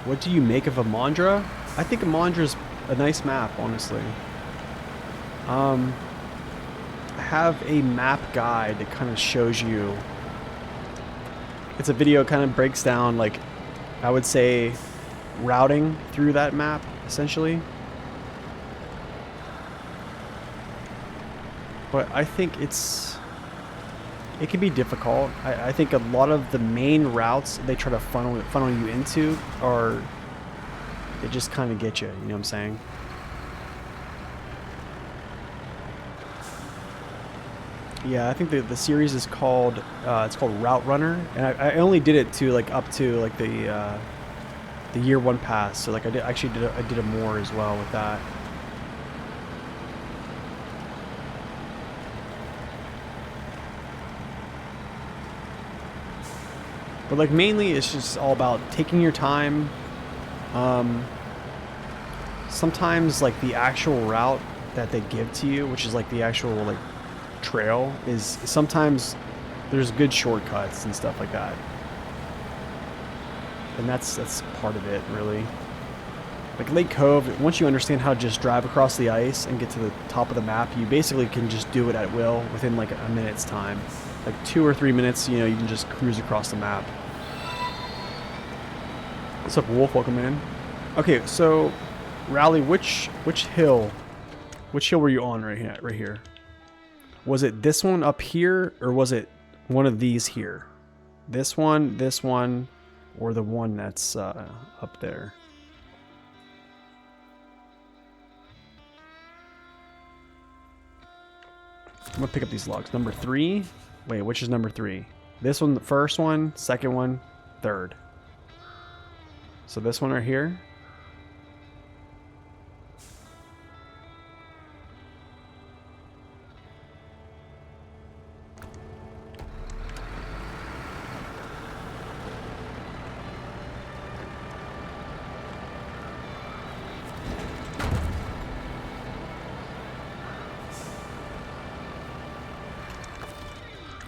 What do you make of Amandra? I think Amandra's a nice map, honestly. I have a map guide that kind of shows you. It's a video, kind of breaks down, like, I would say, routing through that map, essentially. But I think it can be difficult. I think a lot of the main routes they try to funnel you into are, they just kind of get you, you know what I'm saying? Yeah, I think the series is called, it's called Route Runner, and I only did it to like up to like the year 1 pass, so like I did a more as well with that. But like mainly it's just all about taking your time. Sometimes like the actual route that they give to you, which is like the actual like trail, is sometimes there's good shortcuts and stuff like that. And that's part of it, really. Like Lake Cove, once you understand how to just drive across the ice and get to the top of the map, you basically can just do it at will within like a minute's time. Like 2 or 3 minutes, you know, you can just cruise across the map. What's up, Wolf? Welcome in. Okay, so Rally, which hill were you on right here? Was it this one up here, or was it one of these here? This one, or the one that's up there? I'm gonna pick up these logs. Number 3. Wait, which is number 3? This one, the first one, second one, third. So this one right here.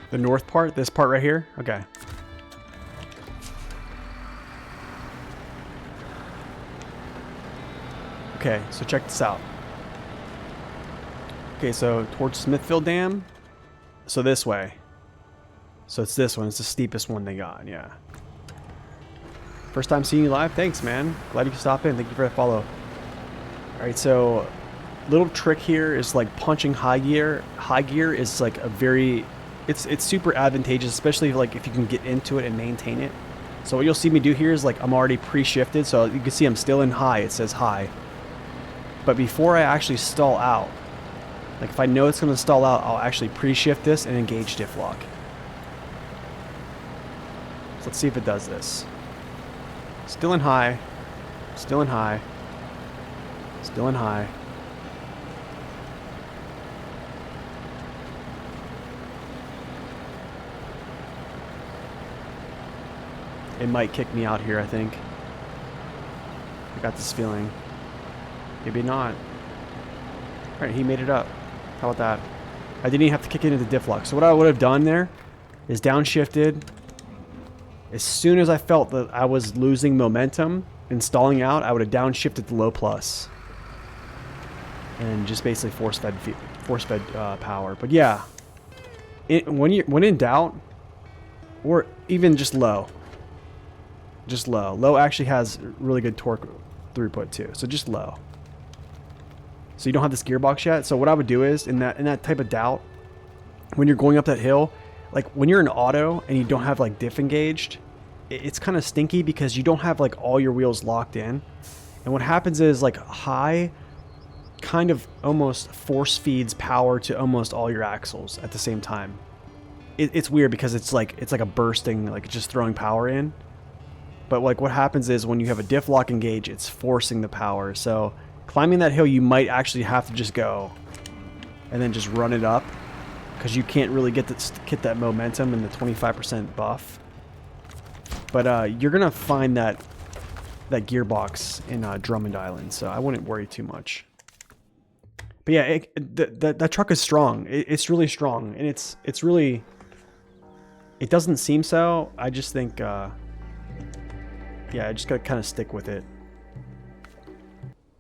The north part, this part right here? Okay. Okay, so check this out. Okay, so towards Smithfield Dam. So this way. So it's this one. It's the steepest one they got, yeah. First time seeing you live? Thanks, man. Glad you could stop in. Thank you for the follow. Alright, so little trick here is like punching high gear. High gear is like a very... It's super advantageous, especially like if you can get into it and maintain it. So what you'll see me do here is like I'm already pre-shifted, so you can see I'm still in high. It says high. But before I actually stall out, like if I know it's going to stall out, I'll actually pre-shift this and engage diff lock. So let's see if it does this. Still in high. Still in high. Still in high. It might kick me out here, I think. I got this feeling. Maybe not. Alright, he made it up. How about that? I didn't even have to kick it into diff lock. So what I would have done there is downshifted. As soon as I felt that I was losing momentum and stalling out, I would have downshifted to low plus. And just basically force fed power. But yeah, when in doubt, or even just low. Just low. Low actually has really good torque throughput too. So just low. So you don't have this gearbox yet. So what I would do is in that type of doubt, when you're going up that hill, like when you're in auto and you don't have like diff engaged, it's kind of stinky because you don't have like all your wheels locked in. And what happens is like high kind of almost force feeds power to almost all your axles at the same time. It's weird because it's like a bursting, like just throwing power in. But like what happens is when you have a diff lock engage, it's forcing the power. So climbing that hill, you might actually have to just go and then just run it up because you can't really get that momentum and the 25% buff. But you're gonna find that gearbox in Drummond Island, so I wouldn't worry too much. But yeah, that truck is strong. It's really strong, and it's really. It doesn't seem so. I just think. yeah, I just gotta kind of stick with it.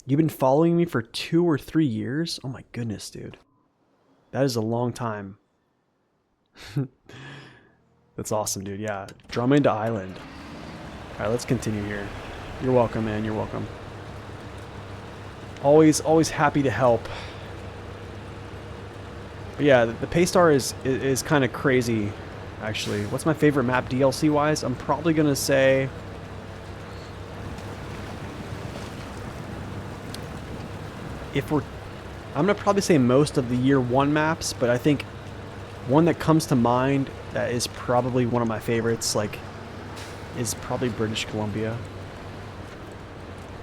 You've been following me for 2 or 3 years? Oh my goodness, dude. That is a long time. That's awesome, dude. Yeah. Drummond Island. All right, let's continue here. You're welcome, man. You're welcome. Always happy to help. But yeah, the Paystar is kind of crazy, actually. What's my favorite map DLC-wise? I'm probably going to say... I'm going to probably say most of the year 1 maps, but I think one that comes to mind that is probably one of my favorites, like, is probably British Columbia.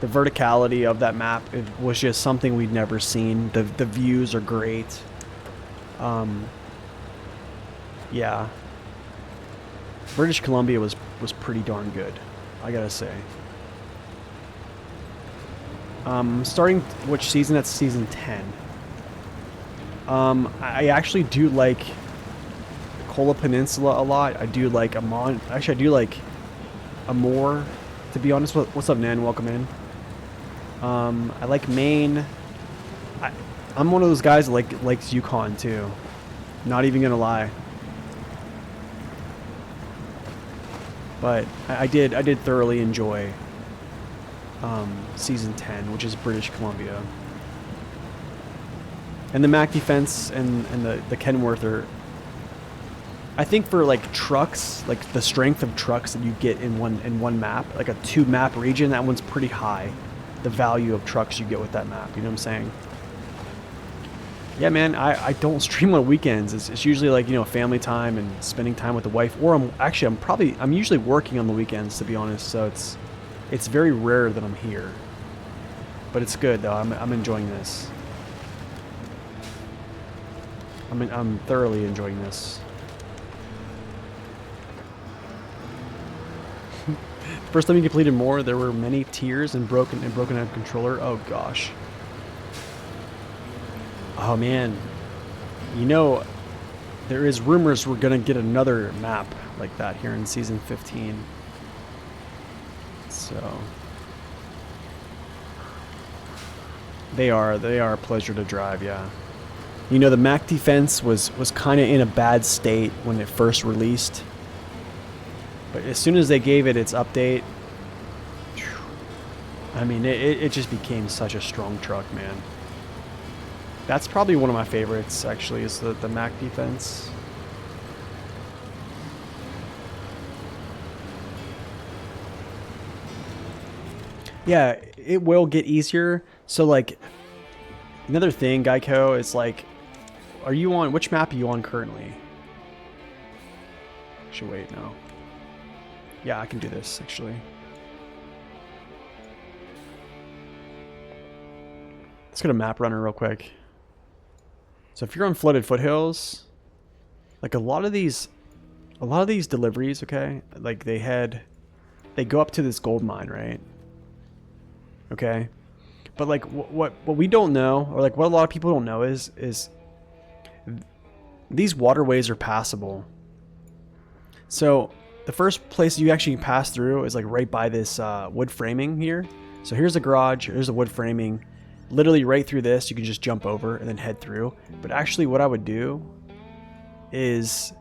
The verticality of that map, it was just something we'd never seen. The views are great. Yeah. British Columbia was pretty darn good, I gotta say. Starting which season? That's season 10. I actually do like the Kola Peninsula a lot. I do like Amon. Actually, I do like Amur, to be honest. What's up, Nan? Welcome in. I like Maine. I'm one of those guys that likes Yukon too. Not even gonna lie. But I did thoroughly enjoy season 10, which is British Columbia. And the Mac Defense and the Kenworth are, I think, for like trucks, like the strength of trucks that you get in one map, like a 2 map region, that one's pretty high. The value of trucks you get with that map, you know what I'm saying? Yeah, man, I don't stream on weekends. It's usually like, you know, family time and spending time with the wife. Or I'm usually working on the weekends, to be honest. So it's very rare that I'm here. But it's good though. I'm enjoying this. I'm thoroughly enjoying this. First time you completed more, there were many tears and broken out controller. Oh gosh. Oh man. You know, there is rumors we're gonna get another map like that here in season 15. So they are a pleasure to drive, yeah. You know, the Mac Defense was kind of in a bad state when it first released. But as soon as they gave it its update, I mean, it just became such a strong truck, man. That's probably one of my favorites, actually, is the Mac Defense. Yeah, it will get easier. So, like, another thing, Geico, is like, which map are you on currently? Actually, wait, no. Yeah, I can do this, actually. Let's go to Map Runner real quick. So if you're on flooded foothills, like a lot of these deliveries, okay, like they go up to this gold mine, right? Okay, but like what we don't know, or like what a lot of people don't know is these waterways are passable. So the first place you actually pass through is like right by this wood framing here. So here's a garage, here's a wood framing. Literally right through this, you can just jump over and then head through. But actually what I would do is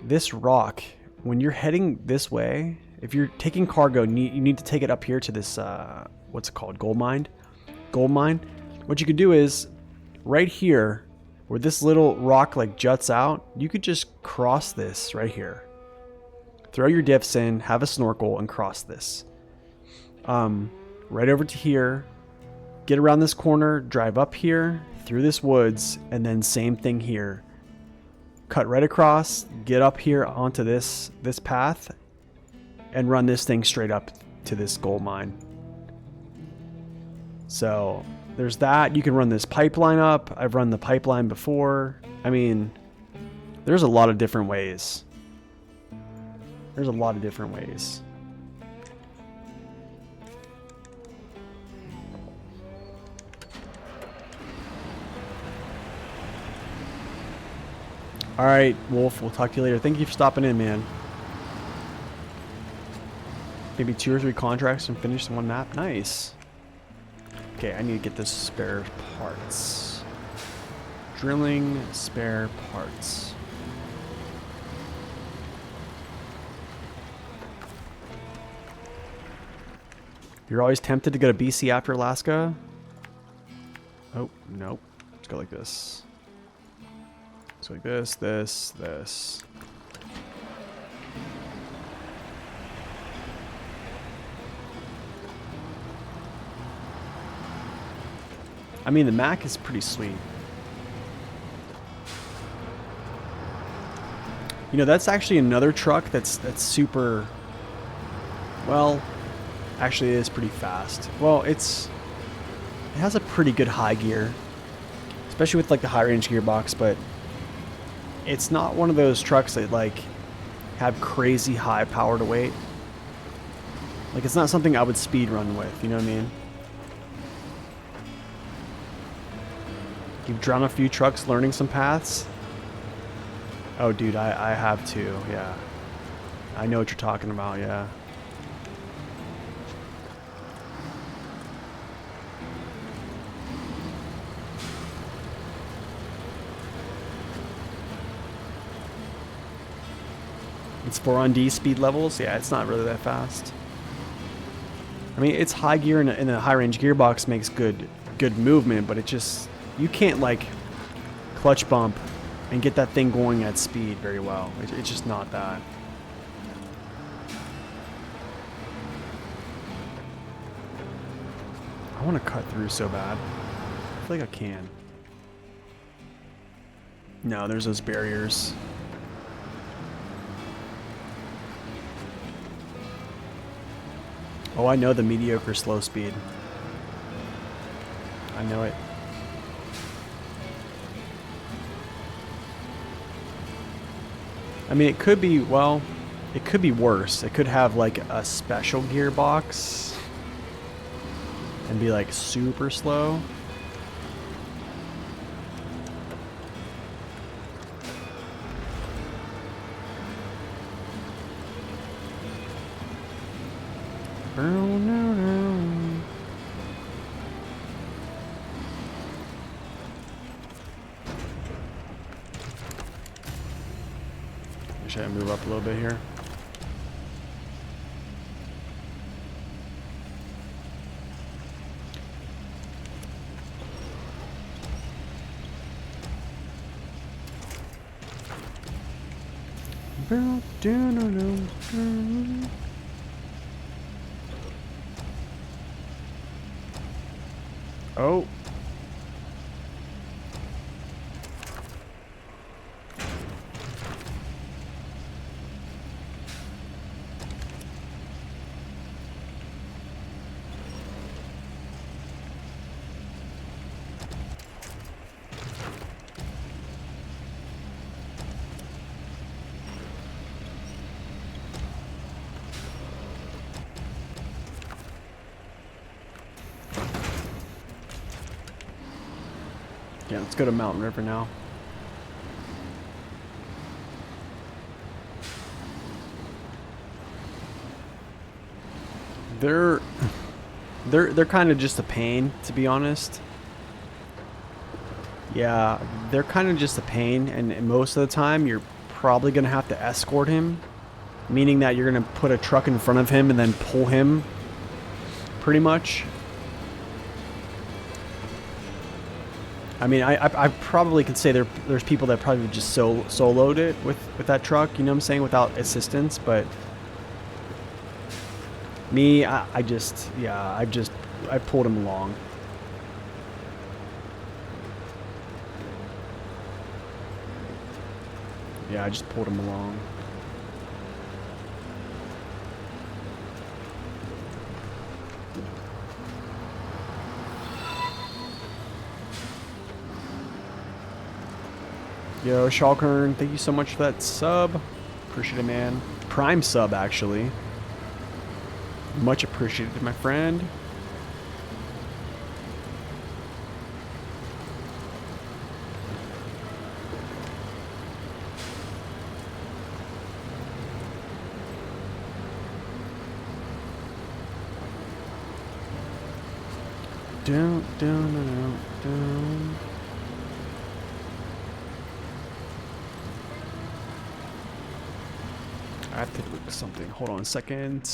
this rock, when you're heading this way, if you're taking cargo, you need to take it up here to this, what's it called? Gold mine. What you could do is right here, where this little rock like juts out, you could just cross this right here. Throw your diffs in, have a snorkel, and cross this. Right over to here. Get around this corner, drive up here, through this woods, and then same thing here. Cut right across, get up here onto this path, and run this thing straight up to this gold mine. So there's that. You can run this pipeline up. I've run the pipeline before. I mean, there's a lot of different ways. All right, Wolf, we'll talk to you later. Thank you for stopping in, man. maybe 2 or 3 contracts and finish one map. Nice. Okay, I need to get the spare parts. Drilling spare parts. You're always tempted to go to BC after Alaska? Oh, nope. Let's go like this. Let's go like this, this. I mean, the Mac is pretty sweet. You know, that's actually another truck that's super... Well, actually it is pretty fast. Well, it has a pretty good high gear. Especially with like the high range gearbox, but it's not one of those trucks that like have crazy high power to weight. Like it's not something I would speed run with, you know what I mean? You've drawn a few trucks learning some paths? Oh, dude, I have too, yeah. I know what you're talking about, yeah. It's 4 on D speed levels? Yeah, it's not really that fast. I mean, it's high gear in a high range gearbox makes good movement, but it just... You can't, like, clutch bump and get that thing going at speed very well. It's just not that. I want to cut through so bad. I feel like I can. No, there's those barriers. Oh, I know the mediocre slow speed. I know it. I mean, it could be, well, it could be worse. It could have like a special gearbox and be like super slow. Should I move up a little bit here? Oh. Yeah, let's go to Mountain River now. They're kind of just a pain, to be honest. Yeah, they're kind of just a pain, and most of the time you're probably gonna have to escort him, meaning that you're gonna put a truck in front of him and then pull him, pretty much. I mean, I probably could say there's people that probably just soloed it with that truck, you know what I'm saying, without assistance, but me, I pulled him along. Yeah, I just pulled him along. Yo, Shulkern, thank you so much for that sub. Appreciate it, man. Prime sub, actually. Much appreciated, my friend. Down, down, down, down. I have to look something. Hold on a second.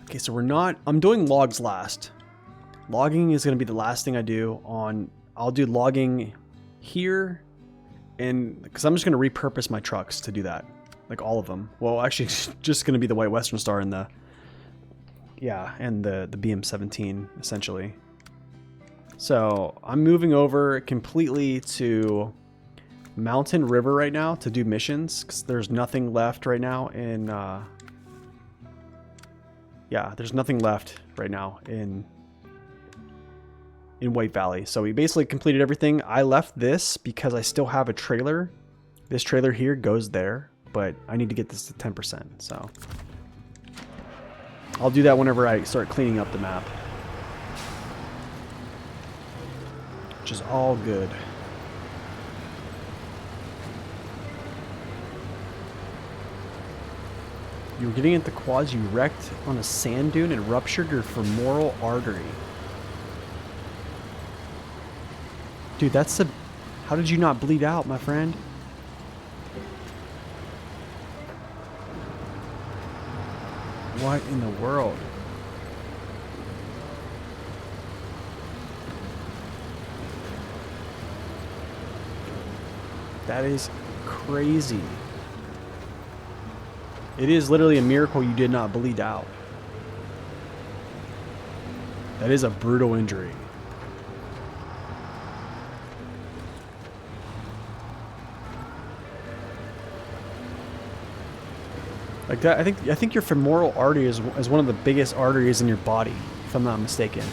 Okay, so we're not... I'm doing logs last. Logging is going to be the last thing I do on... I'll do logging here. And... Because I'm just going to repurpose my trucks to do that. Like all of them. Well, actually, it's just going to be the White Western Star and the... Yeah, and the BM17, essentially. So, I'm moving over completely to Mountain River right now to do missions. Because there's nothing left right now in... Yeah, there's nothing left right now in White Valley. So we basically completed everything. I left this because I still have a trailer. This trailer here goes there, but I need to get this to 10%. So I'll do that whenever I start cleaning up the map. Which is all good. You were getting into quads, you wrecked on a sand dune and ruptured your femoral artery. Dude, that's a... How did you not bleed out, my friend? What in the world? That is crazy. It is literally a miracle you did not bleed out. That is a brutal injury. Like that, I think your femoral artery is one of the biggest arteries in your body, if I'm not mistaken.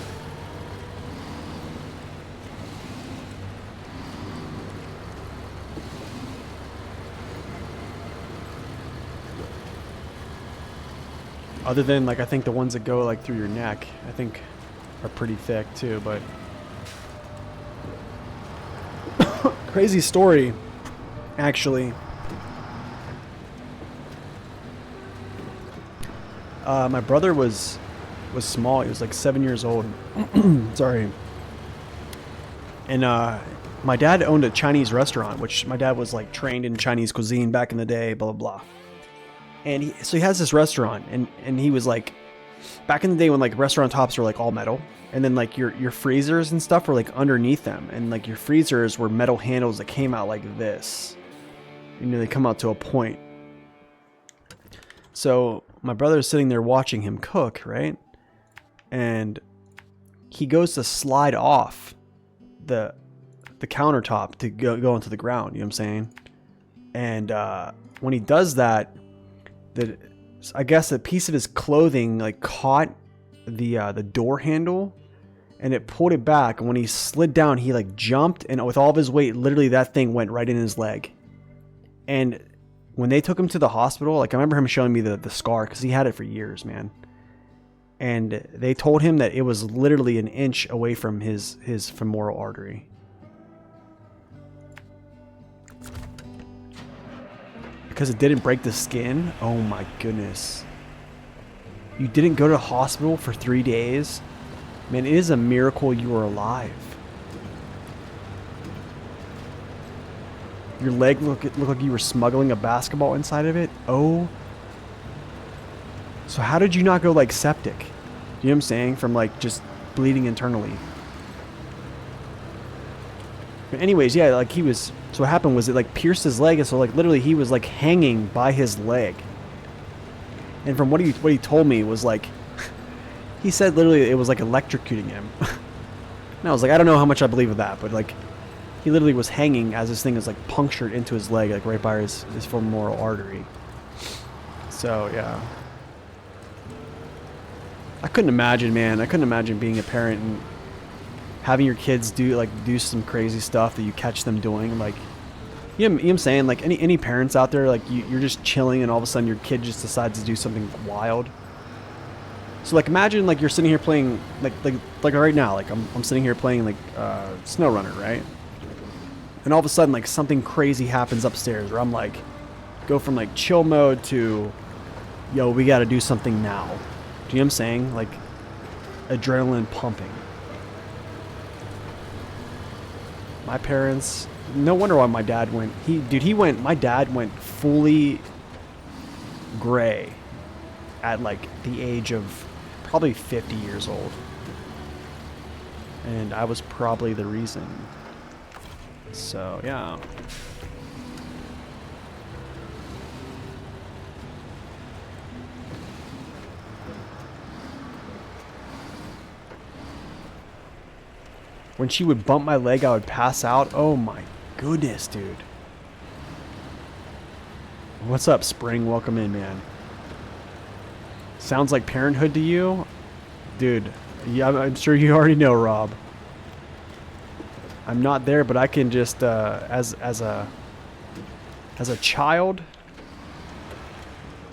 Other than, like, I think the ones that go, like, through your neck, I think are pretty thick, too, but... Crazy story, actually. My brother was small. He was, like, 7 years old. Sorry. And, my dad owned a Chinese restaurant, which my dad was, like, trained in Chinese cuisine back in the day, blah, blah, blah. And so he has this restaurant, and he was like, back in the day when like restaurant tops were like all metal, and then like your freezers and stuff were like underneath them, and like your freezers were metal handles that came out like this. You know, they come out to a point. So my brother's sitting there watching him cook, right? And he goes to slide off the countertop to go into the ground, you know what I'm saying? And when he does that, I guess a piece of his clothing like caught the door handle, and it pulled it back. And when he slid down, he like jumped, and with all of his weight, literally that thing went right in his leg. And when they took him to the hospital, like I remember him showing me the scar because he had it for years, man. And they told him that it was literally an inch away from his femoral artery. Because it didn't break the skin? Oh my goodness. You didn't go to the hospital for 3 days? Man, it is a miracle you were alive. Your leg looked like you were smuggling a basketball inside of it? Oh. So how did you not go like septic? Do you know what I'm saying? From like just bleeding internally. But anyways, yeah, like he was... So what happened was it like pierced his leg, and so like literally he was like hanging by his leg. And from what he told me was like, he said literally it was like electrocuting him. And I was like, I don't know how much I believe of that, but like he literally was hanging as this thing was like punctured into his leg, like right by his femoral artery. So yeah, I couldn't imagine, man. I couldn't imagine being a parent and having your kids do some crazy stuff that you catch them doing. Like, you know what I'm saying? Like any parents out there, like you're just chilling and all of a sudden your kid just decides to do something wild. So like imagine like you're sitting here playing like right now, like I'm sitting here playing like SnowRunner, right? And all of a sudden like something crazy happens upstairs where I'm like go from like chill mode to yo, we got to do something now. Do you know what I'm saying? Like adrenaline pumping. My parents, no wonder why my dad went, my dad went fully gray at like the age of probably 50 years old. And I was probably the reason. So, yeah. When she would bump my leg, I would pass out. Oh my goodness, dude. What's up, Spring? Welcome in, man. Sounds like parenthood to you? Dude, yeah, I'm sure you already know, Rob. I'm not there, but I can just, as a child,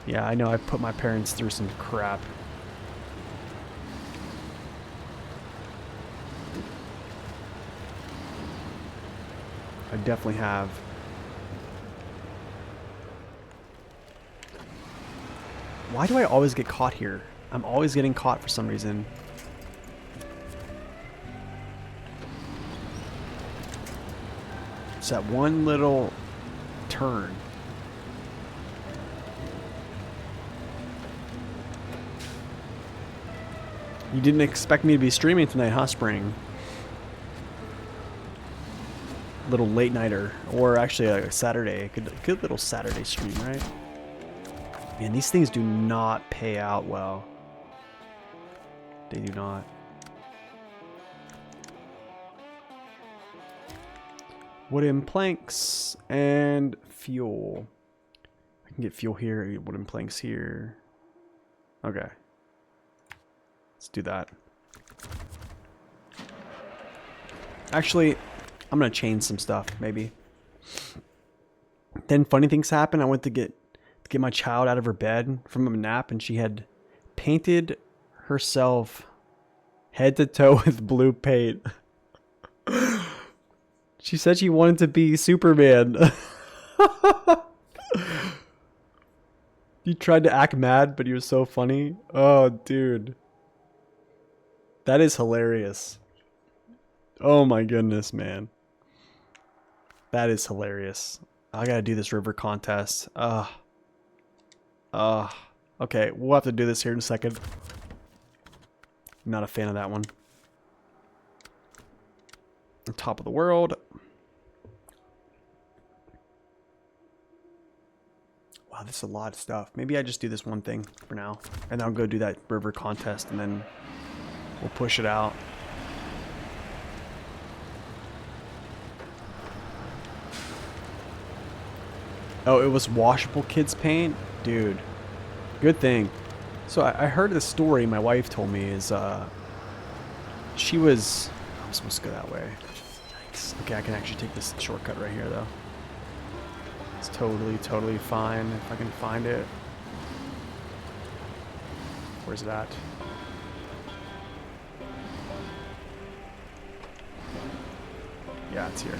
yeah, I know I put my parents through some crap. I definitely have. Why do I always get caught here? I'm always getting caught for some reason. It's that one little turn. You didn't expect me to be streaming tonight, huh, Spring? Little late nighter, or actually a Saturday, good little Saturday stream, right? Man, these things do not pay out well. They do not. Wooden planks and fuel. I can get fuel here, wooden planks here. Okay. Let's do that. Actually, I'm gonna change some stuff, maybe. Then funny things happen. I went to get my child out of her bed from a nap, and she had painted herself head to toe with blue paint. She said she wanted to be Superman. He tried to act mad, but he was so funny. Oh, dude. That is hilarious. Oh my goodness, man. That is hilarious. I gotta do this river contest. Okay, we'll have to do this here in a second. Not a fan of that one. On top of the world. Wow, this is a lot of stuff. Maybe I just do this one thing for now. And then I'll go do that river contest and then we'll push it out. Oh, it was washable kids paint? Dude, good thing. So I heard the story my wife told me is, she was, I'm supposed to go that way. Yikes. Okay, I can actually take this shortcut right here though. It's totally fine if I can find it. Where's it at? Yeah, it's here.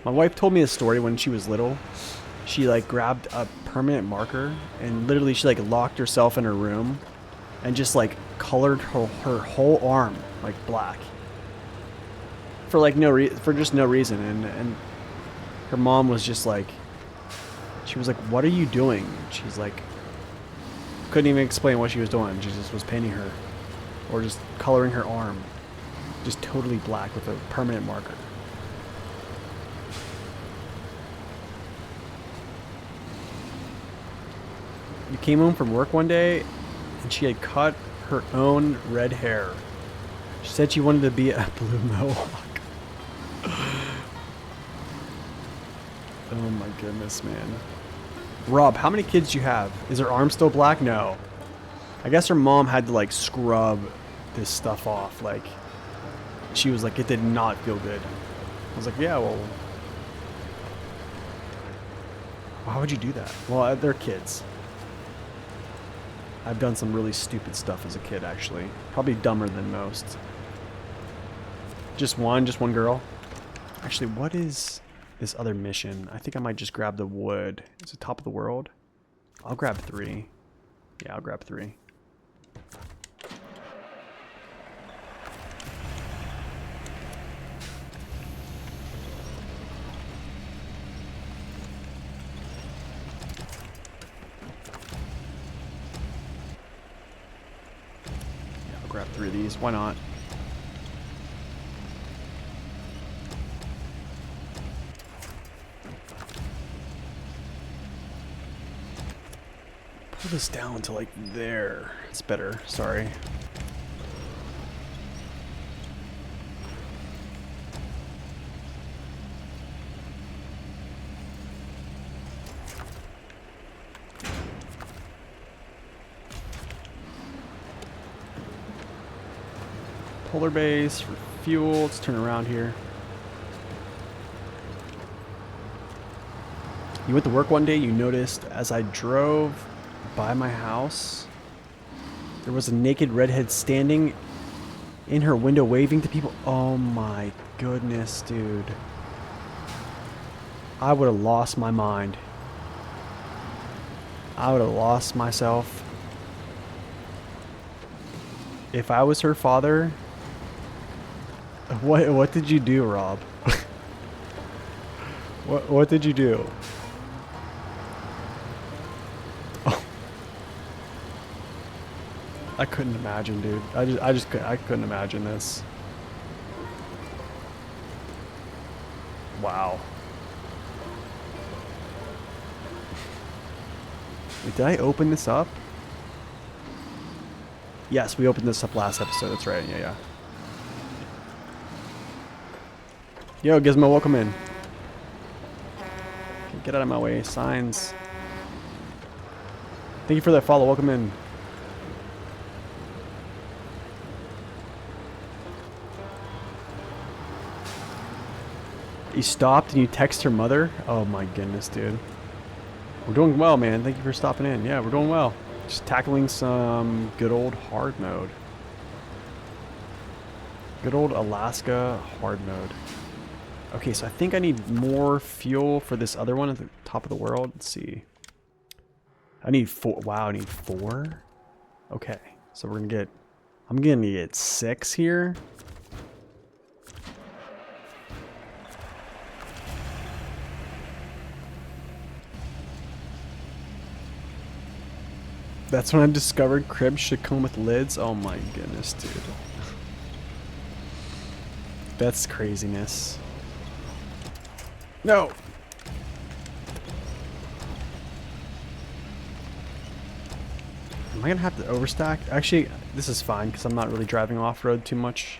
My wife told me a story when she was little. She like grabbed a permanent marker and literally she like locked herself in her room and just like colored her whole arm like black for like for just no reason. And her mom was just like, she was like, "What are you doing?" She's like, couldn't even explain what she was doing. She just was painting her or just coloring her arm just totally black with a permanent marker. You came home from work one day and she had cut her own red hair. She said she wanted to be a blue mohawk. Oh my goodness, man. Rob, how many kids do you have? Is her arm still black? No. I guess her mom had to like scrub this stuff off. Like, she was like, it did not feel good. I was like, yeah, well, why would you do that? Well, they're kids. I've done some really stupid stuff as a kid, actually. Probably dumber than most. Just one girl. Actually, what is this other mission? I think I might just grab the wood. Is it top of the world? I'll grab 3. Yeah, I'll grab 3. grab 3 of these. Why not? Pull this down to like there. It's better. Sorry. Polar base for fuel. Let's turn around here. You went to work one day, you noticed as I drove by my house, there was a naked redhead standing in her window waving to people. Oh my goodness, dude. I would have lost my mind. I would have lost myself. If I was her father... What did you do, Rob? What did you do? Oh. I couldn't imagine, dude. I couldn't imagine this. Wow. Wait, did I open this up? Yes, we opened this up last episode. That's right. Yeah. Yo, Gizmo, welcome in. Okay, get out of my way. Signs. Thank you for that follow. Welcome in. You stopped and you text her mother? Oh my goodness, dude. We're doing well, man. Thank you for stopping in. Yeah, we're doing well. Just tackling some good old hard mode. Good old Alaska hard mode. Okay, so I think I need more fuel for this other one at the top of the world. Let's see. I need 4. Wow, I need 4? Okay, so we're gonna get... I'm gonna get 6 here. That's when I discovered cribs should come with lids. Oh my goodness, dude. That's craziness. No! Am I gonna have to overstack? Actually, this is fine because I'm not really driving off-road too much.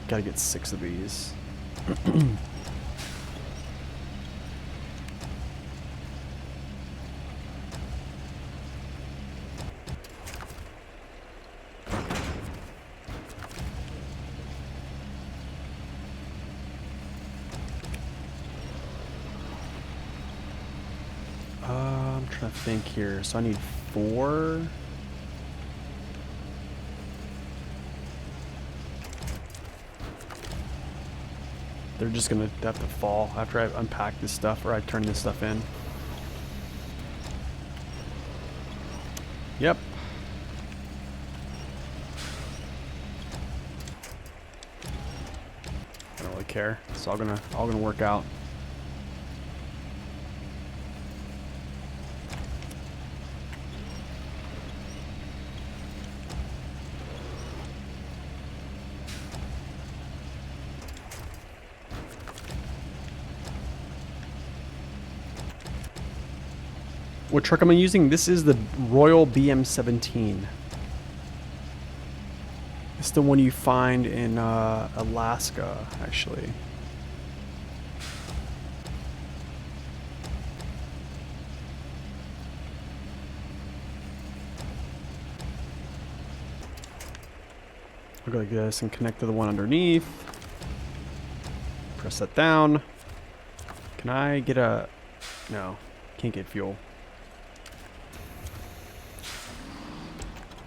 Gotta get 6 of these. I'm trying to think here. So I need 4. They're just gonna have to fall after I unpack this stuff or I turn this stuff in. Yep. I don't really care. It's all gonna work out. What truck am I using? This is the Royal BM17. It's the one you find in Alaska, actually. I'll go like this and connect to the one underneath. Press that down. Can I get a... No, can't get fuel.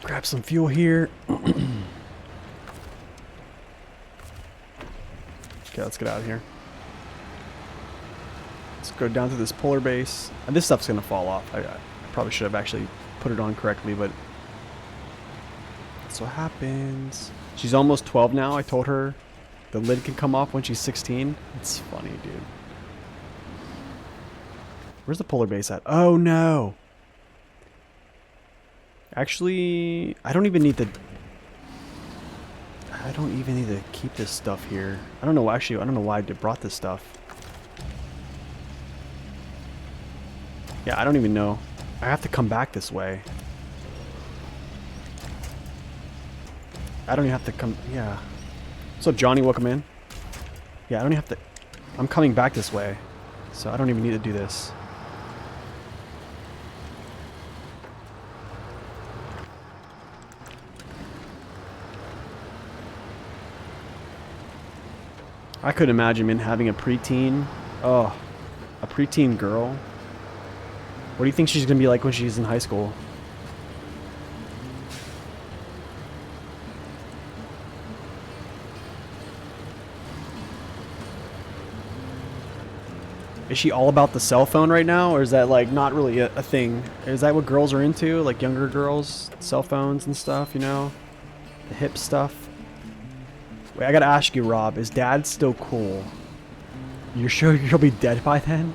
Grab some fuel here. Okay, let's get out of here. Let's go down to this polar base. And this stuff's gonna fall off. I probably should have actually put it on correctly, but that's what happens. She's almost 12 now. I told her the lid can come off when she's 16. It's funny, dude. Where's the polar base at? Oh no! Actually, I don't even need to keep this stuff here. I don't know, actually, I don't know why I brought this stuff. Yeah, I don't even know. I have to come back this way. I don't even have to come, yeah. What's up, Johnny? Welcome in. Yeah, I don't even have to, I'm coming back this way. So I don't even need to do this. I could imagine, man, having a preteen. Oh, a preteen girl. What do you think she's going to be like when she's in high school? Is she all about the cell phone right now? Or is that, like, not really a thing? Is that what girls are into? Like, younger girls? Cell phones and stuff, you know? The hip stuff? Wait, I gotta ask you, Rob. Is Dad still cool? You're sure you'll be dead by then?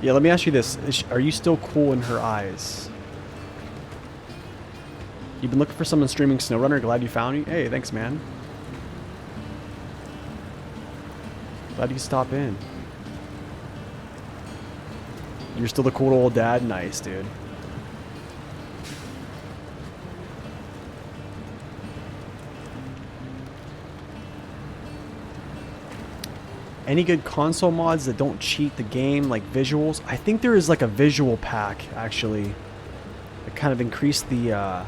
Yeah, let me ask you this. Are you still cool in her eyes? You've been looking for someone streaming SnowRunner. Glad you found me. Hey, thanks, man. Glad you stopped in. You're still the cool old dad? Nice, dude. Any good console mods that don't cheat the game, like visuals? I think there is like a visual pack, actually, that kind of increased the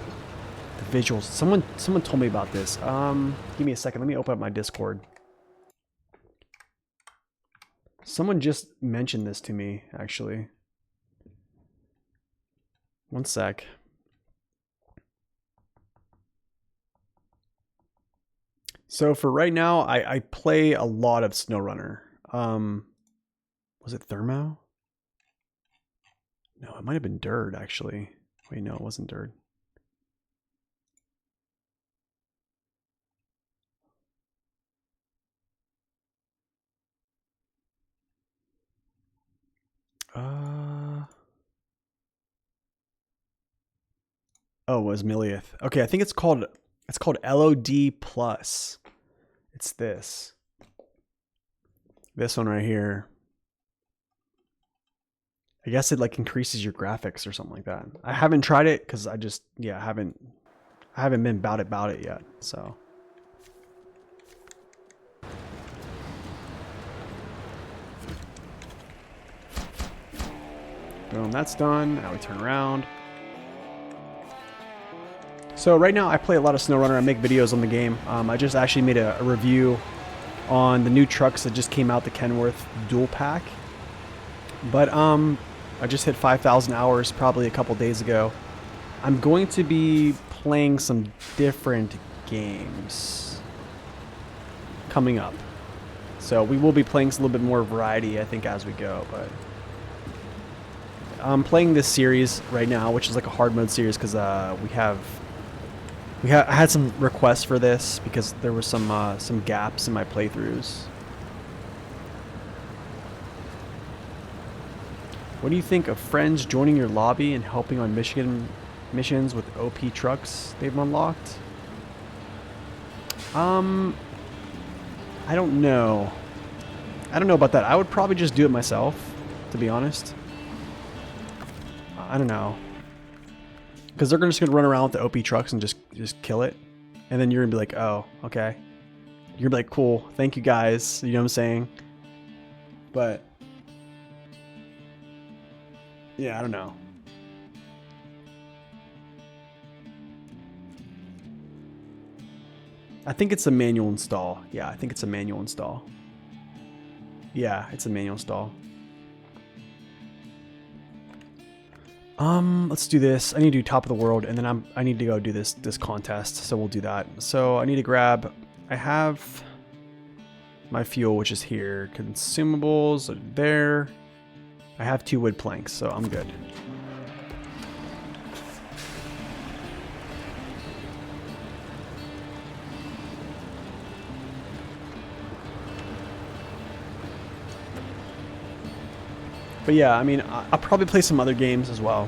visuals. Someone told me about this. Give me a second. Let me open up my Discord. Someone just mentioned this to me, actually. One sec. So for right now, I play a lot of SnowRunner. Was it Thermo? No, it might have been Dirt, actually. Wait, no, it wasn't Dirt. Oh, it was Millionth. Okay, I think it's called LOD Plus. It's this. This one right here. I guess it like increases your graphics or something like that. I haven't tried it because I just I haven't been about it yet. So boom, that's done. Now we turn around. So right now I play a lot of SnowRunner. I make videos on the game. I just actually made a review on the new trucks that just came out, the Kenworth Dual Pack. But I just hit 5,000 hours probably a couple days ago. I'm going to be playing some different games coming up. So we will be playing a little bit more variety, I think, as we go. But I'm playing this series right now, which is like a hard mode series, because I had some requests for this because there were some gaps in my playthroughs. What do you think of friends joining your lobby and helping on Michigan missions with OP trucks they've unlocked? I don't know. I don't know about that. I would probably just do it myself, to be honest. I don't know. Because they're just going to run around with the OP trucks and just kill it. And then you're going to be like, oh, okay. You're going to be like, cool. Thank you, guys. You know what I'm saying? But yeah, I don't know. I think it's a manual install. Yeah, I think it's a manual install. Yeah, it's a manual install. Let's do this. I need to do top of the world, and then I need to go do this contest. So we'll do that. So I need to grab. I have my fuel, which is here. Consumables are there. I have 2 wood planks, so I'm good. But yeah, I mean, I'll probably play some other games as well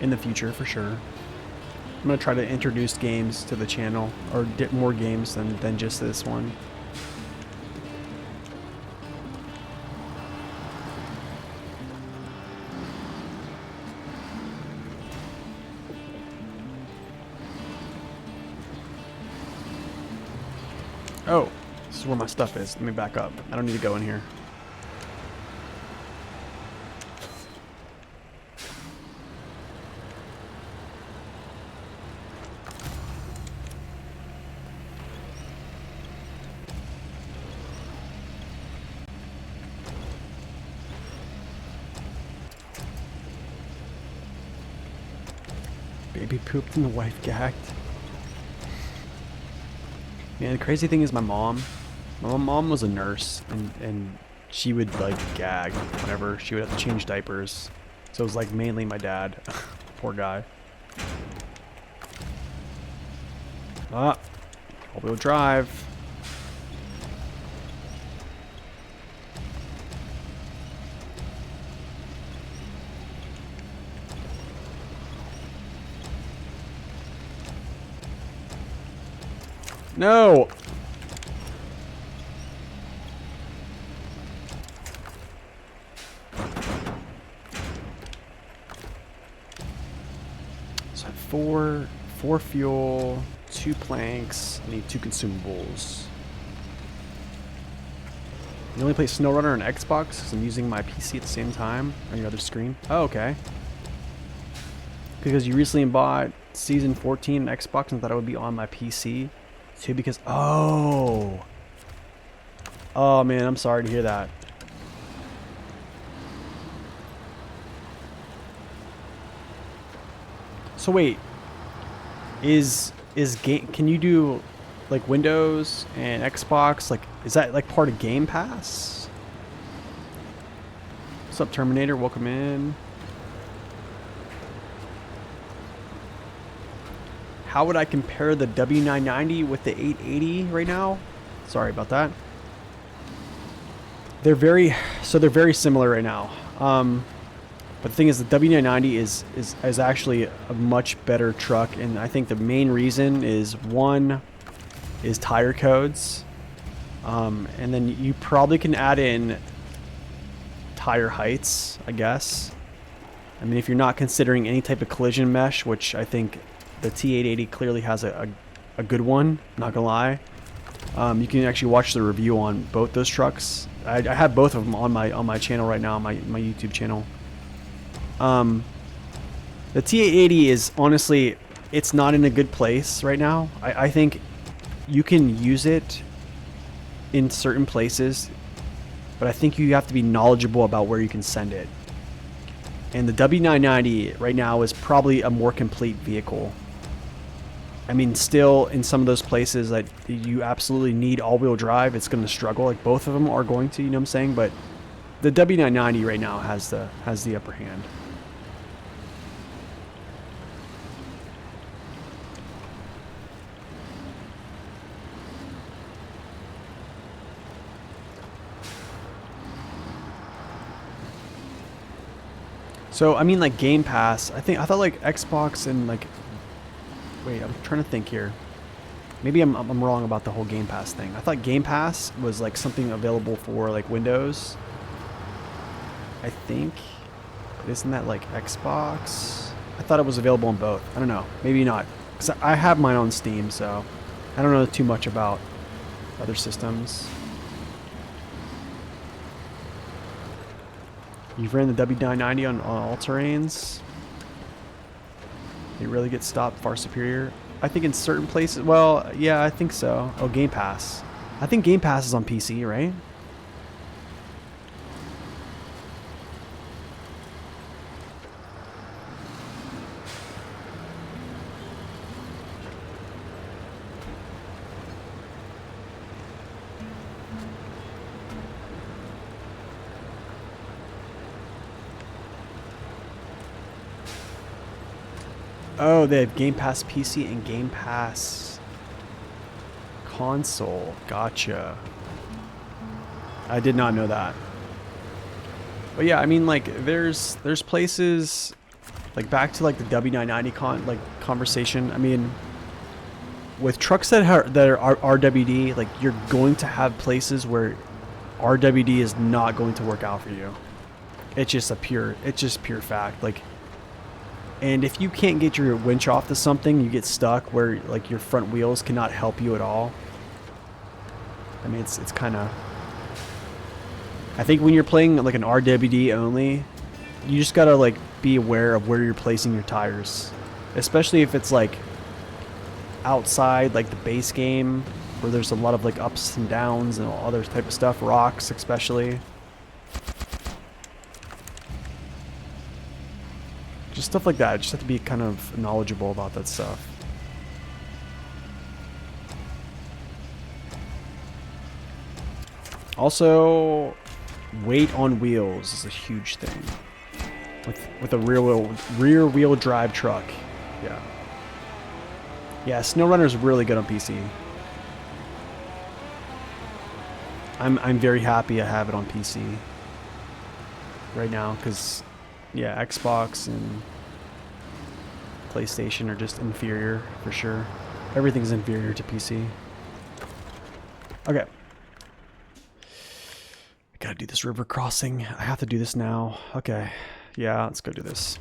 in the future for sure. I'm gonna try to introduce games to the channel, or get more games than just this one. Oh, this is where my stuff is. Let me back up. I don't need to go in here. Baby pooped and the wife gagged. Man, the crazy thing is my mom was a nurse, and she would like gag whenever she would have to change diapers. So it was like mainly my dad. Poor guy. Ah, all-wheel drive. No! So I have four fuel, 2 planks, I need 2 consumables. You only play SnowRunner on Xbox because I'm using my PC at the same time on your other screen. Oh, okay. Because you recently bought Season 14 on Xbox and thought it would be on my PC. Too, because oh man, I'm sorry to hear that. So wait, is game? Can you do like Windows and Xbox? Like, is that like part of Game Pass? What's up, Terminator? Welcome in. How would I compare the W990 with the 880 right now? Sorry about that. They're very similar right now. But the thing is, the W990 is actually a much better truck, and I think the main reason is one is tire codes, and then you probably can add in tire heights, I guess. I mean, if you're not considering any type of collision mesh, which I think the T880 clearly has a good one, not gonna lie. You can actually watch the review on both those trucks. I have both of them on my channel right now, on my YouTube channel. The T880 is honestly, it's not in a good place right now. I think you can use it in certain places, but I think you have to be knowledgeable about where you can send it. And the W990 right now is probably a more complete vehicle. I mean, still in some of those places that you absolutely need all-wheel drive, it's going to struggle. Like both of them are going to, you know what I'm saying? But the W990 right now has the upper hand. So I mean, like Game Pass. I thought like Xbox and like. Wait, I'm trying to think here. Maybe I'm wrong about the whole Game Pass thing. I thought Game Pass was like something available for like Windows. I think. But isn't that like Xbox? I thought it was available on both. I don't know. Maybe not. Because I have mine on Steam, so I don't know too much about other systems. You've ran the W990 on all terrains. They really get stopped far superior. I think in certain places, well, yeah, I think so. Oh, Game Pass. I think Game Pass is on PC, right? Oh, they have Game Pass PC and Game Pass console. Gotcha. I did not know that. But yeah, I mean, like, there's places, like, back to, like, the W990 conversation. I mean, with trucks that are RWD, like, you're going to have places where RWD is not going to work out for you. It's just pure fact. Like, and if you can't get your winch off to something, you get stuck where, like, your front wheels cannot help you at all. I mean, it's kind of... I think when you're playing, like, an RWD only, you just gotta, like, be aware of where you're placing your tires. Especially if it's, like, outside, like, the base game, where there's a lot of, like, ups and downs and all other type of stuff. Rocks, especially. Just stuff like that. Just have to be kind of knowledgeable about that stuff. Also, weight on wheels is a huge thing. With a rear wheel drive truck. Yeah. Yeah, SnowRunner is really good on PC. I'm very happy I have it on PC right now, because yeah, Xbox and PlayStation are just inferior for sure. Everything's inferior to PC. Okay. I gotta do this river crossing. I have to do this now. Okay. Yeah, let's go do this.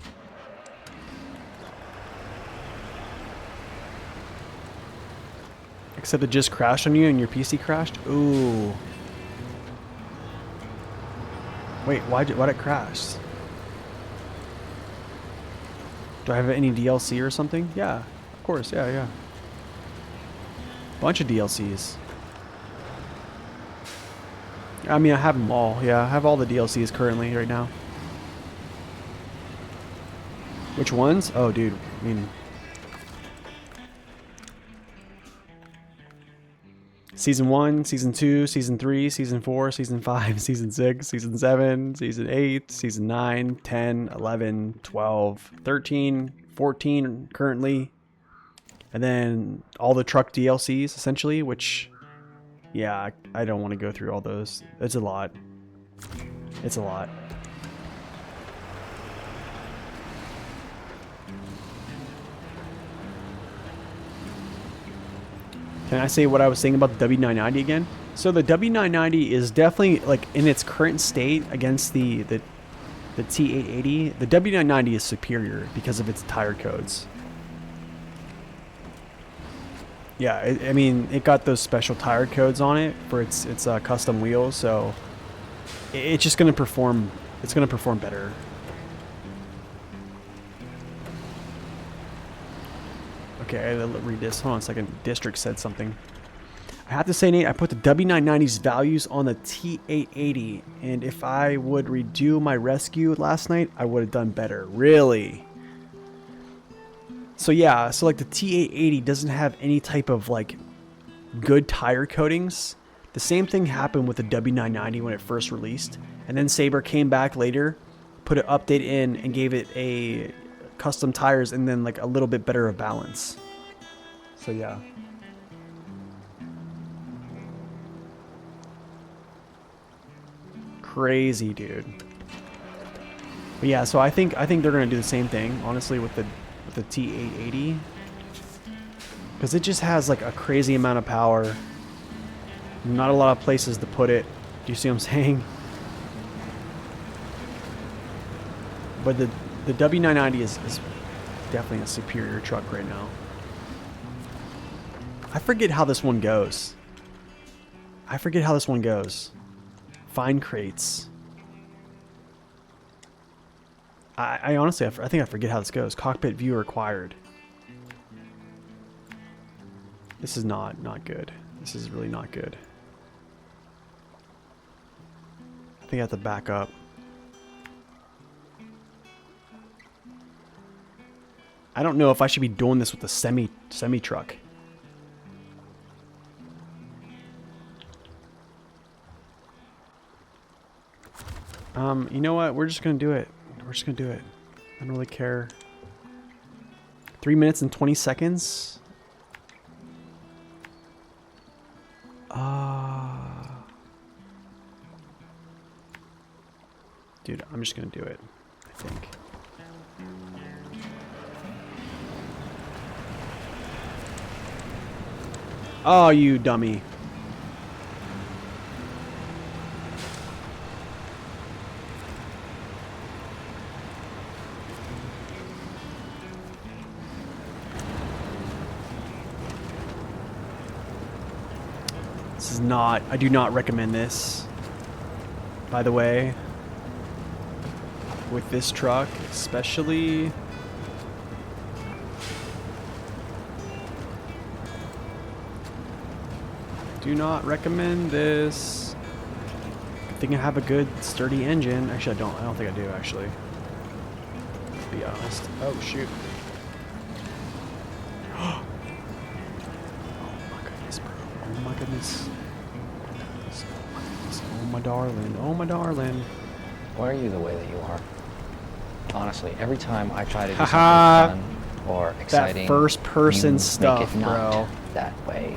Except it just crashed on you and your PC crashed? Ooh. Wait, why'd it crash? Do I have any DLC or something? Yeah, of course, yeah. Bunch of DLCs. I mean, I have them all. Yeah, I have all the DLCs currently right now. Which ones? Oh, dude. I mean... Season 1, Season 2, Season 3, Season 4, Season 5, Season 6, Season 7, Season 8, Season 9, 10, 11, 12, 13, 14 currently. And then all the truck DLCs, essentially, which... Yeah, I don't want to go through all those. It's a lot. It's a lot. Can I say what I was saying about the W990 again? So the W990 is definitely, like, in its current state against the T880. The W990 is superior because of its tire codes. Yeah, I mean, it got those special tire codes on it for its custom wheels, so it's just gonna perform. It's gonna perform better. Okay, I'll read this. Hold on a second. District said something. I have to say, Nate, I put the W990's values on the T880, and if I would redo my rescue last night, I would have done better. Really? So yeah, so like the T880 doesn't have any type of like good tire coatings. The same thing happened with the W990 when it first released, and then Sabre came back later, put an update in, and gave it a custom tires and then like a little bit better of balance. So yeah. Crazy, dude. But yeah, so I think they're gonna do the same thing, honestly, with the T880, because it just has like a crazy amount of power. Not a lot of places to put it. Do you see what I'm saying? But the W990 is definitely a superior truck right now. I forget how this one goes. Find crates. I honestly, I think I forget how this goes. Cockpit view required. This is not good. This is really not good. I think I have to back up. I don't know if I should be doing this with the semi truck. You know what? We're just gonna do it. I don't really care. 3 minutes and 20 seconds. Dude, I'm just gonna do it, I think. Oh, you dummy. This is not, I do not recommend this, by the way, with this truck, especially. Do not recommend this. Good thing I have a good sturdy engine. Actually, I don't think I do, actually. To be honest. Oh, shoot. Oh my goodness, bro. Oh my goodness. Oh my darling. Oh my darling. Why are you the way that you are? Honestly, every time I try to do Haha. something fun or exciting, That first person you stuff, make it not bro. that way.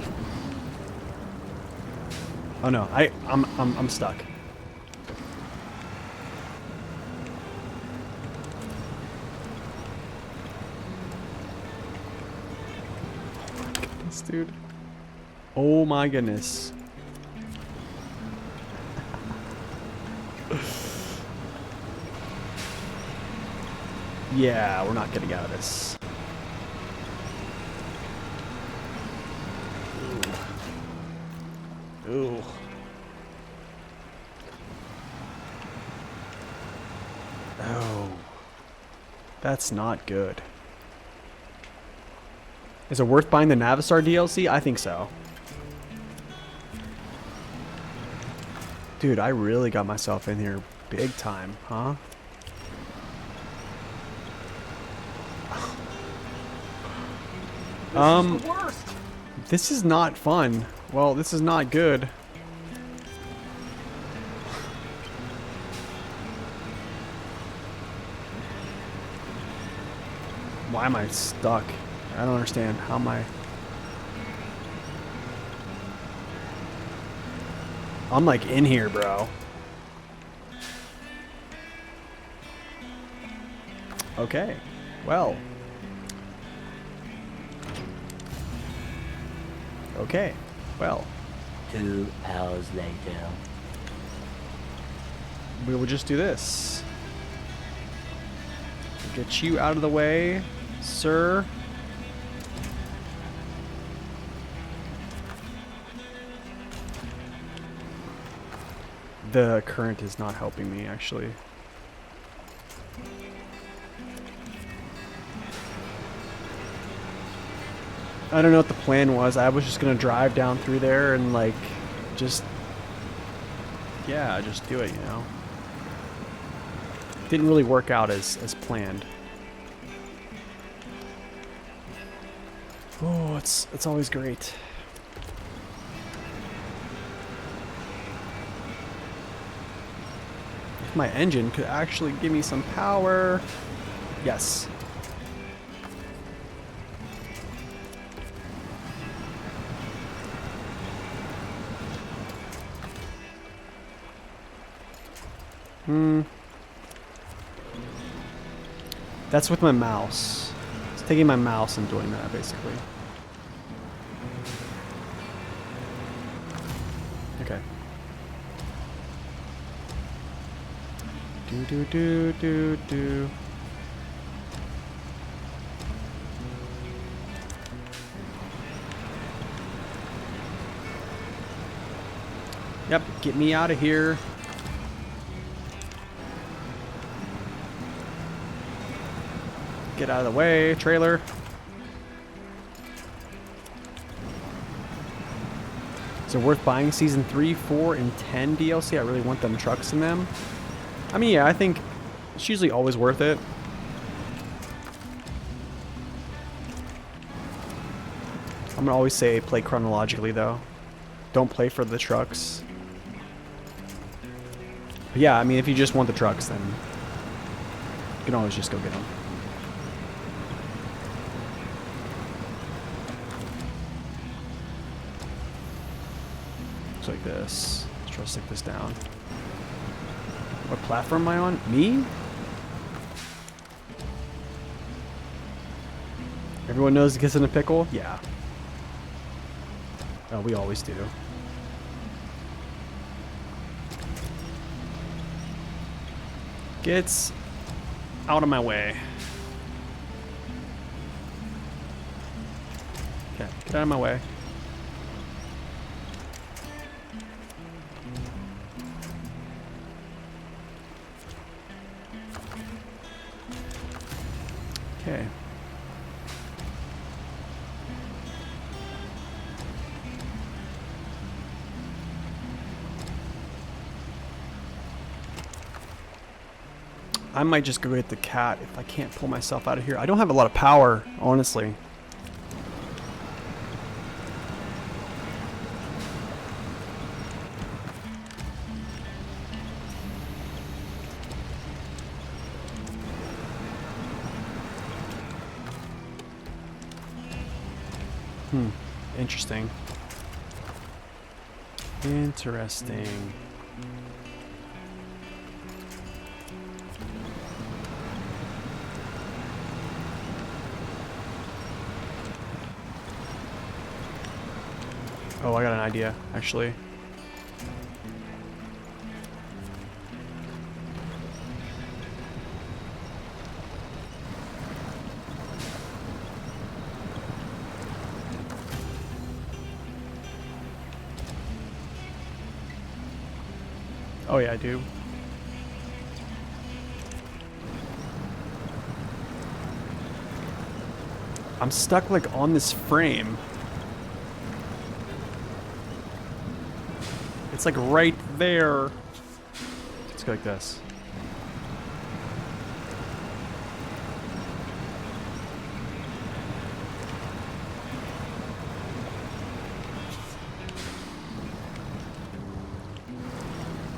Oh no, I'm stuck. Oh my goodness, dude. Oh my goodness. Yeah, we're not getting out of this. Ooh. Oh. That's not good. Is it worth buying the Navistar DLC? I think so. Dude, I really got myself in here big time, huh? This is the worst. This is not fun. Well, this is not good. Why am I stuck? I don't understand. How am I? I'm like in here, bro. Okay. Well. Okay. Well. 2 hours later. We will just do this. Get you out of the way, sir. The current is not helping me, actually. I don't know what the plan was. I was just gonna drive down through there and like, just, yeah, just do it, you know. Didn't really work out as planned. Oh, it's always great. If my engine could actually give me some power. Yes. That's with my mouse. It's taking my mouse and doing that, basically. Okay. Do. Yep, get me out of here. Get out of the way, trailer. Is it worth buying season 3, 4, and 10 DLC? I really want them trucks in them. I mean, yeah, I think it's usually always worth it. I'm gonna always say play chronologically, though. Don't play for the trucks. But yeah, I mean, if you just want the trucks, then you can always just go get them. Looks like this. Let's try to stick this down. What platform am I on? Me? Everyone knows Kiss in a Pickle? Yeah. Oh, we always do. Gets out of my way. Okay, get out of my way. Okay. I might just go get the cat if I can't pull myself out of here. I don't have a lot of power, honestly. Interesting. Interesting. Oh, I got an idea, actually. Oh yeah, I do. I'm stuck like on this frame. It's like right there. Let's go like this.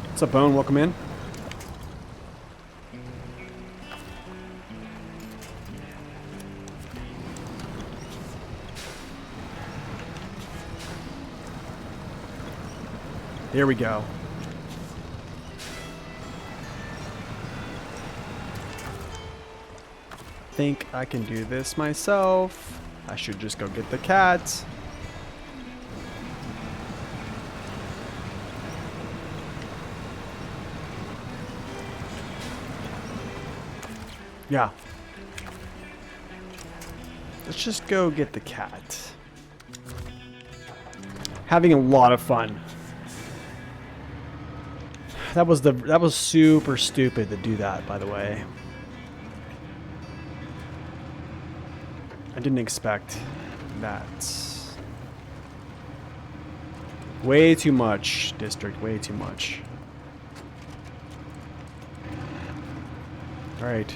What's up, Bone? Welcome in. There we go. I think I can do this myself. I should just go get the cat. Yeah. Let's just go get the cat. Having a lot of fun. That was super stupid to do that, by the way. I didn't expect that. Way too much, District, way too much. All right.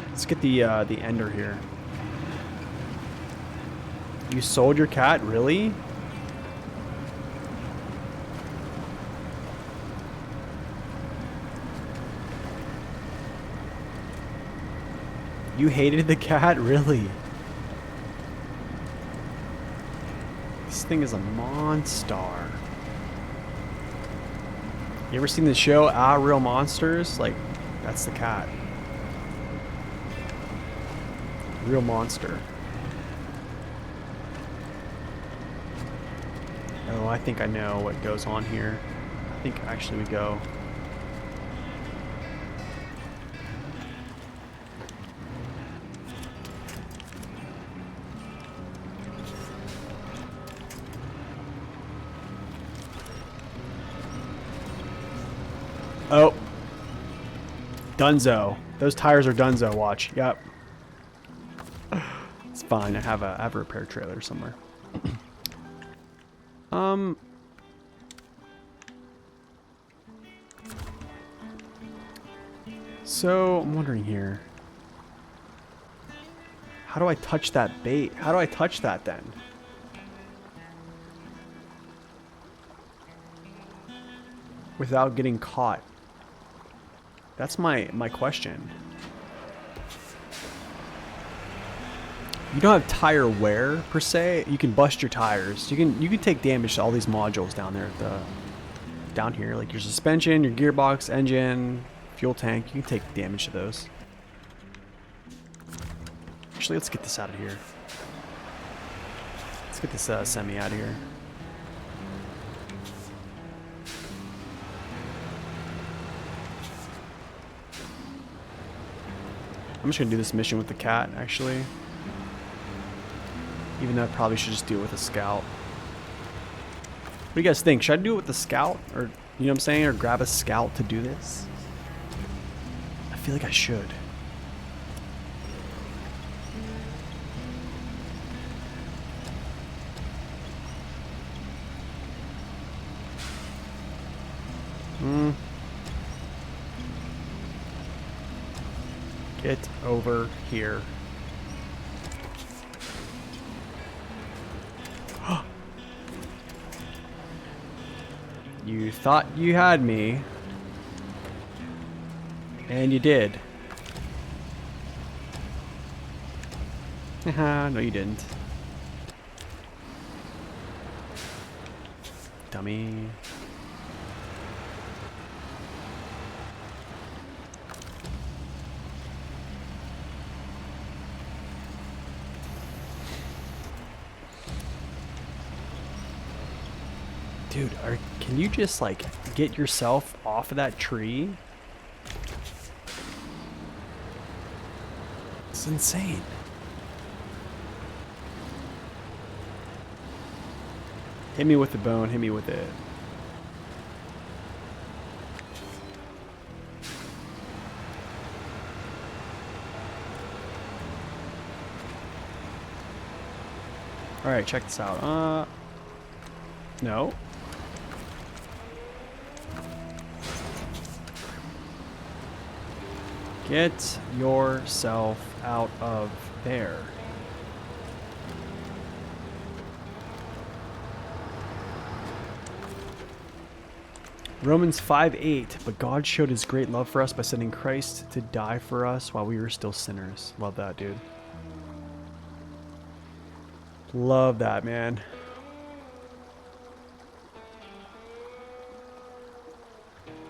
Let's get the ender here. You sold your cat, really? You hated the cat, really? This thing is a monster. You ever seen the show Real Monsters? Like, that's the cat. Real monster. Oh, I think I know what goes on here. I think actually we go. Oh. Dunzo. Those tires are Dunzo, watch. Yep. It's fine. I have a repair trailer somewhere. So I'm wondering here. How do I touch that bait? How do I touch that then? Without getting caught. That's my question. You don't have tire wear per se. You can bust your tires. You can take damage to all these modules down there at the down here, like your suspension, your gearbox, engine, Fuel tank. You can take damage to those. Actually, let's get this out of here. Let's get this semi out of here. I'm just gonna do this mission with the cat, actually. Even though I probably should just do it with a scout. What do you guys think? Should I do it with the scout? Or, you know what I'm saying? Or grab a scout to do this? I feel like I should. Get over here. You thought you had me. And you did. Haha, no you didn't. Dummy. Dude, can you just like get yourself off of that tree? It's insane. Hit me with the bone, hit me with it. Alright, check this out. No. Get yourself out of there. Romans 5:8. But God showed his great love for us by sending Christ to die for us while we were still sinners. Love that, dude. Love that, man.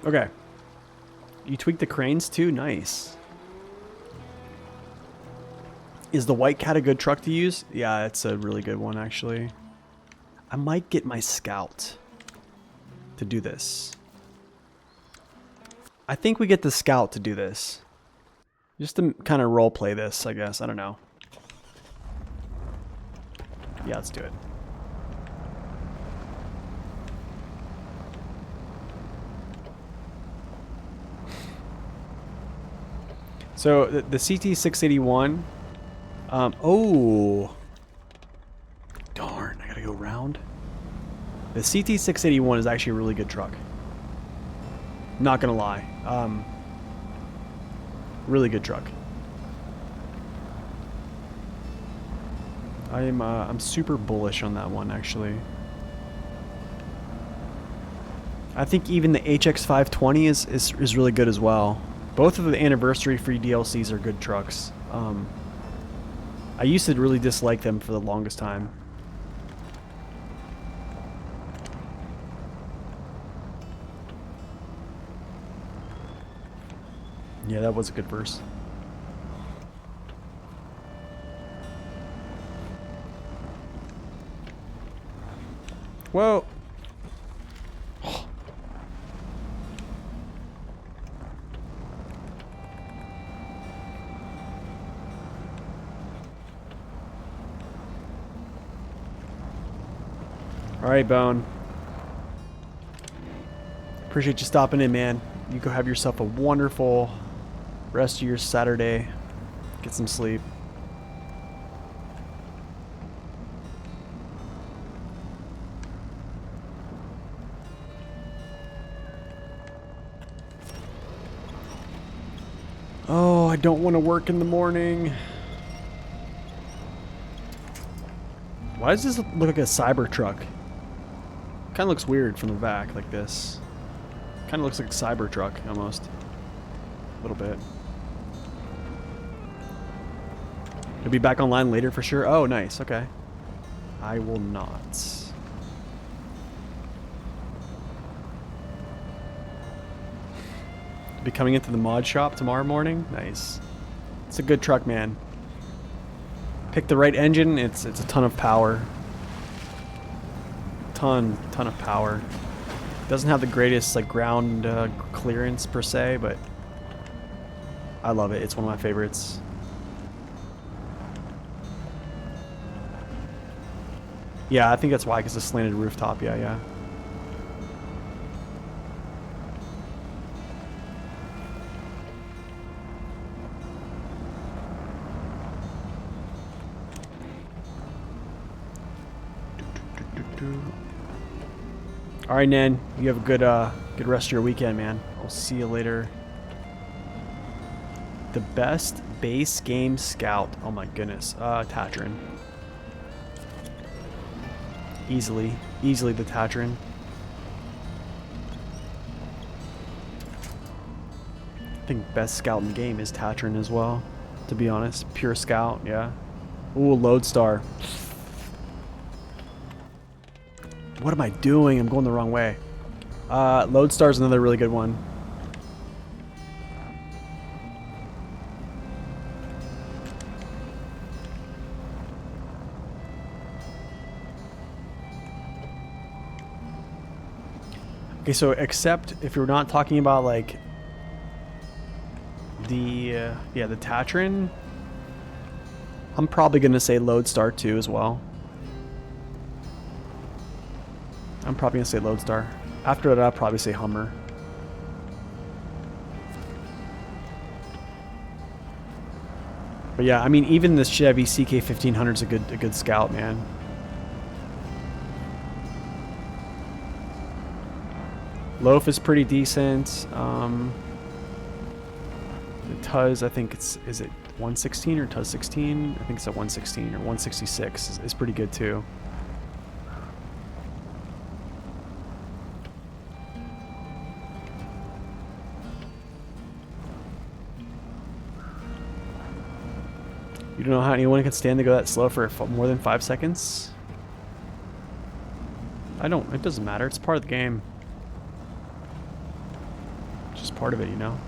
Okay. You tweaked the cranes too? Nice. Is the White Cat a good truck to use? Yeah, it's a really good one, actually. I might get my Scout to do this. I think we get the Scout to do this. Just to kind of role play this, I guess. I don't know. Yeah, let's do it. So the CT681. Oh, darn! I gotta go round. The CT681 is actually a really good truck. Not gonna lie. Really good truck. I'm super bullish on that one, actually. I think even the HX520 is really good as well. Both of the anniversary free DLCs are good trucks. I used to really dislike them for the longest time. Yeah, that was a good verse. Whoa. Alright, Bone. Appreciate you stopping in, man. You go have yourself a wonderful rest of your Saturday. Get some sleep. Oh, I don't want to work in the morning. Why does this look like a Cybertruck? Kind of looks weird from the back, like this. Kind of looks like a Cybertruck, almost. A little bit. You'll be back online later for sure? Oh, nice, okay. I will not. Be coming into the mod shop tomorrow morning. Nice. It's a good truck, man. Pick the right engine. It's a ton of power. Ton of power. Doesn't have the greatest like ground clearance per se, but I love it. It's one of my favorites. Yeah, I think that's why, because it's a slanted rooftop. Yeah. All right, Nan. You have a good rest of your weekend, man. I'll see you later. The best base game scout. Oh my goodness. Tatron. Easily the Tatron. I think best scout in the game is Tatron as well, to be honest. Pure scout, yeah. Ooh, Lodestar. What am I doing? I'm going the wrong way. Lodestar's another really good one. Okay, so except if you're not talking about like the the Tatron, I'm probably gonna say Lodestar too as well. I'm probably gonna say Lodestar. After that, I'll probably say Hummer. But yeah, I mean, even this Chevy CK1500 is a good scout, man. Loaf is pretty decent. The Tuz, I think is it 116 or Tuz 16? I think it's a 116 or 166 is pretty good too. You don't know how anyone can stand to go that slow for more than 5 seconds? I don't. It doesn't matter. It's part of the game. It's just part of it, you know?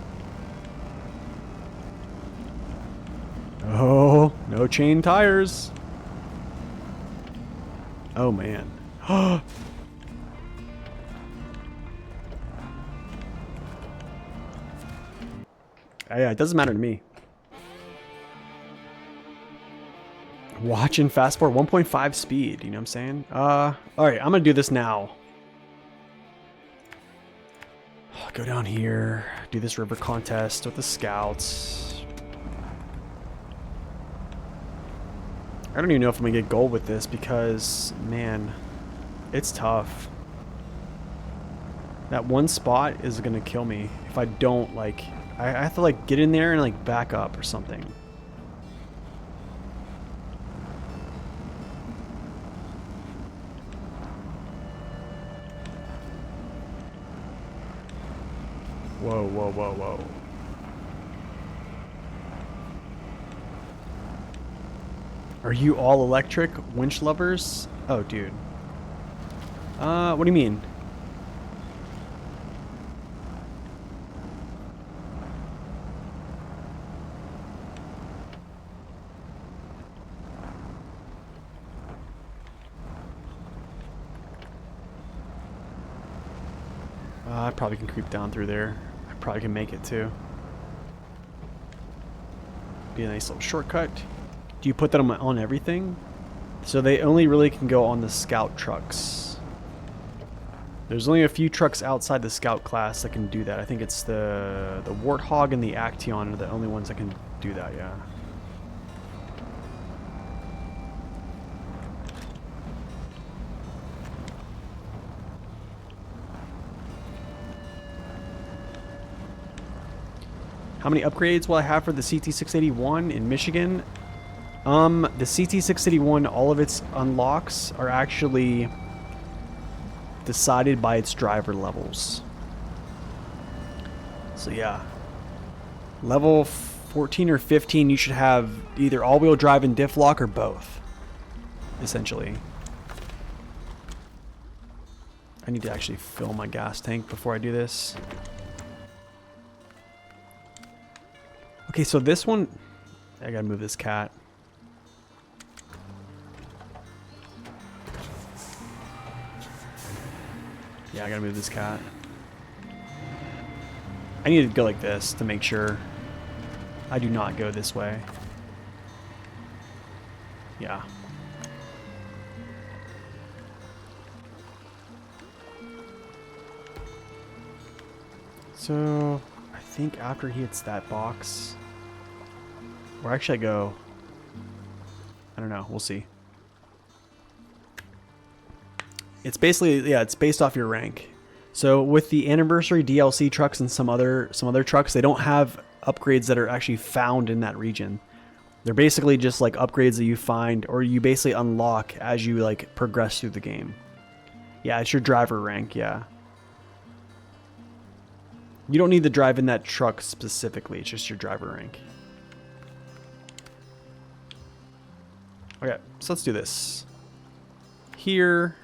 Oh, no chain tires. Oh, man. Yeah, it doesn't matter to me. Watching fast forward 1.5 speed, you know what I'm saying? Alright, I'm gonna do this now. Go down here, do this river contest with the scouts. I don't even know if I'm gonna get gold with this because, man, it's tough. That one spot is gonna kill me if I don't, like, I have to, like, get in there and, like, back up or something. Whoa, whoa, whoa, whoa. Are you all electric winch lovers? Oh, dude. What do you mean? I probably can creep down through there. I probably can make it too. Be a nice little shortcut. Do you put that on everything? So they only really can go on the scout trucks. There's only a few trucks outside the scout class that can do that. I think it's the Warthog and the Action are the only ones that can do that, yeah. How many upgrades will I have for the CT681 in Michigan? The CT681, all of its unlocks are actually decided by its driver levels. So yeah. Level 14 or 15, you should have either all-wheel drive and diff lock or both, essentially. I need to actually fill my gas tank before I do this. Okay, so this one... I gotta move this cat. Yeah, I gotta move this cat. I need to go like this to make sure I do not go this way. Yeah. So, I think after he hits that box, or actually I go, I don't know, we'll see. It's basically, yeah, it's based off your rank. So with the anniversary DLC trucks and some other trucks, they don't have upgrades that are actually found in that region. They're basically just like upgrades that you find or you basically unlock as you like progress through the game. Yeah, it's your driver rank, yeah. You don't need to drive in that truck specifically, it's just your driver rank. Okay, so let's do this. Here.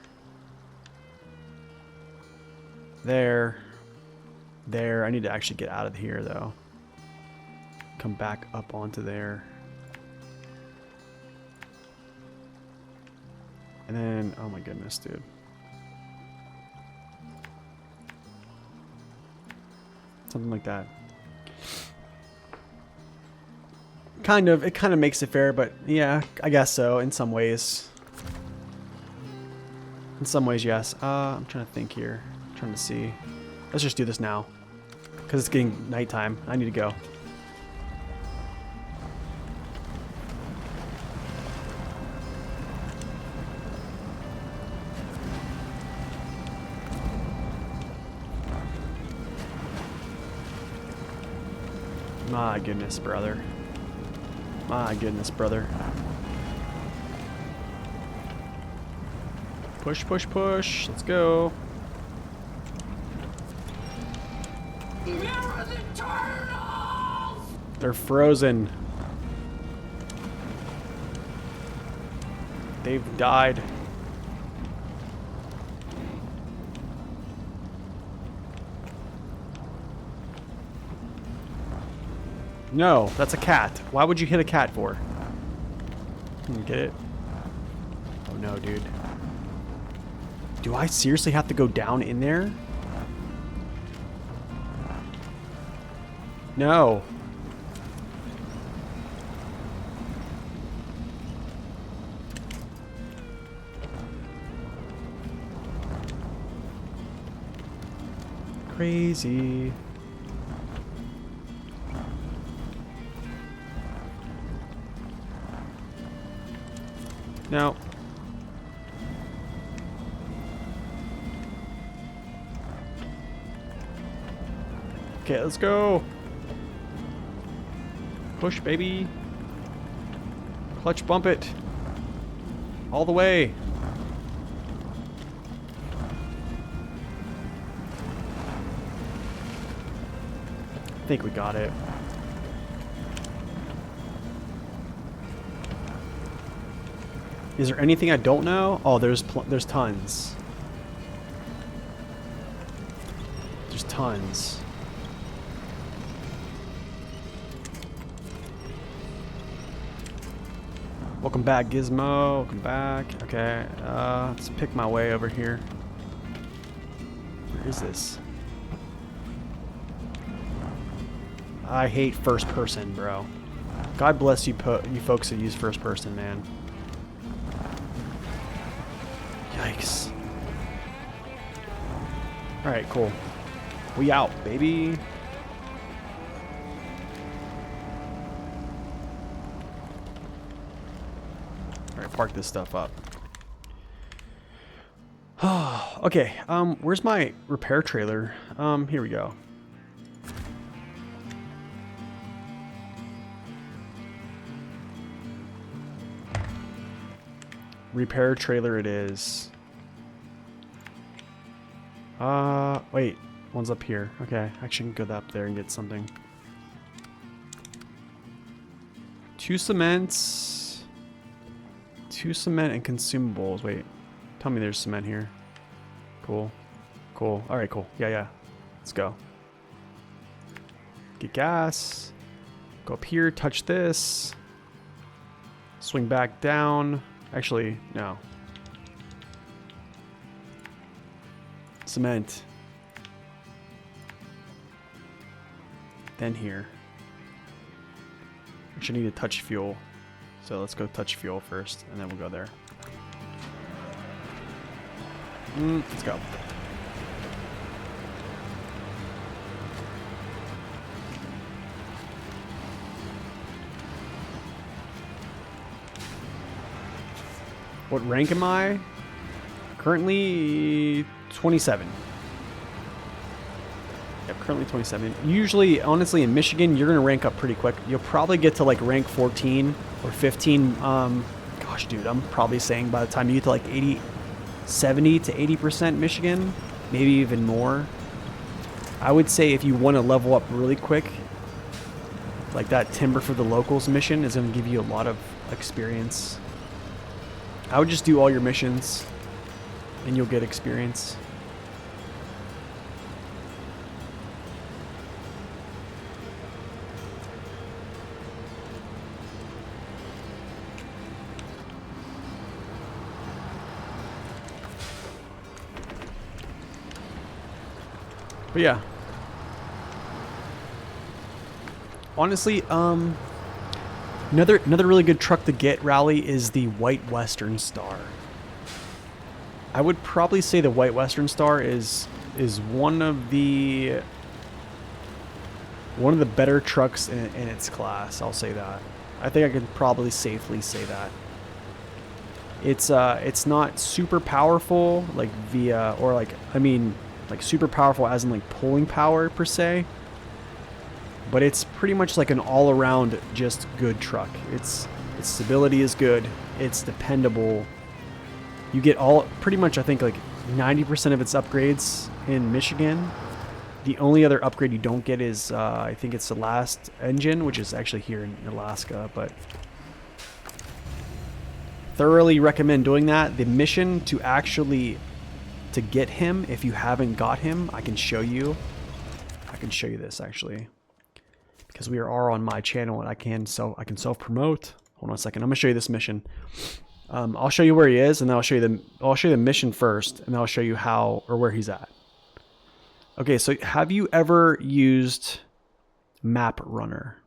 There. There. I need to actually get out of here, though. Come back up onto there. And then, oh my goodness, dude. Something like that. Kind of. It kind of makes it fair, but yeah, I guess so in some ways. In some ways, yes. I'm trying to think here. I'm trying to see. Let's just do this now. Because it's getting nighttime. I need to go. My goodness, brother. My goodness, brother. Push, push, push. Let's go. Where are the turtles? They're frozen. They've died. No, that's a cat. Why would you hit a cat for? Get it? Oh no, dude. Do I seriously have to go down in there? No. Crazy. No. Okay, let's go. Push, baby. Clutch bump it. All the way. I think we got it. Is there anything I don't know? Oh, there's tons. There's tons. Welcome back, Gizmo. Welcome back. Okay, let's pick my way over here. Where is this? I hate first person, bro. God bless you, you folks that use first person, man. Yikes. Alright, cool. We out, baby. Alright, park this stuff up. Okay, where's my repair trailer? Here we go. Repair trailer it is. Wait. One's up here. Okay, I can go up there and get something. 2 cements. 2 cement and consumables. Wait. Tell me there's cement here. Cool. Cool. Alright, cool. Yeah, yeah. Let's go. Get gas. Go up here, touch this. Swing back down. Actually, no. Cement. Then here. Actually need to touch fuel. So let's go touch fuel first, and then we'll go there. Let's go. What rank am I? Currently 27. Yep, currently 27. Usually, honestly, in Michigan, you're going to rank up pretty quick. You'll probably get to like rank 14 or 15. Gosh, dude, I'm probably saying by the time you get to like 70 to 80% Michigan, maybe even more. I would say if you want to level up really quick, like that Timber for the Locals mission is going to give you a lot of experience. I would just do all your missions and you'll get experience. But yeah. Honestly, another really good truck to get, Rally, is the White Western Star. I would probably say the White Western Star is one of the better trucks in its class. I'll say that. I think I could probably safely say that. It's not super powerful like via, or like, I mean, like super powerful as in like pulling power per se. But it's pretty much like an all-around just good truck. Its stability is good. It's dependable. You get pretty much, I think, like 90% of its upgrades in Michigan. The only other upgrade you don't get is, I think it's the last engine, which is actually here in Alaska. But thoroughly recommend doing that. The mission to get him, if you haven't got him, I can show you. I can show you this actually. Because we are on my channel and I can self-promote. Hold on a second. I'm gonna show you this mission. I'll show you where he is, and then I'll show you the mission first, and then I'll show you how or where he's at. Okay, so have you ever used Map Runner?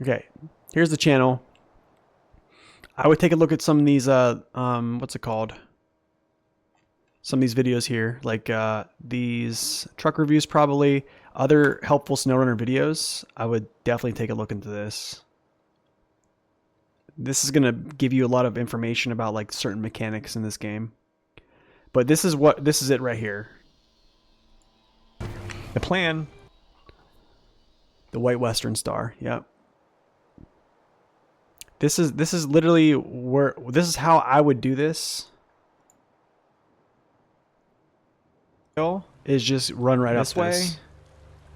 Okay, here's the channel. I would take a look at some of these what's it called? Some of these videos here, like these truck reviews, probably other helpful SnowRunner videos. I would definitely take a look into this. This is gonna give you a lot of information about like certain mechanics in this game. But this is it right here. The plan. The White Western Star. Yep. This is literally this is how I would do this. Is just run right up this way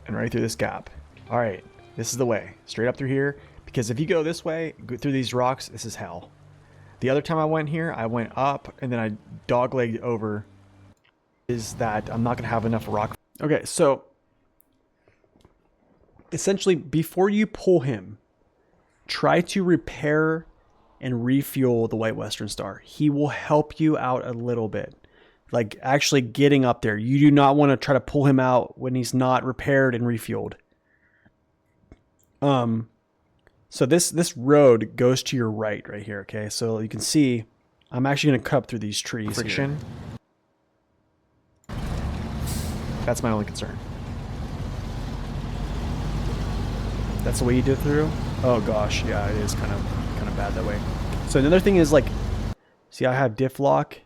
and right through this gap. All right, this is the way, straight up through here, because if you go this way, go through these rocks, this is hell. The other time I went here, I went up and then I doglegged over. Is that I'm not gonna have enough rock. Okay, so essentially before you pull him, try to repair and refuel the White Western Star. He will help you out a little bit. Like actually getting up there. You do not want to try to pull him out when he's not repaired and refueled. So this road goes to your right here, okay? So you can see I'm actually going to cut up through these trees. Friction. That's my only concern. That's the way you did through? Oh gosh, yeah, it is kind of bad that way. So another thing is like, see, I have diff lock.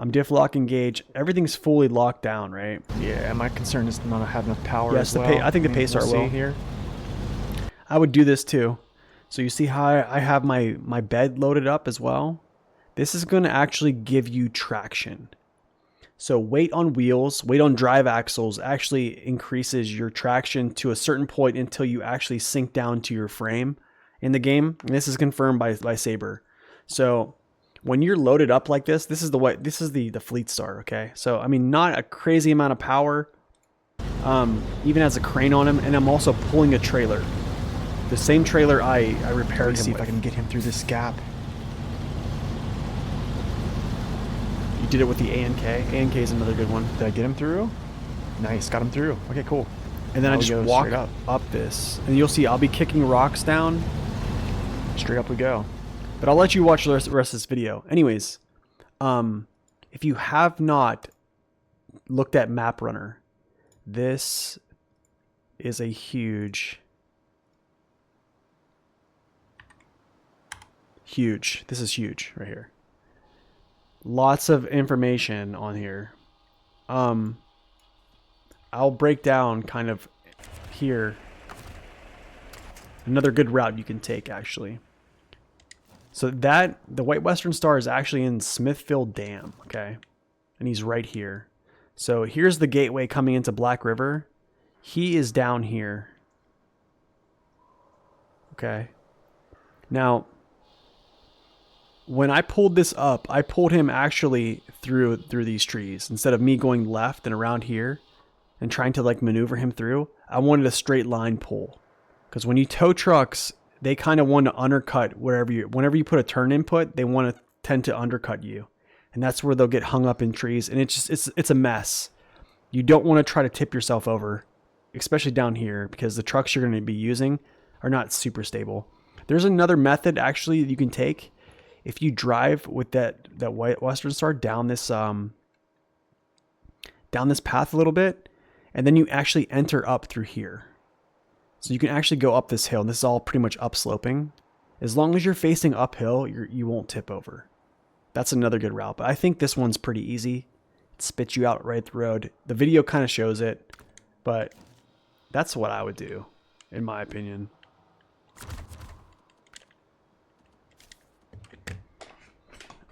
I'm diff lock engage. Everything's fully locked down, right? Yeah, my concern is not have enough power. Yes, as well. I think the Pacer will here. I would do this too. So you see how I have my bed loaded up as well? This is going to actually give you traction. So weight on wheels, weight on drive axles actually increases your traction to a certain point until you actually sink down to your frame in the game. And this is confirmed by Saber. So when you're loaded up like this, this is the Fleet Star, okay? So, I mean, not a crazy amount of power. Even has a crane on him, and I'm also pulling a trailer. The same trailer I repaired him See if with. I can get him through this gap. You did it with the A&K. A&K is another good one. Did I get him through? Nice, got him through. Okay, cool. And then Now I we just go walk straight up this, and you'll see I'll be kicking rocks down. Straight up we go. But I'll let you watch the rest of this video. Anyways, if you have not looked at Map Runner, this is a huge. This is huge right here. Lots of information on here. I'll break down kind of here. Another good route you can take, actually. So the White Western Star is actually in Smithfield Dam, okay? And he's right here. So here's the gateway coming into Black River. He is down here. Okay. Now, when I pulled this up, I pulled him actually through these trees. Instead of me going left and around here and trying to like maneuver him through, I wanted a straight line pull. Because when you tow trucks, they kind of want to undercut whenever you put a turn input, they want to tend to undercut you. And that's where they'll get hung up in trees. And it's a mess. You don't want to try to tip yourself over, especially down here, because the trucks you're going to be using are not super stable. There's another method actually that you can take. If you drive with that White Western Star down this path a little bit, and then you actually enter up through here. So you can actually go up this hill, and this is all pretty much upsloping. As long as you're facing uphill, you won't tip over. That's another good route, but I think this one's pretty easy. It spits you out right the road. The video kind of shows it, but that's what I would do, in my opinion.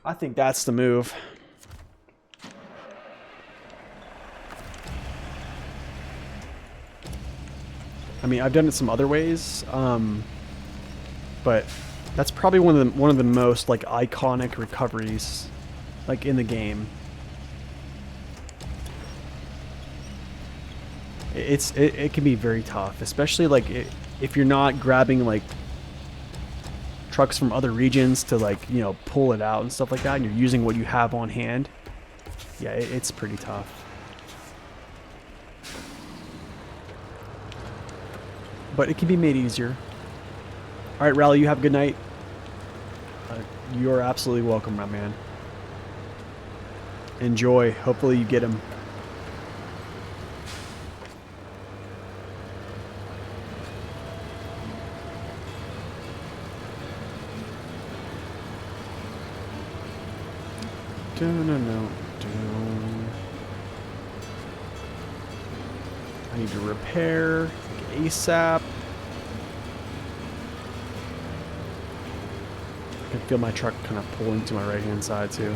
I think that's the move. I mean, I've done it some other ways, but that's probably one of the most like iconic recoveries, like in the game. It can be very tough, especially like if you're not grabbing like trucks from other regions to like, you know, pull it out and stuff like that, and you're using what you have on hand. Yeah, it's pretty tough. But it can be made easier. All right, Rally, you have a good night. You're absolutely welcome, my man. Enjoy. Hopefully you get him. I need to repair ASAP. I can feel my truck kind of pulling to my right hand side too.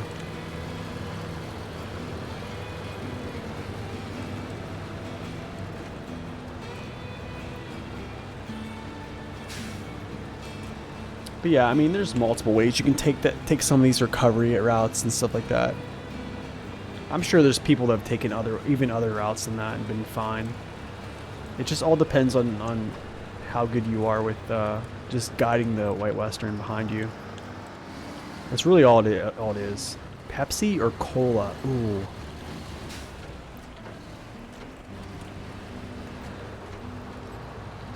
But yeah, I mean, there's multiple ways you can take some of these recovery routes and stuff like that. I'm sure there's people that have taken even other routes than that and been fine. It just all depends on how good you are with just guiding the White Western behind you. That's really all it is. Pepsi or cola? Ooh.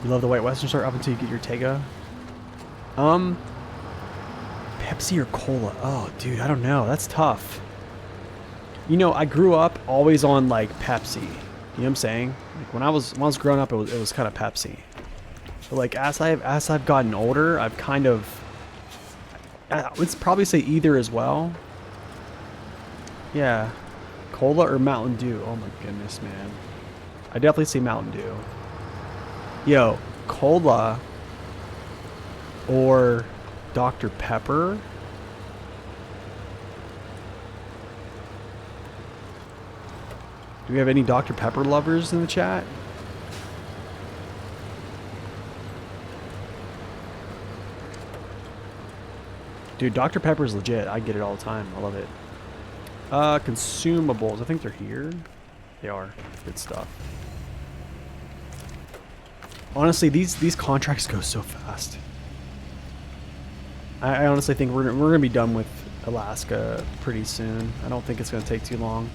You love the White Western Star up until you get your Tega? Pepsi or cola? Oh, dude, I don't know. That's tough. You know, I grew up always on like Pepsi. You know what I'm saying? Like when I was growing up, it was kind of Pepsi. But like as I've gotten older, I've kind of, I would probably say either as well. Yeah, cola or Mountain Dew. Oh my goodness, man. I definitely say Mountain Dew. Yo, cola or Dr. Pepper. Do we have any Dr. Pepper lovers in the chat? Dude, Dr. Pepper's legit. I get it all the time. I love it. Consumables. I think they're here. They are. Good stuff. Honestly, these contracts go so fast. I honestly think we're gonna be done with Alaska pretty soon. I don't think it's gonna take too long.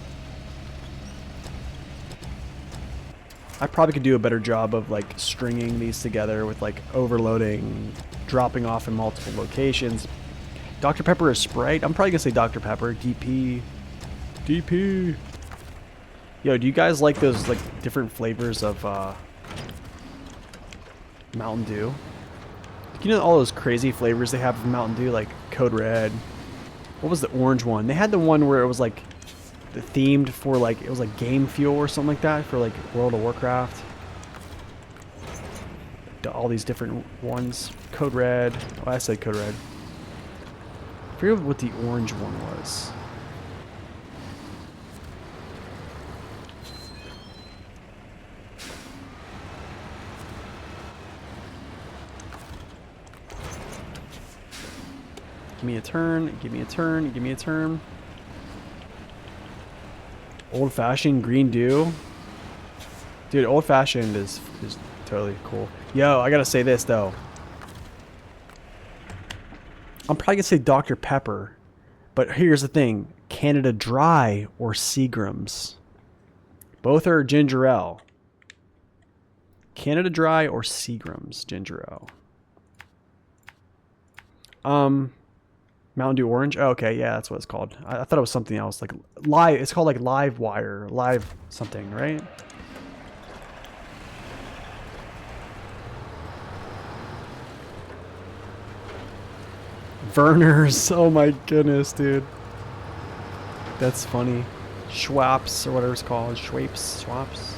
I probably could do a better job of like stringing these together with like overloading, dropping off in multiple locations. Dr. Pepper or Sprite? I'm probably gonna say Dr. Pepper. DP. DP. Yo, do you guys like those like different flavors of Mountain Dew? You know all those crazy flavors they have of Mountain Dew, like Code Red. What was the orange one? They had the one where it was like themed for like, it was like Game Fuel or something like that for like World of Warcraft. All these different ones. Code Red. Oh, I said Code Red. I forget what the orange one was. Give me a turn, give me a turn, give me a turn. Old fashioned green dew. Dude, old fashioned is totally cool. Yo, I gotta say this though. I'm probably gonna say Dr. Pepper, but here's the thing. Canada Dry or Seagram's. Both are ginger ale. Canada Dry or Seagram's ginger ale. Mountain Dew Orange? Oh, okay, yeah, that's what it's called. I thought it was something else. Like live, it's called like Live Wire, live something, right? Verner's, oh my goodness, dude. That's funny. Schwaps, or whatever it's called. Schwaps.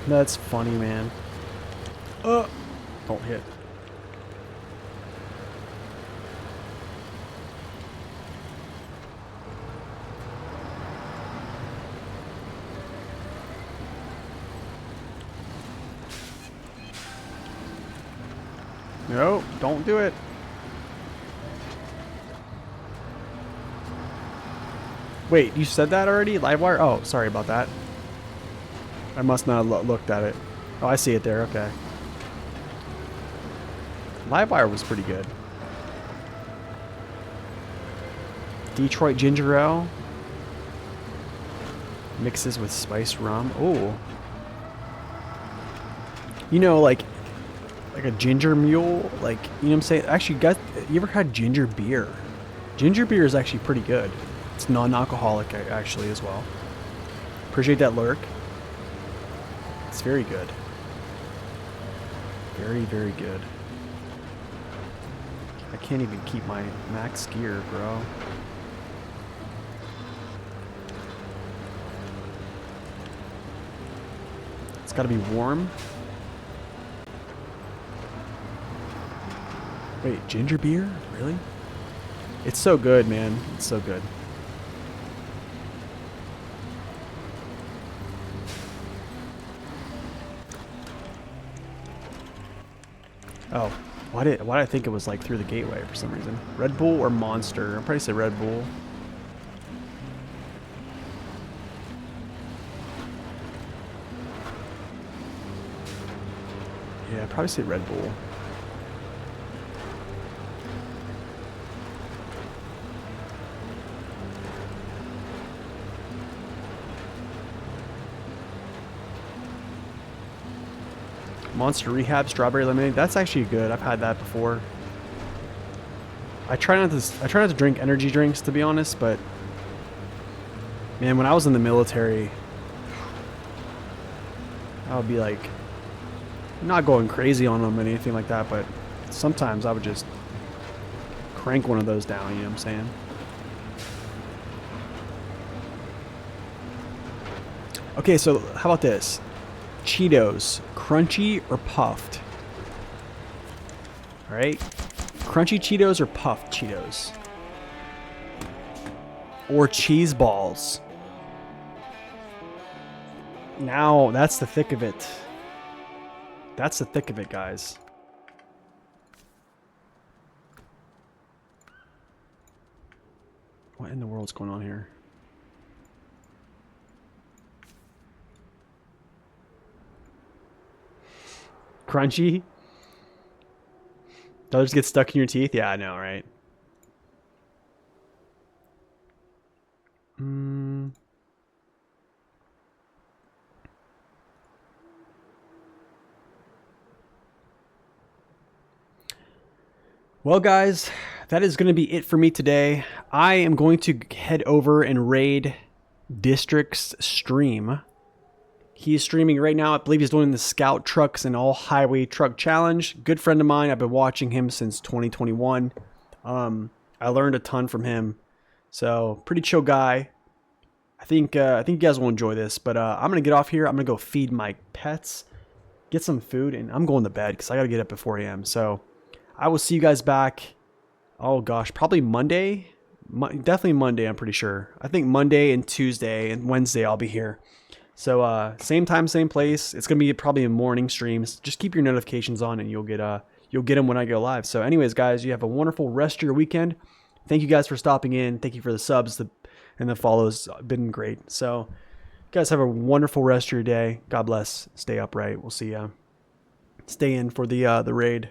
That's funny, man. Don't hit. No, don't do it. Wait, you said that already? Livewire? Oh, sorry about that. I must not have looked at it. Oh, I see it there. Okay. Livewire was pretty good. Detroit ginger ale. Mixes with spiced rum. Oh. You know, like a ginger mule, like, you know what I'm saying? Actually, guys, you ever had ginger beer? Ginger beer is actually pretty good. It's non-alcoholic, actually, as well. Appreciate that lurk. It's very good. Very, very good. I can't even keep my max gear, bro. It's gotta be warm. Wait, ginger beer? Really? It's so good, man. It's so good. Oh, why did I think it was like through the gateway for some reason? Red Bull or Monster? I'll probably say Red Bull. Yeah, I'd probably say Red Bull. Monster Rehab Strawberry Lemonade. That's actually good. I've had that before. I try not to drink energy drinks, to be honest, but man, when I was in the military, I would be like not going crazy on them or anything like that, but sometimes I would just crank one of those down, you know what I'm saying? Okay, so how about this? Cheetos, crunchy or puffed? All right, crunchy Cheetos or puffed Cheetos? Or cheese balls? Now, that's the thick of it. That's the thick of it, guys. What in the world's going on here? Crunchy? Those get stuck in your teeth? Yeah, I know, right? Well, guys, that is going to be it for me today. I am going to head over and raid District's stream. He is streaming right now. I believe he's doing the Scout Trucks and All Highway Truck Challenge. Good friend of mine. I've been watching him since 2021. I learned a ton from him. So, pretty chill guy. I think you guys will enjoy this. But I'm going to get off here. I'm going to go feed my pets, get some food, and I'm going to bed because I got to get up at 4 a.m. So, I will see you guys back. Oh, gosh, probably Monday. Definitely Monday, I'm pretty sure. I think Monday and Tuesday and Wednesday I'll be here. So same time, same place. It's gonna be probably a morning streams. Just keep your notifications on, and you'll get them when I go live. So, anyways, guys, you have a wonderful rest of your weekend. Thank you guys for stopping in. Thank you for the subs and the follows. Been great. So, you guys have a wonderful rest of your day. God bless. Stay upright. We'll see ya. Stay in for the raid.